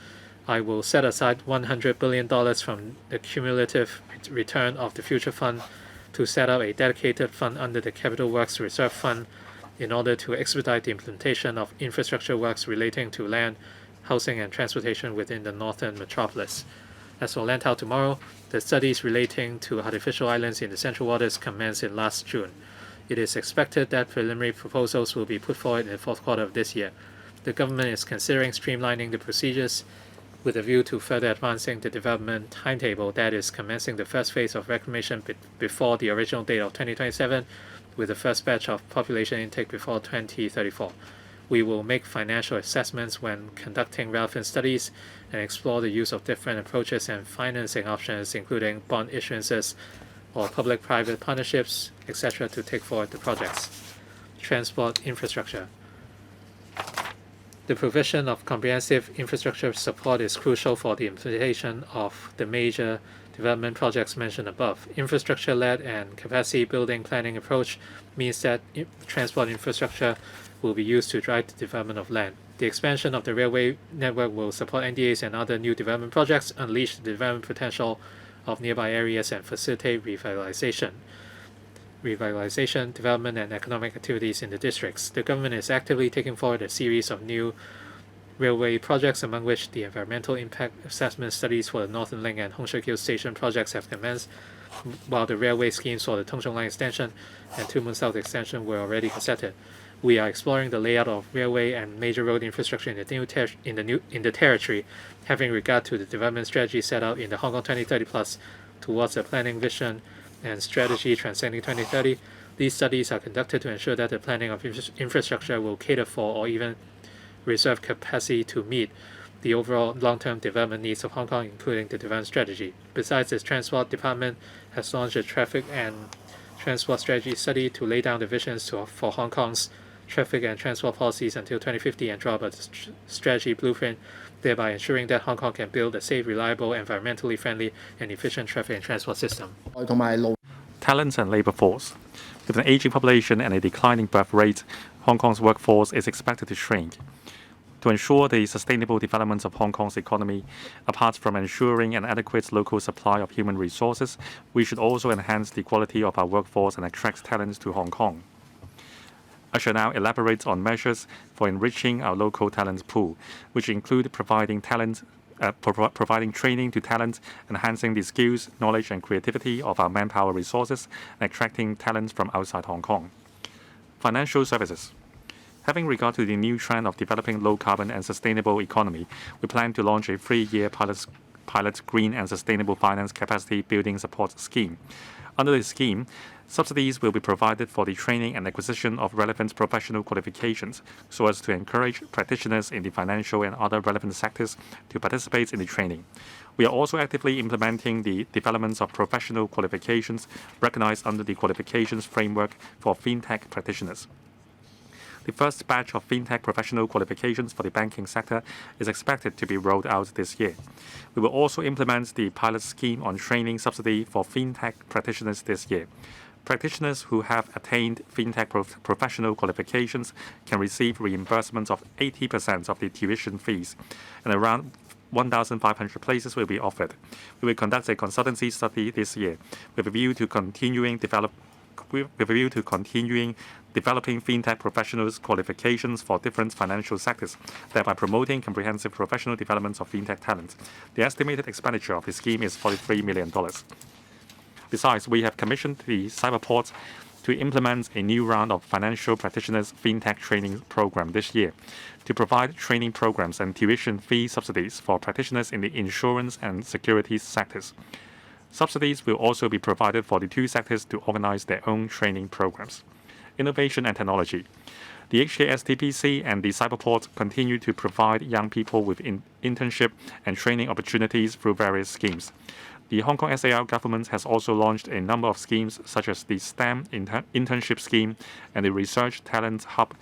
I will set aside $100 billion from the cumulative return of the Future Fund to set up a dedicated fund under the Capital Works Reserve Fund in order to expedite the implementation of infrastructure works relating to land, housing, and transportation within the Northern Metropolis. As for Lantau Tomorrow, the studies relating to artificial islands in the Central Waters commenced in last June. It is expected that preliminary proposals will be put forward in the 4th quarter of this year. The government is considering streamlining the procedures with a view to further advancing the development timetable, that is, commencing the first phase of reclamation before the original date of 2027, with the first batch of population intake before 2034. We will make financial assessments when conducting relevant studies and explore the use of different approaches and financing options, including bond issuances or public-private partnerships, etc., to take forward the projects. Transport infrastructure. The provision of comprehensive infrastructure support is crucial for the implementation of the major development projects mentioned above. Infrastructure-led and capacity-building planning approach means that transport infrastructure will be used to drive the development of land. The expansion of the railway network will support NDAs and other new development projects, unleash the development potential of nearby areas, and facilitate revitalization, development, and economic activities in the districts. The government is actively taking forward a series of new railway projects, among which the environmental impact assessment studies for the Northern Link and Hongshouqiu Station projects have commenced, while the railway schemes for the Tongchong Line extension and Tumun South extension were already concepted. We are exploring the layout of railway and major road infrastructure in the territory, having regard to the development strategy set out in the Hong Kong 2030 Plus towards a planning vision and strategy transcending 2030. These studies are conducted to ensure that the planning of infrastructure will cater for or even reserve capacity to meet the overall long-term development needs of Hong Kong, including the development strategy. Besides, the Transport Department has launched a traffic and transport strategy study to lay down the visions for Hong Kong's traffic and transport policies until 2050 and draw up a strategy blueprint, thereby ensuring that Hong Kong can build a safe, reliable, environmentally friendly, and efficient traffic and transport system. Talents and labor force. With an aging population and a declining birth rate, Hong Kong's workforce is expected to shrink. To ensure the sustainable development of Hong Kong's economy, apart from ensuring an adequate local supply of human resources, we should also enhance the quality of our workforce and attract talents to Hong Kong. I shall now elaborate on measures for enriching our local talent pool, which include providing training to talent, enhancing the skills, knowledge, and creativity of our manpower resources, and attracting talents from outside Hong Kong. Financial services. Having regard to the new trend of developing low-carbon and sustainable economy, we plan to launch a 3-year pilot green and sustainable finance capacity building support scheme. Under the scheme, subsidies will be provided for the training and acquisition of relevant professional qualifications so as to encourage practitioners in the financial and other relevant sectors to participate in the training. We are also actively implementing the developments of professional qualifications recognized under the qualifications framework for fintech practitioners. The first batch of fintech professional qualifications for the banking sector is expected to be rolled out this year. We will also implement the pilot scheme on training subsidy for fintech practitioners this year. Practitioners who have attained fintech professional qualifications can receive reimbursement of 80% of the tuition fees, and around 1,500 places will be offered. We will conduct a consultancy study this year with a view to continuing developing fintech professionals' qualifications for different financial sectors, thereby promoting comprehensive professional development of fintech talent. The estimated expenditure of the scheme is $43 million. Besides, we have commissioned the Cyberport to implement a new round of financial practitioners' fintech training program this year to provide training programs and tuition fee subsidies for practitioners in the insurance and securities sectors. Subsidies will also be provided for the two sectors to organize their own training programs. Innovation and technology. The HKSTPC and the Cyberport continue to provide young people with internship and training opportunities through various schemes. The Hong Kong SAR government has also launched a number of schemes such as the STEM internship scheme and the Research Talent Hub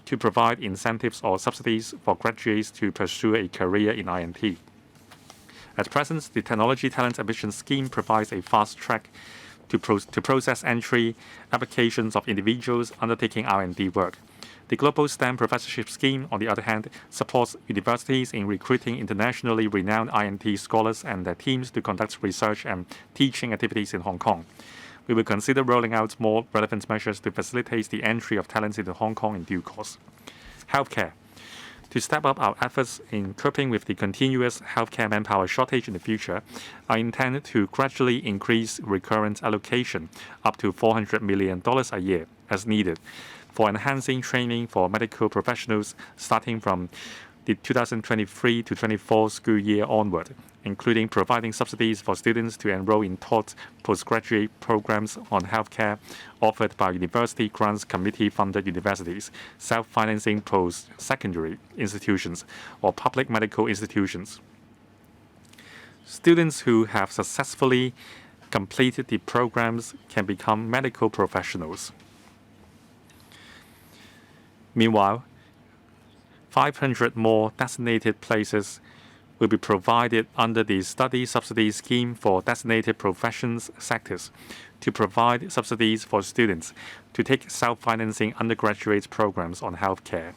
to provide incentives or subsidies for graduates to pursue a career in INT. At present, the Technology Talent Ambition Scheme provides a fast track to process entry applications of individuals undertaking R&D work. The Global STEM Professorship Scheme, on the other hand, supports universities in recruiting internationally renowned INT scholars and their teams to conduct research and teaching activities in Hong Kong. We will consider rolling out more relevant measures to facilitate the entry of talents into Hong Kong in due course. Healthcare. To step up our efforts in coping with the continuous healthcare manpower shortage in the future, I intend to gradually increase recurrent allocation up to $400 million a year as needed for enhancing training for medical professionals starting from the 2023-24 school year onward, including providing subsidies for students to enroll in taught postgraduate programs on healthcare offered by University Grants Committee-funded universities, self-financing post-secondary institutions, or public medical institutions. Students who have successfully completed the programs can become medical professionals. Meanwhile, 500 more designated places will be provided under the Study Subsidy Scheme for Designated Professions sectors to provide subsidies for students to take self-financing undergraduate programs on healthcare.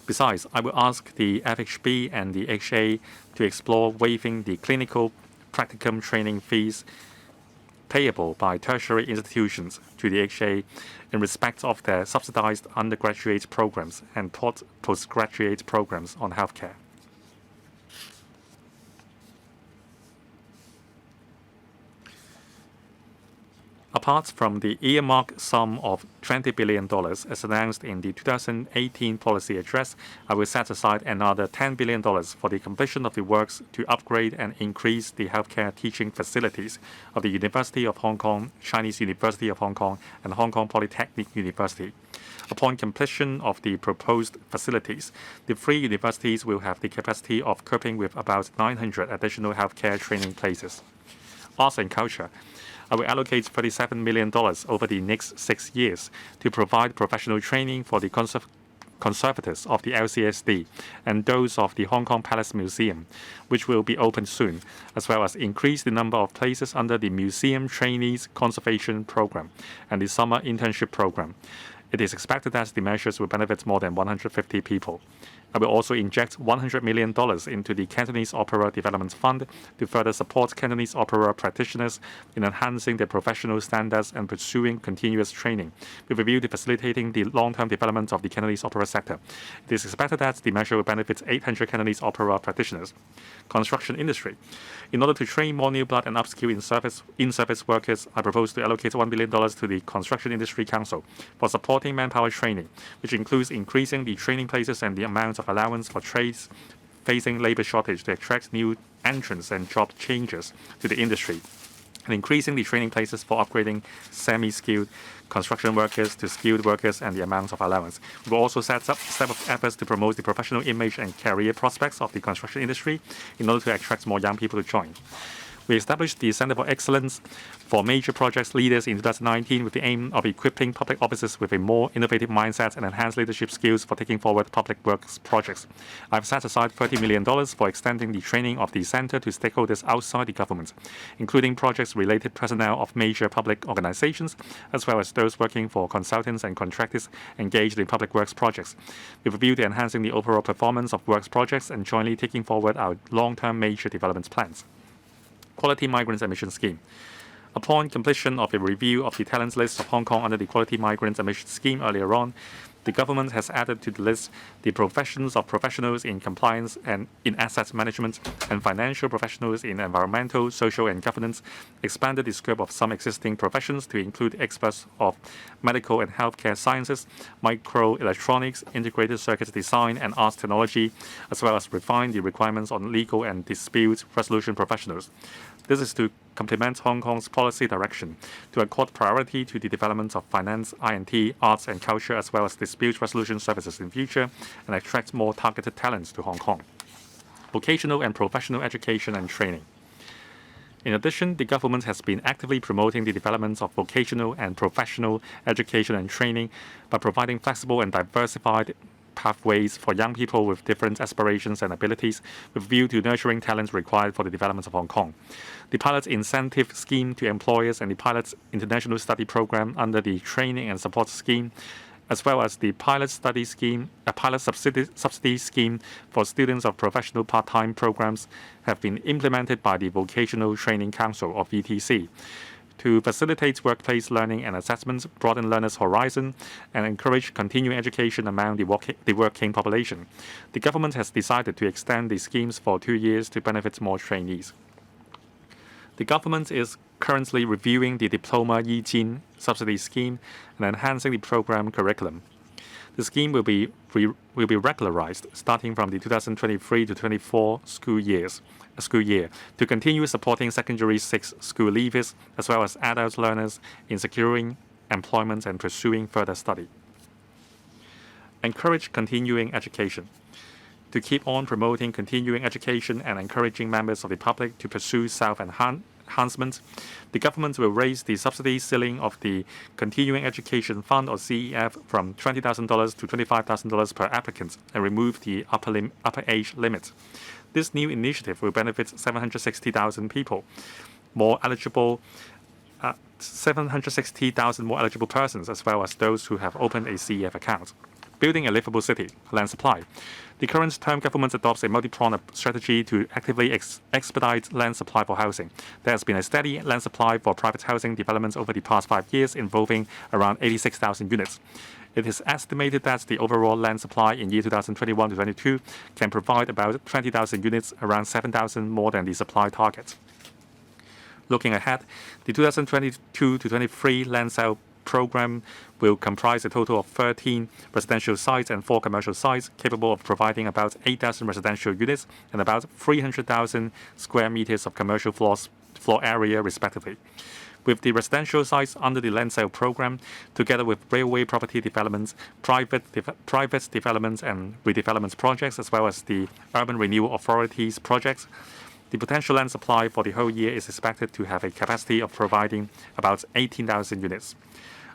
Besides, I will ask the FHB and the HA to explore waiving the clinical practicum training fees payable by tertiary institutions to the HA in respect of their subsidized undergraduate programs and taught postgraduate programs on healthcare. Apart from the earmarked sum of $20 billion as announced in the 2018 policy address, I will set aside another $10 billion for the completion of the works to upgrade and increase the healthcare teaching facilities of the University of Hong Kong, Chinese University of Hong Kong, and Hong Kong Polytechnic University. Upon completion of the proposed facilities, the three universities will have the capacity of coping with about 900 additional healthcare training places. Arts and culture. I will allocate $37 million over the next 6 years to provide professional training for the conservators of the LCSD and those of the Hong Kong Palace Museum, which will be open soon, as well as increase the number of places under the Museum Trainees Conservation Program and the Summer Internship Program. It is expected that the measures will benefit more than 150 people. I will also inject $100 million into the Cantonese Opera Development Fund to further support Cantonese opera practitioners in enhancing their professional standards and pursuing continuous training, with a view to facilitating the long-term development of the Cantonese opera sector. It is expected that the measure will benefit 800 Cantonese opera practitioners. Construction industry. In order to train more new blood and upskill in-service workers, I propose to allocate $1 billion to the Construction Industry Council for supporting manpower training, which includes increasing the training places and the amount of allowance for trades facing labor shortage to attract new entrants and job changers to the industry, and increasing the training places for upgrading semi-skilled construction workers to skilled workers and the amount of allowance. We will also step up efforts to promote the professional image and career prospects of the construction industry in order to attract more young people to join. We established the Center for Excellence for Major Projects Leaders in 2019 with the aim of equipping public officers with a more innovative mindset and enhanced leadership skills for taking forward public works projects. I've set aside $30 million for extending the training of the center to stakeholders outside the government, including projects-related personnel of major public organizations, as well as those working for consultants and contractors engaged in public works projects, with a view to enhancing the overall performance of works projects and jointly taking forward our long-term major development plans. Quality Migrants Admission Scheme. Upon completion of a review of the talents list of Hong Kong under the Quality Migrants Admission Scheme earlier on, the government has added to the list the professions of professionals in compliance and in asset management and financial professionals in environmental, social, and governance, expanded the scope of some existing professions to include experts of medical and healthcare sciences, microelectronics, integrated circuit design, and arts technology, as well as refine the requirements on legal and dispute resolution professionals. This is to complement Hong Kong's policy direction to accord priority to the development of finance, I&T, arts and culture, as well as dispute resolution services in future, and attract more targeted talents to Hong Kong. Vocational and professional education and training. In addition, the government has been actively promoting the development of vocational and professional education and training by providing flexible and diversified pathways for young people with different aspirations and abilities, with view to nurturing talents required for the development of Hong Kong. The Pilot Incentive Scheme to employers and the Pilot International Study Program under the Training and Support Scheme, as well as the Pilot Study Scheme, a Pilot Subsidy Scheme for students of professional part-time programs, have been implemented by the Vocational Training Council, or VTC, to facilitate workplace learning and assessment, broaden learners' horizon, and encourage continuing education among the working population. The government has decided to extend the schemes for 2 years to benefit more trainees. The government is currently reviewing the Diploma Yi Jin subsidy scheme and enhancing the program curriculum. The scheme will be regularized starting from the 2023 to 24 school year to continue supporting secondary 6 school leavers as well as adult learners in securing employment and pursuing further study. Encourage continuing education. To keep on promoting continuing education and encouraging members of the public to pursue self-enhancement, the government will raise the subsidy ceiling of the Continuing Education Fund or CEF from $20,000 to $25,000 per applicant and remove the upper age limit. This new initiative will benefit 760,000 people, more eligible 760,000 more eligible persons, as well as those who have opened a CEF account. Building a livable city, land supply. The current term government adopts a multi-pronged strategy to actively expedite land supply for housing. There has been a steady land supply for private housing developments over the past 5 years, involving around 86,000 units. It is estimated that the overall land supply in year 2021 to 22 can provide about 20,000 units, around 7,000 more than the supply target. Looking ahead, the 2022 to 23 land sale program will comprise a total of 13 residential sites and 4 commercial sites, capable of providing about 8,000 residential units and about 300,000 square meters of commercial floor area, respectively. With the residential sites under the land sale program, together with railway property developments, private developments and redevelopment projects, as well as the urban renewal authorities projects, the potential land supply for the whole year is expected to have a capacity of providing about 18,000 units.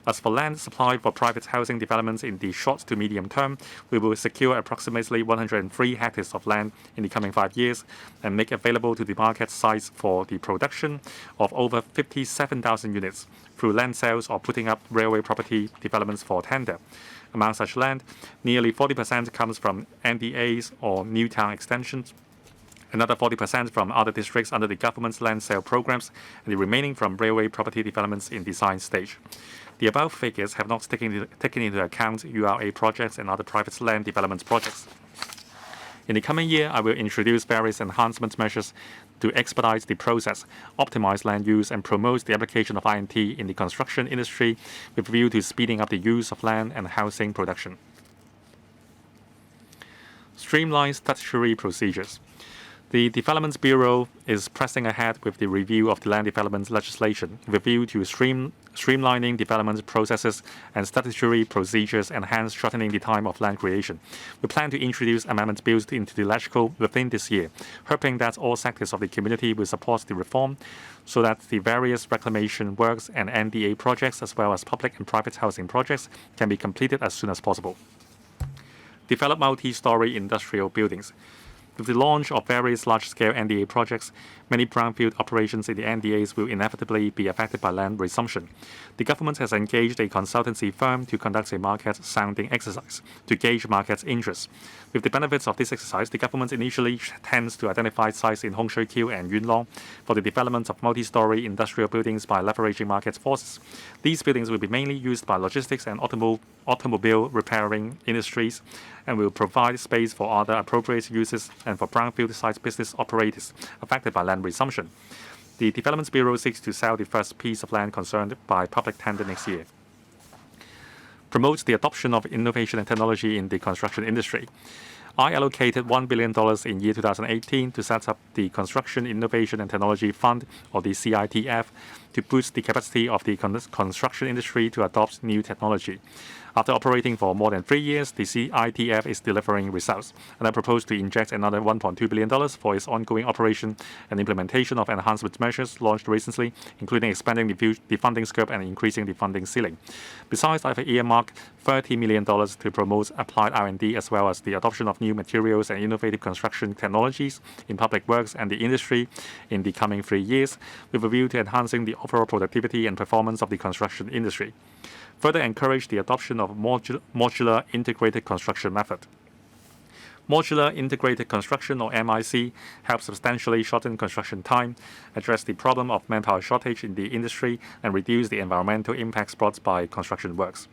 As for land supply for private housing developments in the short to medium term, we will secure approximately 103 hectares of land in the coming 5 years and make available to the market sites for the production of over 57,000 units through land sales or putting up railway property developments for tender. Among such land, nearly 40% comes from NDAs or new town extensions, another 40% from other districts under the government's land sale programs, and the remaining from railway property developments in design stage. The above figures have not taken into account URA projects and other private land development projects. In the coming year, I will introduce various enhancement measures to expedite the process, optimize land use, and promote the application of INT in the construction industry with a view to speeding up the use of land and housing production. Streamline statutory procedures. The Development Bureau is pressing ahead with the review of the land development legislation with a view to streamlining development processes and statutory procedures and hence shortening the time of land creation. We plan to introduce amendment bills into the legislature within this year, hoping that all sectors of the community will support the reform so that the various reclamation works and NDA projects as well as public and private housing projects can be completed as soon as possible. Develop multi-story industrial buildings. With the launch of various large-scale NDA projects, many brownfield operations in the NDAs will inevitably be affected by land resumption. The government has engaged a consultancy firm to conduct a market sounding exercise to gauge market interest. With the benefits of this exercise, the government initially tends to identify sites in Hung Shui Kiu and Yuen Long for the development of multi-story industrial buildings by leveraging market forces. These buildings will be mainly used by logistics and automobile repairing industries and will provide space for other appropriate uses and for brownfield site business operators affected by land resumption. The Development Bureau seeks to sell the first piece of land concerned by public tender next year. Promotes the adoption of innovation and technology in the construction industry. I allocated $1 billion in year 2018 to set up the Construction Innovation and Technology Fund, or the CITF, to boost the capacity of the construction industry to adopt new technology. After operating for more than 3 years, the CITF is delivering results, and I propose to inject another $1.2 billion for its ongoing operation and implementation of enhancement measures launched recently, including expanding the funding scope and increasing the funding ceiling. Besides, I have earmarked $30 million to promote applied R&D as well as the adoption of new materials and innovative construction technologies in public works and the industry in the coming 3 years, with a view to enhancing the overall productivity and performance of the construction industry. Further encourage the adoption of modular integrated construction method. Modular integrated construction, or MIC, helps substantially shorten construction time, address the problem of manpower shortage in the industry, and reduce the environmental impacts brought by construction works.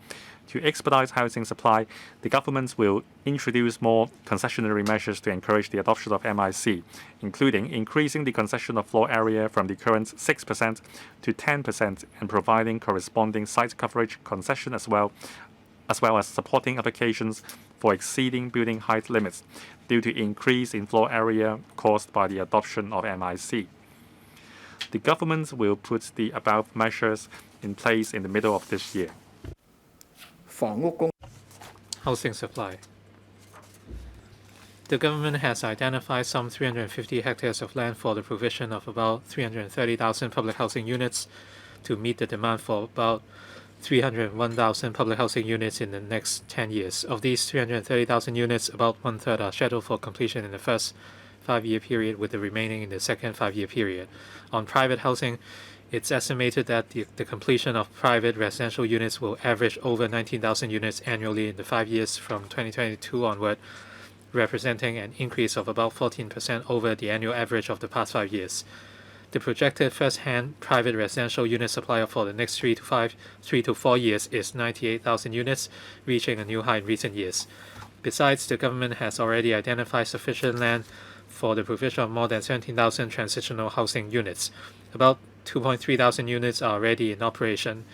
To expedite housing supply, the government will introduce more concessionary measures to encourage the adoption of MIC, including increasing the concession of floor area from the current 6% to 10% and providing corresponding site coverage concession as well as well as supporting applications for exceeding building height limits due to increase in floor area caused by the adoption of MIC. The government will put the above measures in place in the middle of this year. Housing supply. The government has identified some 350 hectares of land for the provision of about 330,000 public housing units to meet the demand for about 301,000 public housing units in the next 10 years. Of these 330,000 units, about one-third are scheduled for completion in the first 5-year period, with the remaining in the second 5-year period. On private housing, it's estimated that the completion of private residential units will average over 19,000 units annually in the 5 years from 2022 onward, representing an increase of about 14% over the annual average of the past 5 years. The projected first-hand private residential unit supply for the next 3 to 4 years is 98,000 units, reaching a new high in recent years. Besides, the government has already identified sufficient land for the provision of more than 17,000 transitional housing units. About 2,300 units are already in operation.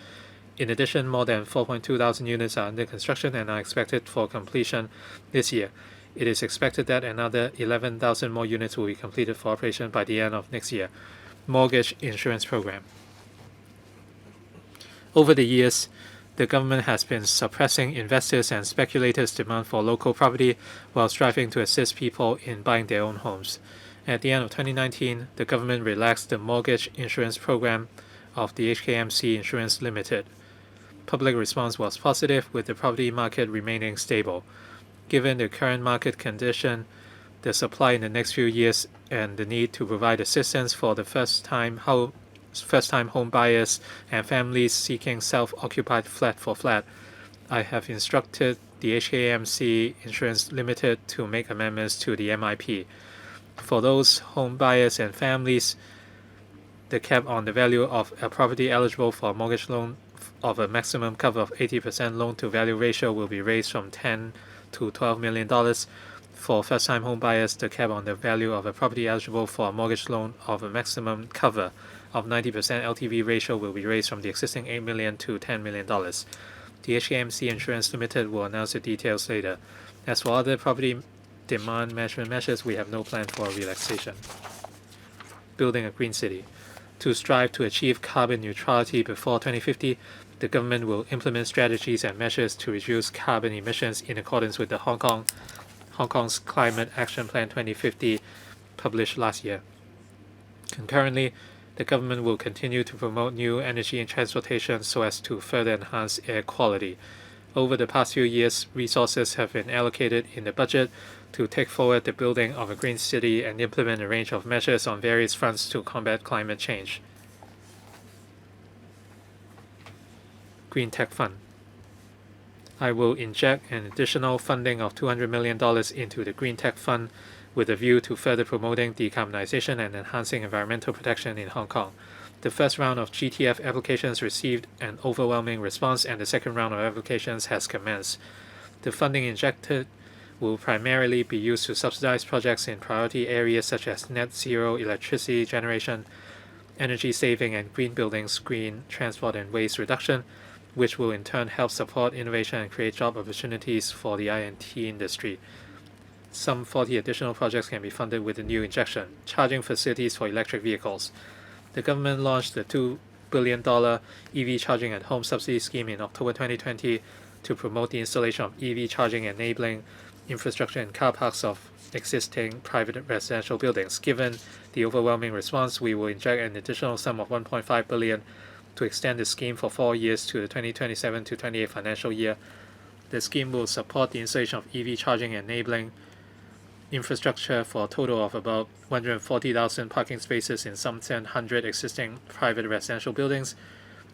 In addition, more than 4,200 units are under construction and are expected for completion this year. It is expected that another 11,000 more units will be completed for operation by the end of next year. Mortgage insurance program. Over the years, the government has been suppressing investors' and speculators' demand for local property while striving to assist people in buying their own homes. At the end of 2019, the government relaxed the mortgage insurance program of the HKMC Insurance Limited. Public response was positive, with the property market remaining stable. Given the current market condition, the supply in the next few years, and the need to provide assistance for the first-time home buyers and families seeking self-occupied flat for flat, I have instructed the HKMC Insurance Limited to make amendments to the MIP. For those home buyers and families, the cap on the value of a property eligible for a mortgage loan of a maximum cover of 80% loan-to-value ratio will be raised from $10 to $12 million. For first-time home buyers, the cap on the value of a property eligible for a mortgage loan of a maximum cover of 90% LTV ratio will be raised from the existing $8 million to $10 million. The HKMC Insurance Limited will announce the details later. As for other property demand management measures, we have no plan for relaxation. Building a green city. To strive to achieve carbon neutrality before 2050, the government will implement strategies and measures to reduce carbon emissions in accordance with the Hong Kong's Climate Action Plan 2050 published last year. Concurrently, the government will continue to promote new energy and transportation so as to further enhance air quality. Over the past few years, resources have been allocated in the budget to take forward the building of a green city and implement a range of measures on various fronts to combat climate change. Green Tech Fund. I will inject an additional funding of $200 million into the Green Tech Fund with a view to further promoting decarbonization and enhancing environmental protection in Hong Kong. The first round of GTF applications received an overwhelming response, and the second round of applications has commenced. The funding injected will primarily be used to subsidize projects in priority areas such as net zero electricity generation, energy saving and green buildings, green transport and waste reduction, which will in turn help support innovation and create job opportunities for the INT industry. Some 40 additional projects can be funded with the new injection. Charging facilities for electric vehicles. The government launched the $2 billion EV charging at home subsidy scheme in October 2020 to promote the installation of EV charging enabling infrastructure in car parks of existing private residential buildings. Given the overwhelming response, we will inject an additional sum of $1.5 billion to extend the scheme for 4 years to the 2027 to 28 financial year. The scheme will support the installation of EV charging enabling infrastructure for a total of about 140,000 parking spaces in some 100 existing private residential buildings,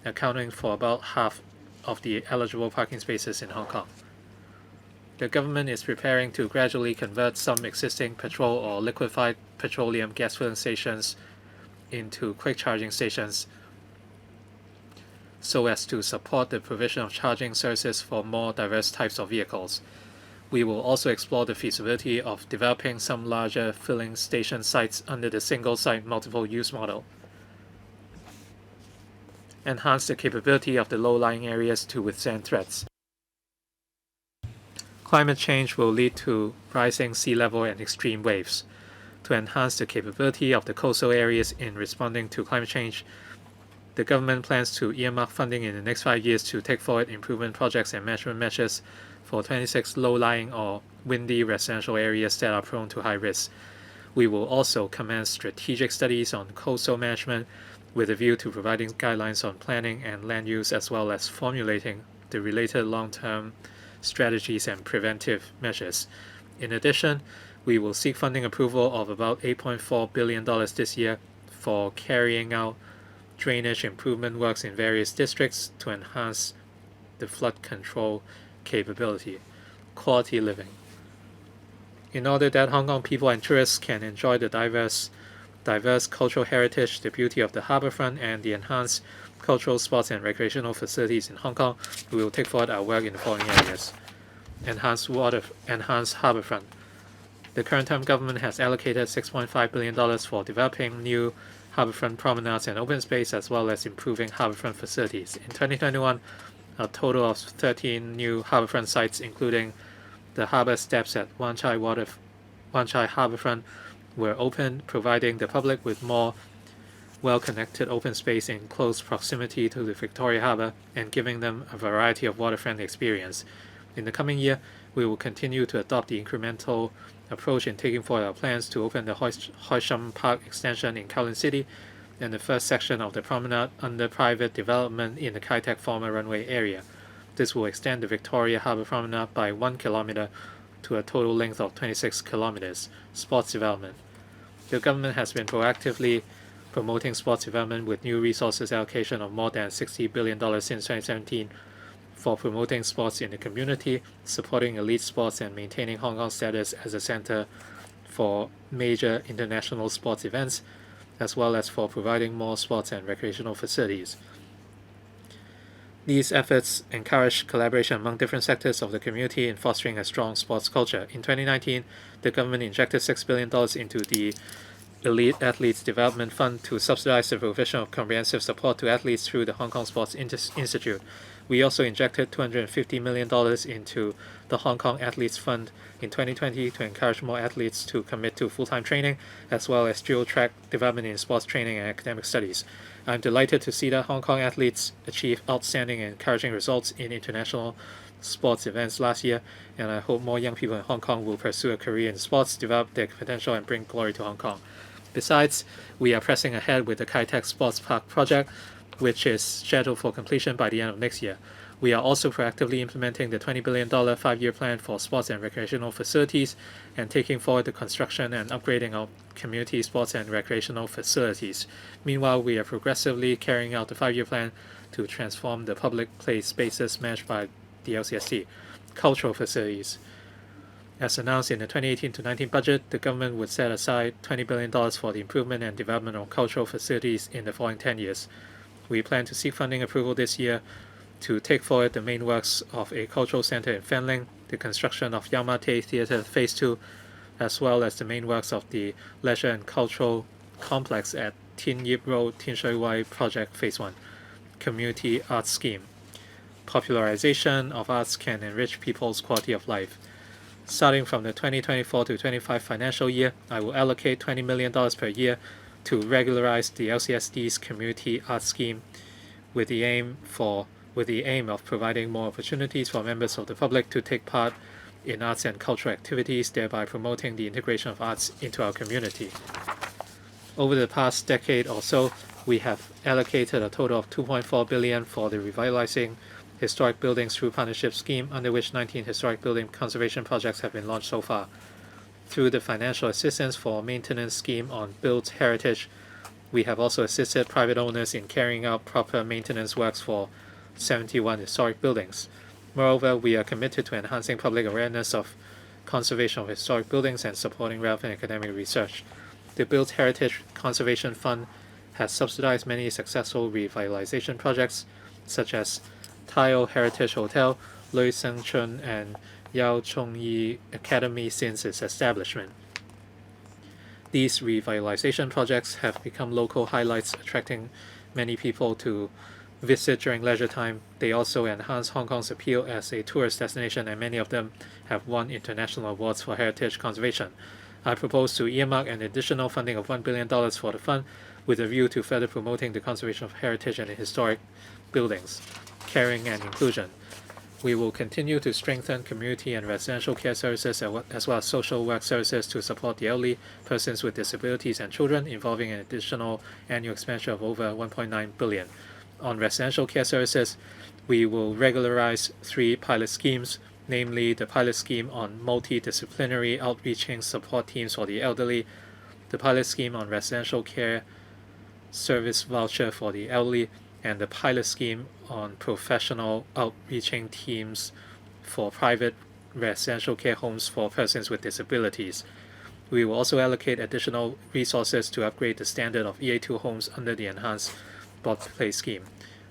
accounting for about half of the eligible parking spaces in Hong Kong. The government is preparing to gradually convert some existing petrol or liquefied petroleum gas filling stations into quick charging stations so as to support the provision of charging services for more diverse types of vehicles. We will also explore the feasibility of developing some larger filling station sites under the single-site multiple-use model. Enhance the capability of the low-lying areas to withstand threats. Climate change will lead to rising sea level and extreme waves. To enhance the capability of the coastal areas in responding to climate change, the government plans to earmark funding in the next 5 years to take forward improvement projects and management measures for 26 low-lying or windy residential areas that are prone to high risk. We will also commence strategic studies on coastal management with a view to providing guidelines on planning and land use, as well as formulating the related long-term strategies and preventive measures. In addition, we will seek funding approval of about $8.4 billion this year for carrying out drainage improvement works in various districts to enhance the flood control capability. Quality living. In order that Hong Kong people and tourists can enjoy the diverse cultural heritage, the beauty of the harbourfront, and the enhanced cultural, sports, and recreational facilities in Hong Kong, we will take forward our work in the following areas. Enhanced harbourfront. The current term government has allocated $6.5 billion for developing new harbourfront promenades and open space, as well as improving harbourfront facilities. In 2021, a total of 13 new harbourfront sites, including the harbour steps at Wan Chai Harbourfront, were opened, providing the public with more well-connected open space in close proximity to the Victoria Harbour and giving them a variety of water-friendly experience. In the coming year, we will continue to adopt the incremental approach in taking forward our plans to open the Hoi Sham Park extension in Kowloon City and the first section of the promenade under private development in the Kai Tak former runway area. This will extend the Victoria Harbour Promenade by 1 kilometer to a total length of 26 kilometers. Sports development. The government has been proactively promoting sports development with new resources allocation of more than $60 billion since 2017 for promoting sports in the community, supporting elite sports, and maintaining Hong Kong's status as a center for major international sports events, as well as for providing more sports and recreational facilities. These efforts encourage collaboration among different sectors of the community in fostering a strong sports culture. In 2019, the government injected $6 billion into the Elite Athletes Development Fund to subsidize the provision of comprehensive support to athletes through the Hong Kong Sports Institute. We also injected $250 million into the Hong Kong Athletes Fund in 2020 to encourage more athletes to commit to full-time training, as well as dual-track development in sports training and academic studies. I'm delighted to see that Hong Kong athletes achieve outstanding and encouraging results in international sports events last year, and I hope more young people in Hong Kong will pursue a career in sports, develop their potential, and bring glory to Hong Kong. Besides, we are pressing ahead with the Kai Tak Sports Park project, which is scheduled for completion by the end of next year. We are also proactively implementing the $20 billion 5-year plan for sports and recreational facilities and taking forward the construction and upgrading of community sports and recreational facilities. Meanwhile, we are progressively carrying out the 5-year plan to transform the public play spaces managed by the LCSD. Cultural facilities. As announced in the 2018-19 budget, the government would set aside $20 billion for the improvement and development of cultural facilities in the following 10 years. We plan to seek funding approval this year to take forward the main works of a cultural center in Fanling, the construction of Yamate Theatre Phase 2, as well as the main works of the leisure and cultural complex at Tin Yip Road, Tin Shui Wai Project Phase 1. Community Arts Scheme. Popularization of arts can enrich people's quality of life. Starting from the 2024-25 financial year, I will allocate $20 million per year to regularize the LCSD's Community Arts Scheme with the aim of providing more opportunities for members of the public to take part in arts and cultural activities, thereby promoting the integration of arts into our community. Over the past decade or so, we have allocated a total of $2.4 billion for the Revitalizing Historic Buildings Through Partnership Scheme, under which 19 historic building conservation projects have been launched so far. Through the Financial Assistance for Maintenance Scheme on Built Heritage, we have also assisted private owners in carrying out proper maintenance works for 71 historic buildings. Moreover, we are committed to enhancing public awareness of conservation of historic buildings and supporting relevant academic research. The Built Heritage Conservation Fund has subsidized many successful revitalization projects, such as Tile Heritage Hotel, Lui Seng Chun, and Yao Chung Yi Academy since its establishment. These revitalization projects have become local highlights, attracting many people to visit during leisure time. They also enhance Hong Kong's appeal as a tourist destination, and many of them have won international awards for heritage conservation. I propose to earmark an additional funding of $1 billion for the fund with a view to further promoting the conservation of heritage and historic buildings, caring and inclusion. We will continue to strengthen community and residential care services as well as social work services to support the elderly, persons with disabilities, and children, involving an additional annual expenditure of over $1.9 billion. On residential care services, we will regularize 3 pilot schemes, namely the pilot scheme on multidisciplinary outreaching support teams for the elderly, the pilot scheme on residential care service voucher for the elderly, and the pilot scheme on professional outreaching teams for private residential care homes for persons with disabilities. We will also allocate additional resources to upgrade the standard of EA2 homes under the enhanced birthplace scheme.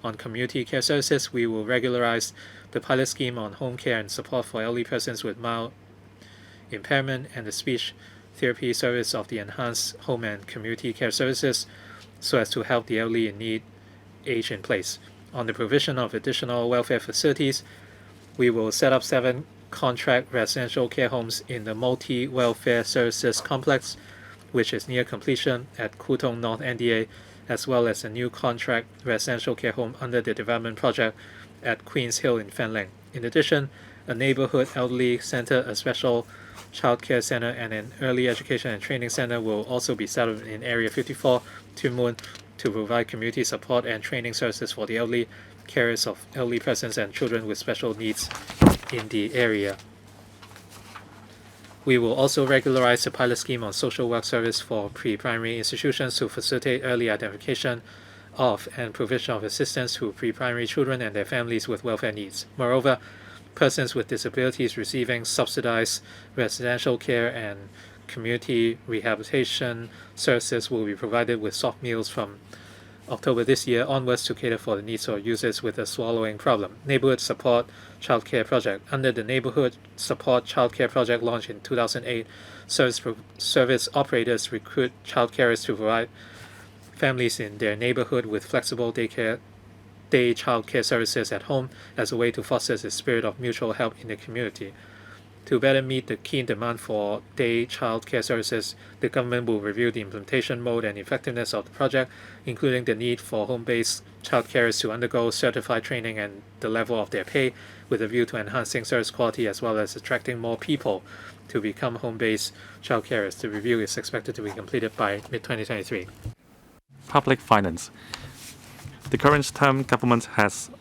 On community care services, we will regularize the pilot scheme on home care and support for elderly persons with mild impairment and the speech therapy service of the enhanced home and community care services so as to help the elderly in need age in place. On the provision of additional welfare facilities, we will set up 7 contract residential care homes in the multi-welfare services complex, which is near completion at Kutong North NDA, as well as a new contract residential care home under the development project at Queens Hill in Fanling. In addition, a neighborhood elderly center, a special child care center, and an early education and training center will also be set up in Area 54, Tuen Mun, to provide community support and training services for the elderly, carers of elderly persons, and children with special needs in the area. We will also regularize a pilot scheme on social work service for pre-primary institutions to facilitate early identification of and provision of assistance to pre-primary children and their families with welfare needs. Moreover, persons with disabilities receiving subsidized residential care and community rehabilitation services will be provided with soft meals from October this year onwards to cater for the needs of users with a swallowing problem. Neighborhood Support Childcare Project. Under the Neighborhood Support Childcare Project launched in 2008, service operators recruit child carers to provide families in their neighborhood with flexible day child care services at home as a way to foster the spirit of mutual help in the community. To better meet the keen demand for day child care services, the government will review the implementation mode and effectiveness of the project, including the need for home-based child carers to undergo certified training and the level of their pay, with a view to enhancing service quality as well as attracting more people to become home-based child carers. The review is expected to be completed by mid-2023. Public finance. The current term government has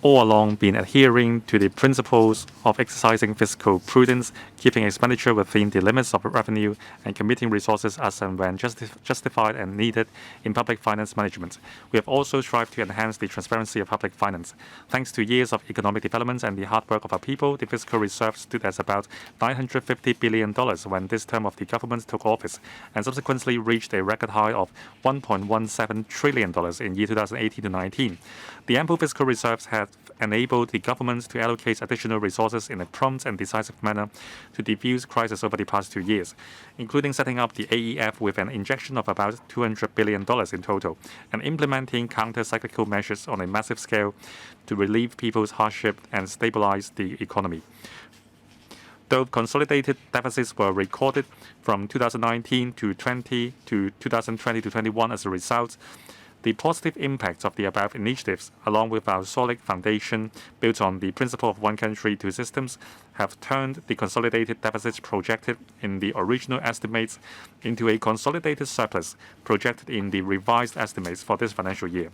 all along been adhering to the principles of exercising fiscal prudence, keeping expenditure within the limits of revenue, and committing resources as and when justified and needed in public finance management. We have also strived to enhance the transparency of public finance. Thanks to years of economic development and the hard work of our people, the fiscal reserve stood at about $950 billion when this term of the government took office, and subsequently reached a record high of $1.17 trillion in year 2018-19. The ample fiscal reserves have enabled the government to allocate additional resources in a prompt and decisive manner to defuse crisis over the past 2 years, including setting up the AEF with an injection of about $200 billion in total, and implementing counter-cyclical measures on a massive scale to relieve people's hardship and stabilize the economy. Though consolidated deficits were recorded from 2019 to 2020 to 21 as a result, the positive impacts of the above initiatives, along with our solid foundation built on the principle of one country, two systems, have turned the consolidated deficits projected in the original estimates into a consolidated surplus projected in the revised estimates for this financial year.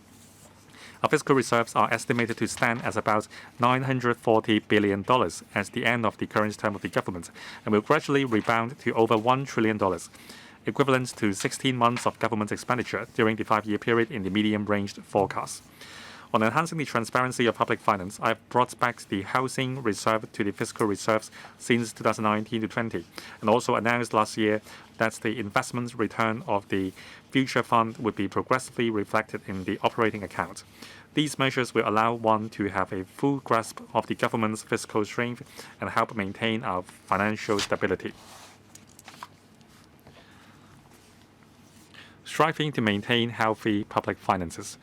Our fiscal reserves are estimated to stand at about $940 billion at the end of the current term of the government, and will gradually rebound to over $1 trillion. Equivalent to 16 months of government expenditure during the 5-year period in the medium-ranged forecast. On enhancing the transparency of public finance, I have brought back the housing reserve to the fiscal reserves since 2019 to 20, and also announced last year that the investment return of the future fund would be progressively reflected in the operating account. These measures will allow one to have a full grasp of the government's fiscal strength and help maintain our financial stability. striving to maintain healthy public finances.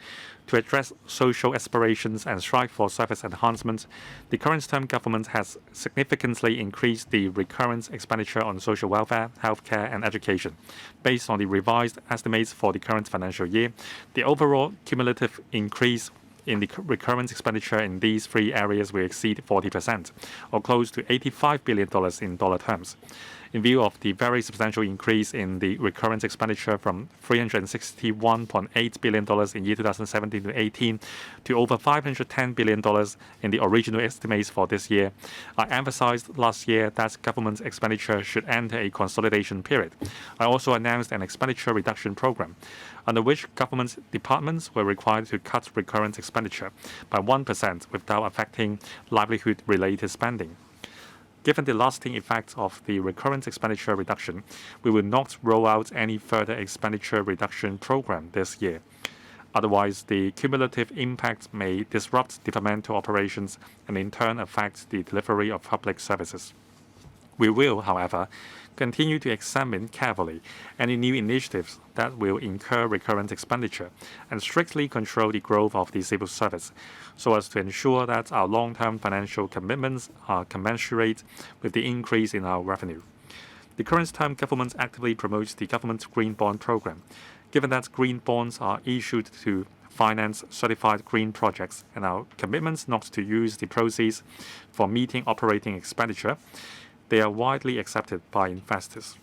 To address social aspirations and strive for service enhancement, the current term government has significantly increased the recurrent expenditure on social welfare, healthcare, and education. Based on the revised estimates for the current financial year, the overall cumulative increase in the recurrent expenditure in these three areas will exceed 40%, or close to $85 billion in dollar terms. In view of the very substantial increase in the recurrent expenditure from $361.8 billion in year 2017 to 18 to over $510 billion in the original estimates for this year, I emphasized last year that government expenditure should enter a consolidation period. I also announced an expenditure reduction program, under which government departments were required to cut recurrent expenditure by 1% without affecting livelihood-related spending. Given the lasting effects of the recurrent expenditure reduction, we will not roll out any further expenditure reduction program this year. Otherwise, the cumulative impact may disrupt developmental operations and in turn affect the delivery of public services. We will, however, continue to examine carefully any new initiatives that will incur recurrent expenditure and strictly control the growth of the civil service, so as to ensure that our long-term financial commitments are commensurate with the increase in our revenue. The current term government actively promotes the government green bond program. Given that green bonds are issued to finance certified green projects and our commitments not to use the proceeds for meeting operating expenditure, they are widely accepted by investors.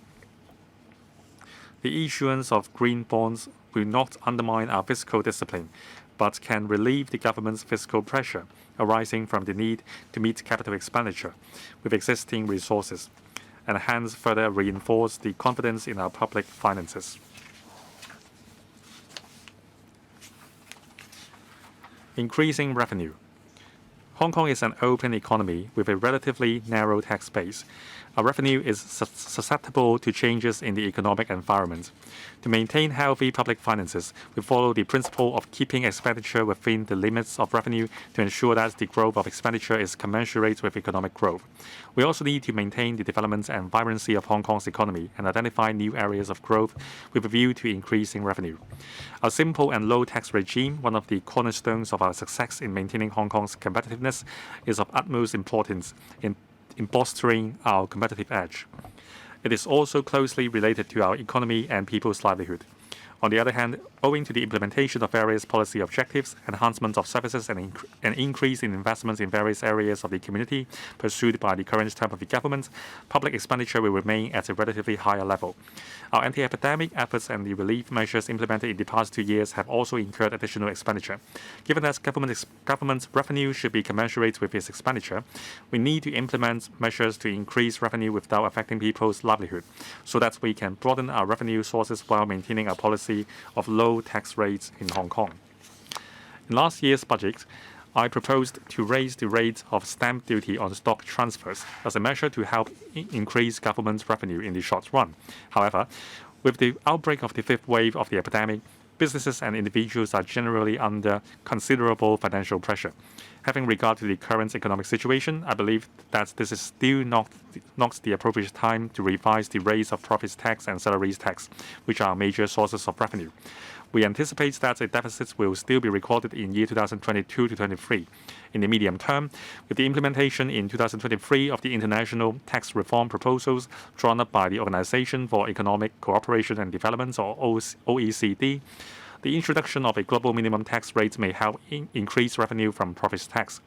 The issuance of green bonds will not undermine our fiscal discipline, but can relieve the government's fiscal pressure arising from the need to meet capital expenditure with existing resources, and hence further reinforce the confidence in our public finances. Increasing revenue. Hong Kong is an open economy with a relatively narrow tax base. Our revenue is susceptible to changes in the economic environment. To maintain healthy public finances, we follow the principle of keeping expenditure within the limits of revenue to ensure that the growth of expenditure is commensurate with economic growth. We also need to maintain the development and vibrancy of Hong Kong's economy and identify new areas of growth with a view to increasing revenue. Our simple and low tax regime, one of the cornerstones of our success in maintaining Hong Kong's competitiveness, is of utmost importance in bolstering our competitive edge. It is also closely related to our economy and people's livelihood. On the other hand, owing to the implementation of various policy objectives, enhancement of services, and an increase in investments in various areas of the community pursued by the current term of the government, public expenditure will remain at a relatively higher level. Our anti-epidemic efforts and the relief measures implemented in the past 2 years have also incurred additional expenditure. Given that government revenue should be commensurate with its expenditure, we need to implement measures to increase revenue without affecting people's livelihood, so that we can broaden our revenue sources while maintaining a policy of low tax rates in Hong Kong. In last year's budget, I proposed to raise the rate of stamp duty on stock transfers as a measure to help increase government revenue in the short run. However, with the outbreak of the fifth wave of the epidemic, businesses and individuals are generally under considerable financial pressure. Having regard to the current economic situation, I believe that this is still not the appropriate time to revise the rates of profits tax and salaries tax, which are major sources of revenue. We anticipate that a deficit will still be recorded in year 2022-23. In the medium term, with the implementation in 2023 of the international tax reform proposals drawn up by the Organization for Economic Cooperation and Development, or OECD, the introduction of a global minimum tax rate may help increase revenue from profits tax.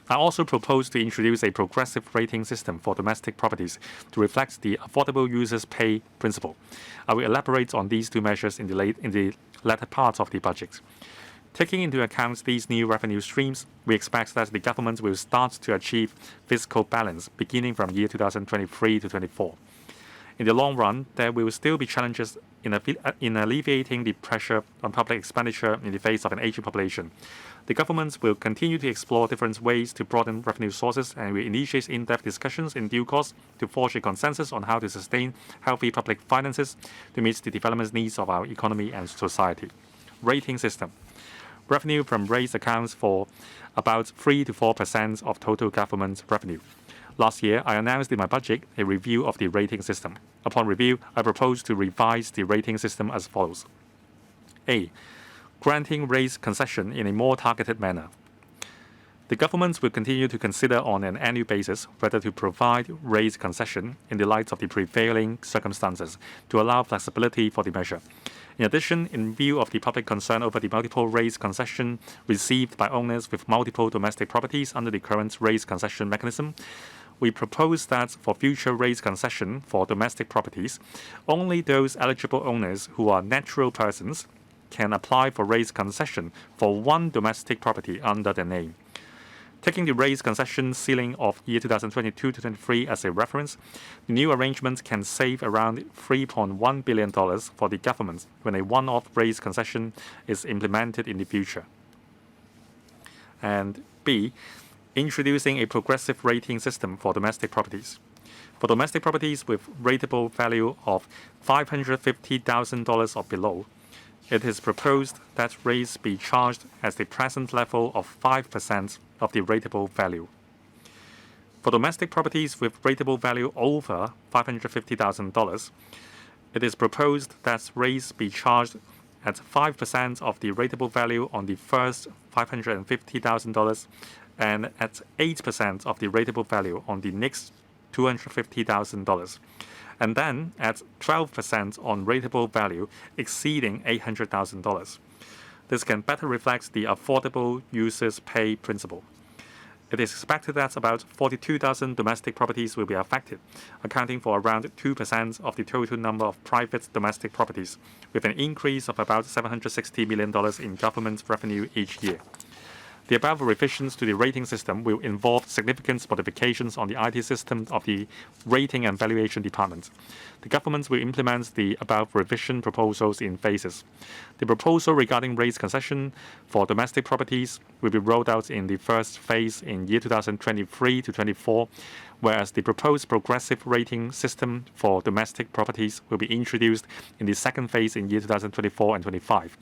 I also propose to introduce a progressive rating system for domestic properties to reflect the affordable users pay principle. I will elaborate on these two measures in the latter part of the budget. Taking into account these new revenue streams, we expect that the government will start to achieve fiscal balance beginning from year 2023 to 24. In the long run, there will still be challenges in alleviating the pressure on public expenditure in the face of an aging population. The government will continue to explore different ways to broaden revenue sources and will initiate in-depth discussions in due course to forge a consensus on how to sustain healthy public finances to meet the development needs of our economy and society. Rating system. Revenue from rates accounts for about 3 to 4% of total government revenue. Last year, I announced in my budget a review of the rating system. Upon review, I propose to revise the rating system as follows. A. Granting rates concession in a more targeted manner. The government will continue to consider on an annual basis whether to provide rates concession in the light of the prevailing circumstances to allow flexibility for the measure. In addition, in view of the public concern over the multiple rates concession received by owners with multiple domestic properties under the current rates concession mechanism, we propose that for future rates concession for domestic properties, only those eligible owners who are natural persons can apply for rates concession for one domestic property under their name. Taking the rates concession ceiling of year 2022-23 as a reference, the new arrangement can save around $3.1 billion for the government when a one-off rates concession is implemented in the future. And B. Introducing a progressive rating system for domestic properties. For domestic properties with rateable value of $550,000 or below, it is proposed that rates be charged at the present level of 5% of the rateable value. For domestic properties with rateable value over $550,000, it is proposed that rates be charged at 5% of the rateable value on the first $550,000 and at 8% of the rateable value on the next $250,000, and then at 12% on rateable value exceeding $800,000. This can better reflect the affordable users pay principle. It is expected that about 42,000 domestic properties will be affected, accounting for around 2% of the total number of private domestic properties, with an increase of about $760 million in government revenue each year. The above revisions to the rating system will involve significant modifications on the IT system of the Rating and Valuation Department. The government will implement the above revision proposals in phases. The proposal regarding rates concession for domestic properties will be rolled out in the first phase in year 2023-24, whereas the proposed progressive rating system for domestic properties will be introduced in the second phase in year 2024 and 25.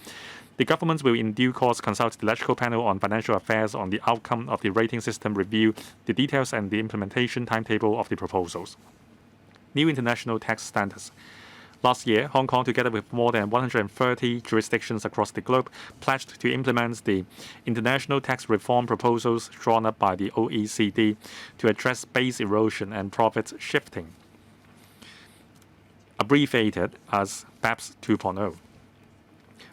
The government will in due course consult the electrical panel on financial affairs on the outcome of the rating system review, the details and the implementation timetable of the proposals. New international tax standards. Last year, Hong Kong, together with more than 130 jurisdictions across the globe, pledged to implement the international tax reform proposals drawn up by the OECD to address base erosion and profit shifting, abbreviated as BEPS 2.0.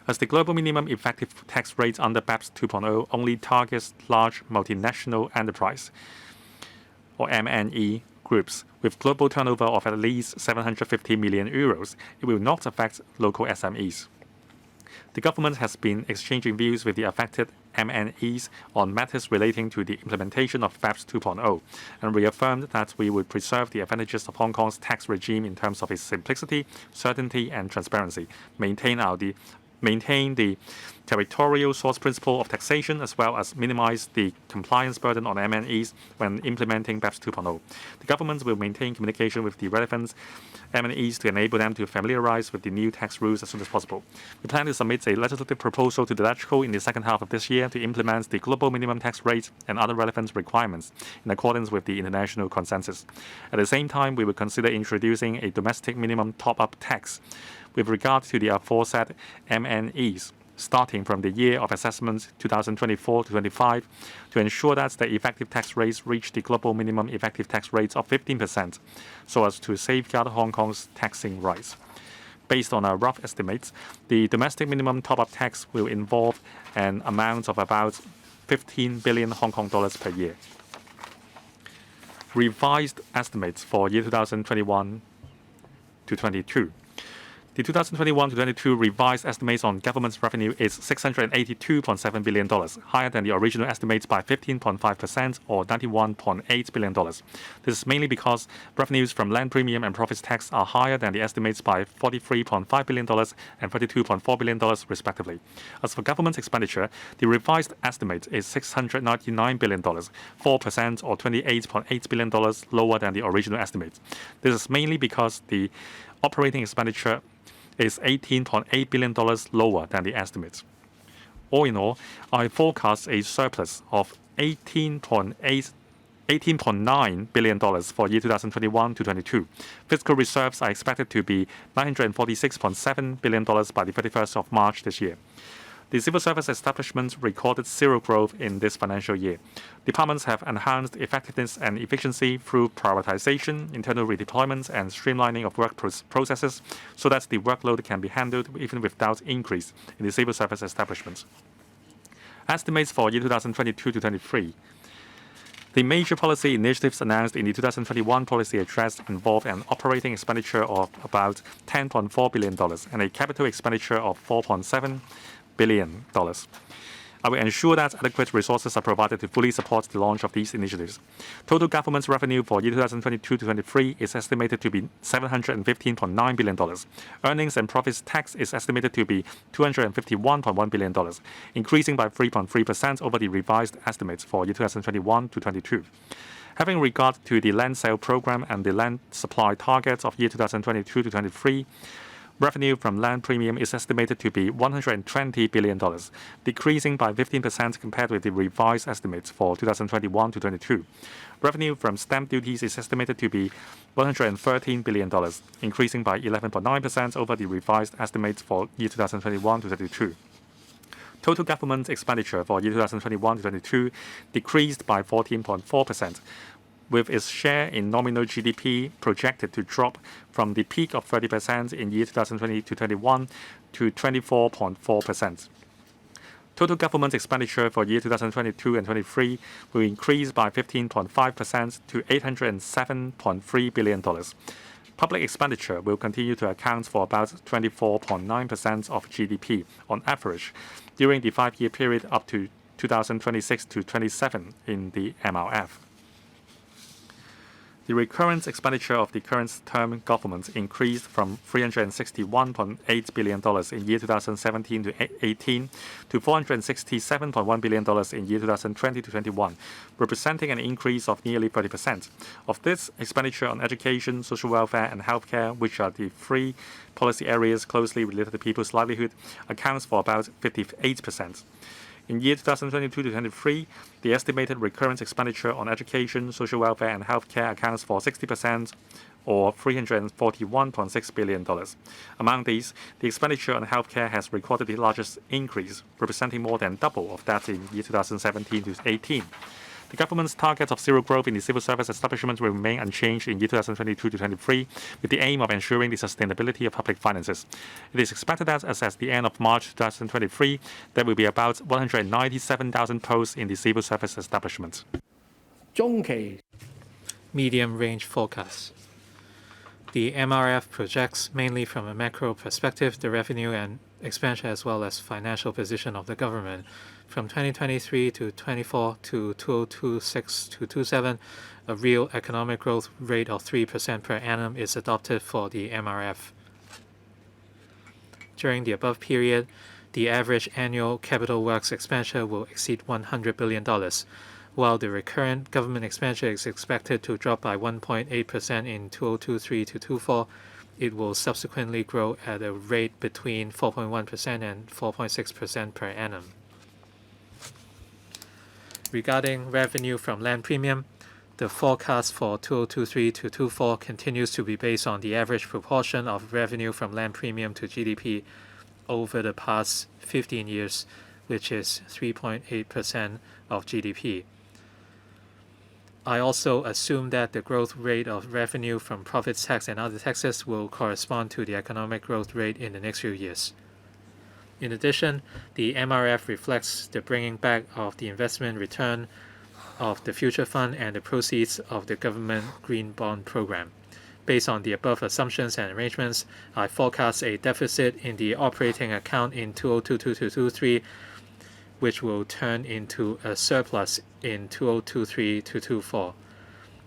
As the global minimum effective tax rate under BEPS 2.0 only targets large multinational enterprise, or MNE, groups with global turnover of at least 750 million euros, it will not affect local SMEs. The government has been exchanging views with the affected MNEs on matters relating to the implementation of BEPS 2.0 and reaffirmed that we would preserve the advantages of Hong Kong's tax regime in terms of its simplicity, certainty, and transparency, maintain the territorial source principle of taxation, as well as minimize the compliance burden on MNEs when implementing BEPS 2.0. The government will maintain communication with the relevant MNEs to enable them to familiarize with the new tax rules as soon as possible. We plan to submit a legislative proposal to the LegCo in the second half of this year to implement the global minimum tax rate and other relevant requirements in accordance with the international consensus. At the same time, we will consider introducing a domestic minimum top-up tax with regard to the aforesaid MNEs, starting from the year of assessment 2024-25, to ensure that the effective tax rates reach the global minimum effective tax rates of 15%, so as to safeguard Hong Kong's taxing rights. Based on our rough estimates, the domestic minimum top-up tax will involve an amount of about 15 billion Hong Kong dollars per year. Revised estimates for year 2021-22. The 2021-22 revised estimates on government's revenue is $682.7 billion, higher than the original estimates by 15.5% or $91.8 billion. This is mainly because revenues from land premium and profits tax are higher than the estimates by $43.5 billion and $32.4 billion, respectively. As for government expenditure, the revised estimate is $699 billion, 4% or $28.8 billion lower than the original estimate. This is mainly because the operating expenditure is $18.8 billion lower than the estimates. All in all, I forecast a surplus of $18.8 $18.9 billion for year 2021-22. Fiscal reserves are expected to be $946.7 billion by the 31st of March this year. The civil service establishments recorded zero growth in this financial year. Departments have enhanced effectiveness and efficiency through prioritization, internal redeployments, and streamlining of work processes so that the workload can be handled even without increase in the civil service establishments. Estimates for year 2022-23. The major policy initiatives announced in the 2021 policy address involve an operating expenditure of about $10.4 billion and a capital expenditure of $4.7 billion. I will ensure that adequate resources are provided to fully support the launch of these initiatives. Total government's revenue for year 2022-23 is estimated to be $715.9 billion. Earnings and profits tax is estimated to be $251.1 billion, increasing by 3.3% over the revised estimates for year 2021-22. Having regard to the land sale program and the land supply targets of year 2022-23, revenue from land premium is estimated to be $120 billion, decreasing by 15% compared with the revised estimates for 2021-22. Revenue from stamp duties is estimated to be $113 billion, increasing by 11.9% over the revised estimates for year 2021-22. Total government expenditure for year 2021-22 decreased by 14.4%. With its share in nominal GDP projected to drop from the peak of 30% in year 2020-21 to 24.4%. Total government expenditure for year 2022 and 23 will increase by 15.5% to $807.3 billion. Public expenditure will continue to account for about 24.9% of GDP on average during the 5-year period up to 2026 to 27 in the MRF. The recurrent expenditure of the current term government increased from $361.8 billion in year 2017-18 to $467.1 billion in year 2020-21, representing an increase of nearly 30%. Of this, expenditure on education, social welfare, and healthcare, which are the three policy areas closely related to people's livelihood, accounts for about 58%. In year 2022-23, the estimated recurrent expenditure on education, social welfare, and healthcare accounts for 60%, or $341.6 billion. Among these, the expenditure on healthcare has recorded the largest increase, representing more than double of that in year 2017-18. The government's target of zero growth in the civil service establishment will remain unchanged in year 2022-23, with the aim of ensuring the sustainability of public finances. It is expected that as at the end of March 2023, there will be about 197,000 posts in the civil service establishment. Medium-range forecast. The MRF projects, mainly from a macro perspective, the revenue and expenditure as well as financial position of the government. From 2023 to 24 to 2026 to 27, a real economic growth rate of 3% per annum is adopted for the MRF. During the above period, the average annual capital works expenditure will exceed $100 billion, while the recurrent government expenditure is expected to drop by 1.8% in 2023 to 24. It will subsequently grow at a rate between 4.1% and 4.6% per annum. Regarding revenue from land premium, the forecast for 2023 to 24 continues to be based on the average proportion of revenue from land premium to GDP over the past 15 years, which is 3.8% of GDP. I also assume that the growth rate of revenue from profits tax and other taxes will correspond to the economic growth rate in the next few years. In addition, the MRF reflects the bringing back of the investment return of the future fund and the proceeds of the government green bond program. Based on the above assumptions and arrangements, I forecast a deficit in the operating account in 2022-23, which will turn into a surplus in 2023-24.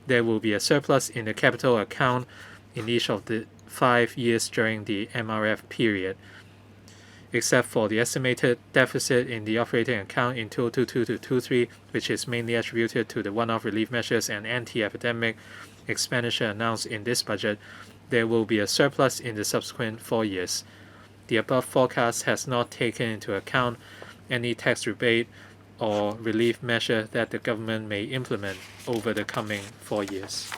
There will be a surplus in the capital account in each of the 5 years during the MRF period, except for the estimated deficit in the operating account in 2022-23, which is mainly attributed to the one-off relief measures and anti-epidemic expenditure announced in this budget. There will be a surplus in the subsequent 4 years. The above forecast has not taken into account any tax rebate or relief measure that the government may implement over the coming 4 years.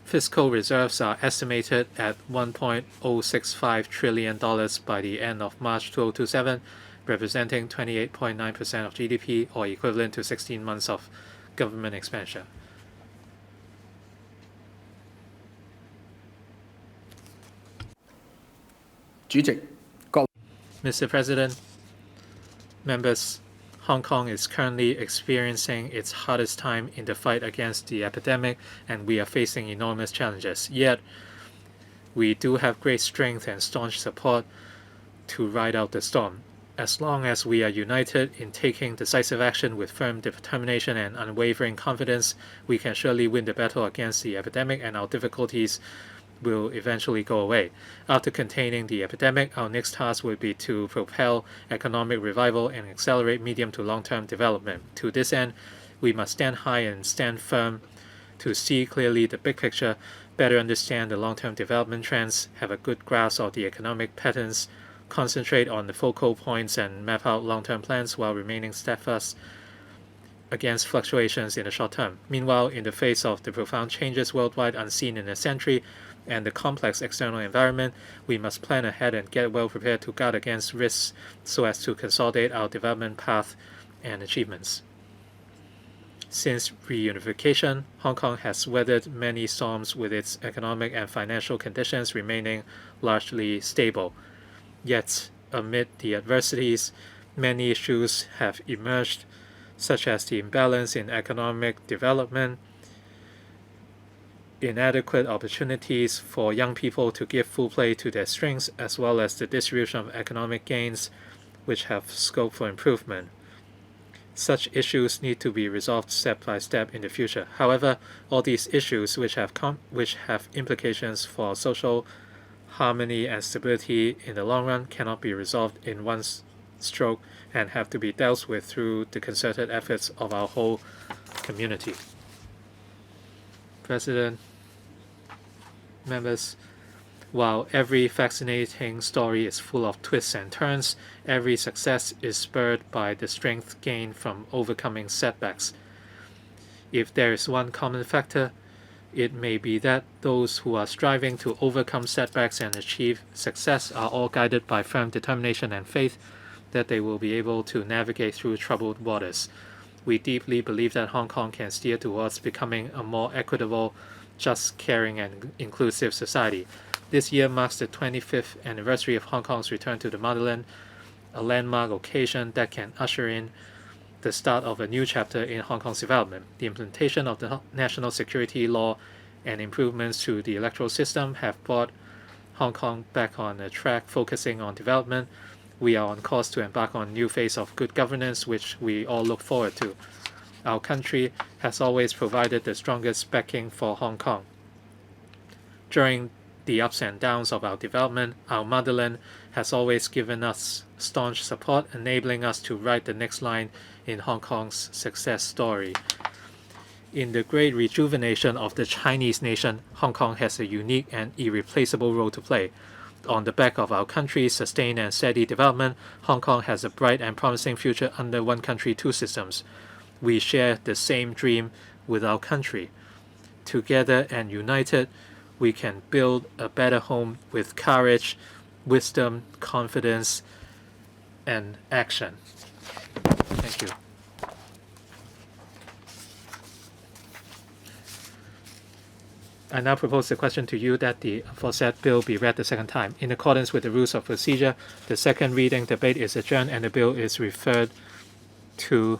Fiscal reserves are estimated at $1.065 trillion by the end of March 2027, representing 28.9% of GDP, or equivalent to 16 months of government expenditure. Mr. President, members, Hong Kong is currently experiencing its hardest time in the fight against the epidemic, and we are facing enormous challenges. Yet, we do have great strength and staunch support to ride out the storm. As long as we are united in taking decisive action with firm determination and unwavering confidence, we can surely win the battle against the epidemic, and our difficulties will eventually go away. After containing the epidemic, our next task will be to propel economic revival and accelerate medium to long-term development. To this end, we must stand high and stand firm to see clearly the big picture, better understand the long-term development trends, have a good grasp of the economic patterns, concentrate on the focal points, and map out long-term plans while remaining steadfast against fluctuations in the short term. Meanwhile, in the face of the profound changes worldwide unseen in a century and the complex external environment, we must plan ahead and get well prepared to guard against risks so as to consolidate our development path and achievements. Since reunification, Hong Kong has weathered many storms with its economic and financial conditions remaining largely stable. Yet, amid the adversities, many issues have emerged, such as the imbalance in economic development, inadequate opportunities for young people to give full play to their strengths, as well as the distribution of economic gains, which have scope for improvement. Such issues need to be resolved step by step in the future. However, all these issues, which have implications for social harmony and stability in the long run, cannot be resolved in one stroke and have to be dealt with through the concerted efforts of our whole community. President, members, while every fascinating story is full of twists and turns, every success is spurred by the strength gained from overcoming setbacks. If there is one common factor, it may be that those who are striving to overcome setbacks and achieve success are all guided by firm determination and faith that they will be able to navigate through troubled waters. We deeply believe that Hong Kong can steer towards becoming a more equitable, just, caring, and inclusive society. This year marks the 25th anniversary of Hong Kong's return to the motherland, a landmark occasion that can usher in the start of a new chapter in Hong Kong's development. The implementation of the national security law and improvements to the electoral system have brought Hong Kong back on a track focusing on development. We are on course to embark on a new phase of good governance, which we all look forward to. Our country has always provided the strongest backing for Hong Kong. During the ups and downs of our development, our motherland has always given us staunch support, enabling us to write the next line in Hong Kong's success story. In the great rejuvenation of the Chinese nation, Hong Kong has a unique and irreplaceable role to play. On the back of our country's sustained and steady development, Hong Kong has a bright and promising future under one country, two systems. We share the same dream with our country. Together and united, we can build a better home with courage, wisdom, confidence, and action. Thank you. I now propose the question to you that the aforesaid bill be read the second time. In accordance with the rules of procedure, the second reading debate is adjourned and the bill is referred to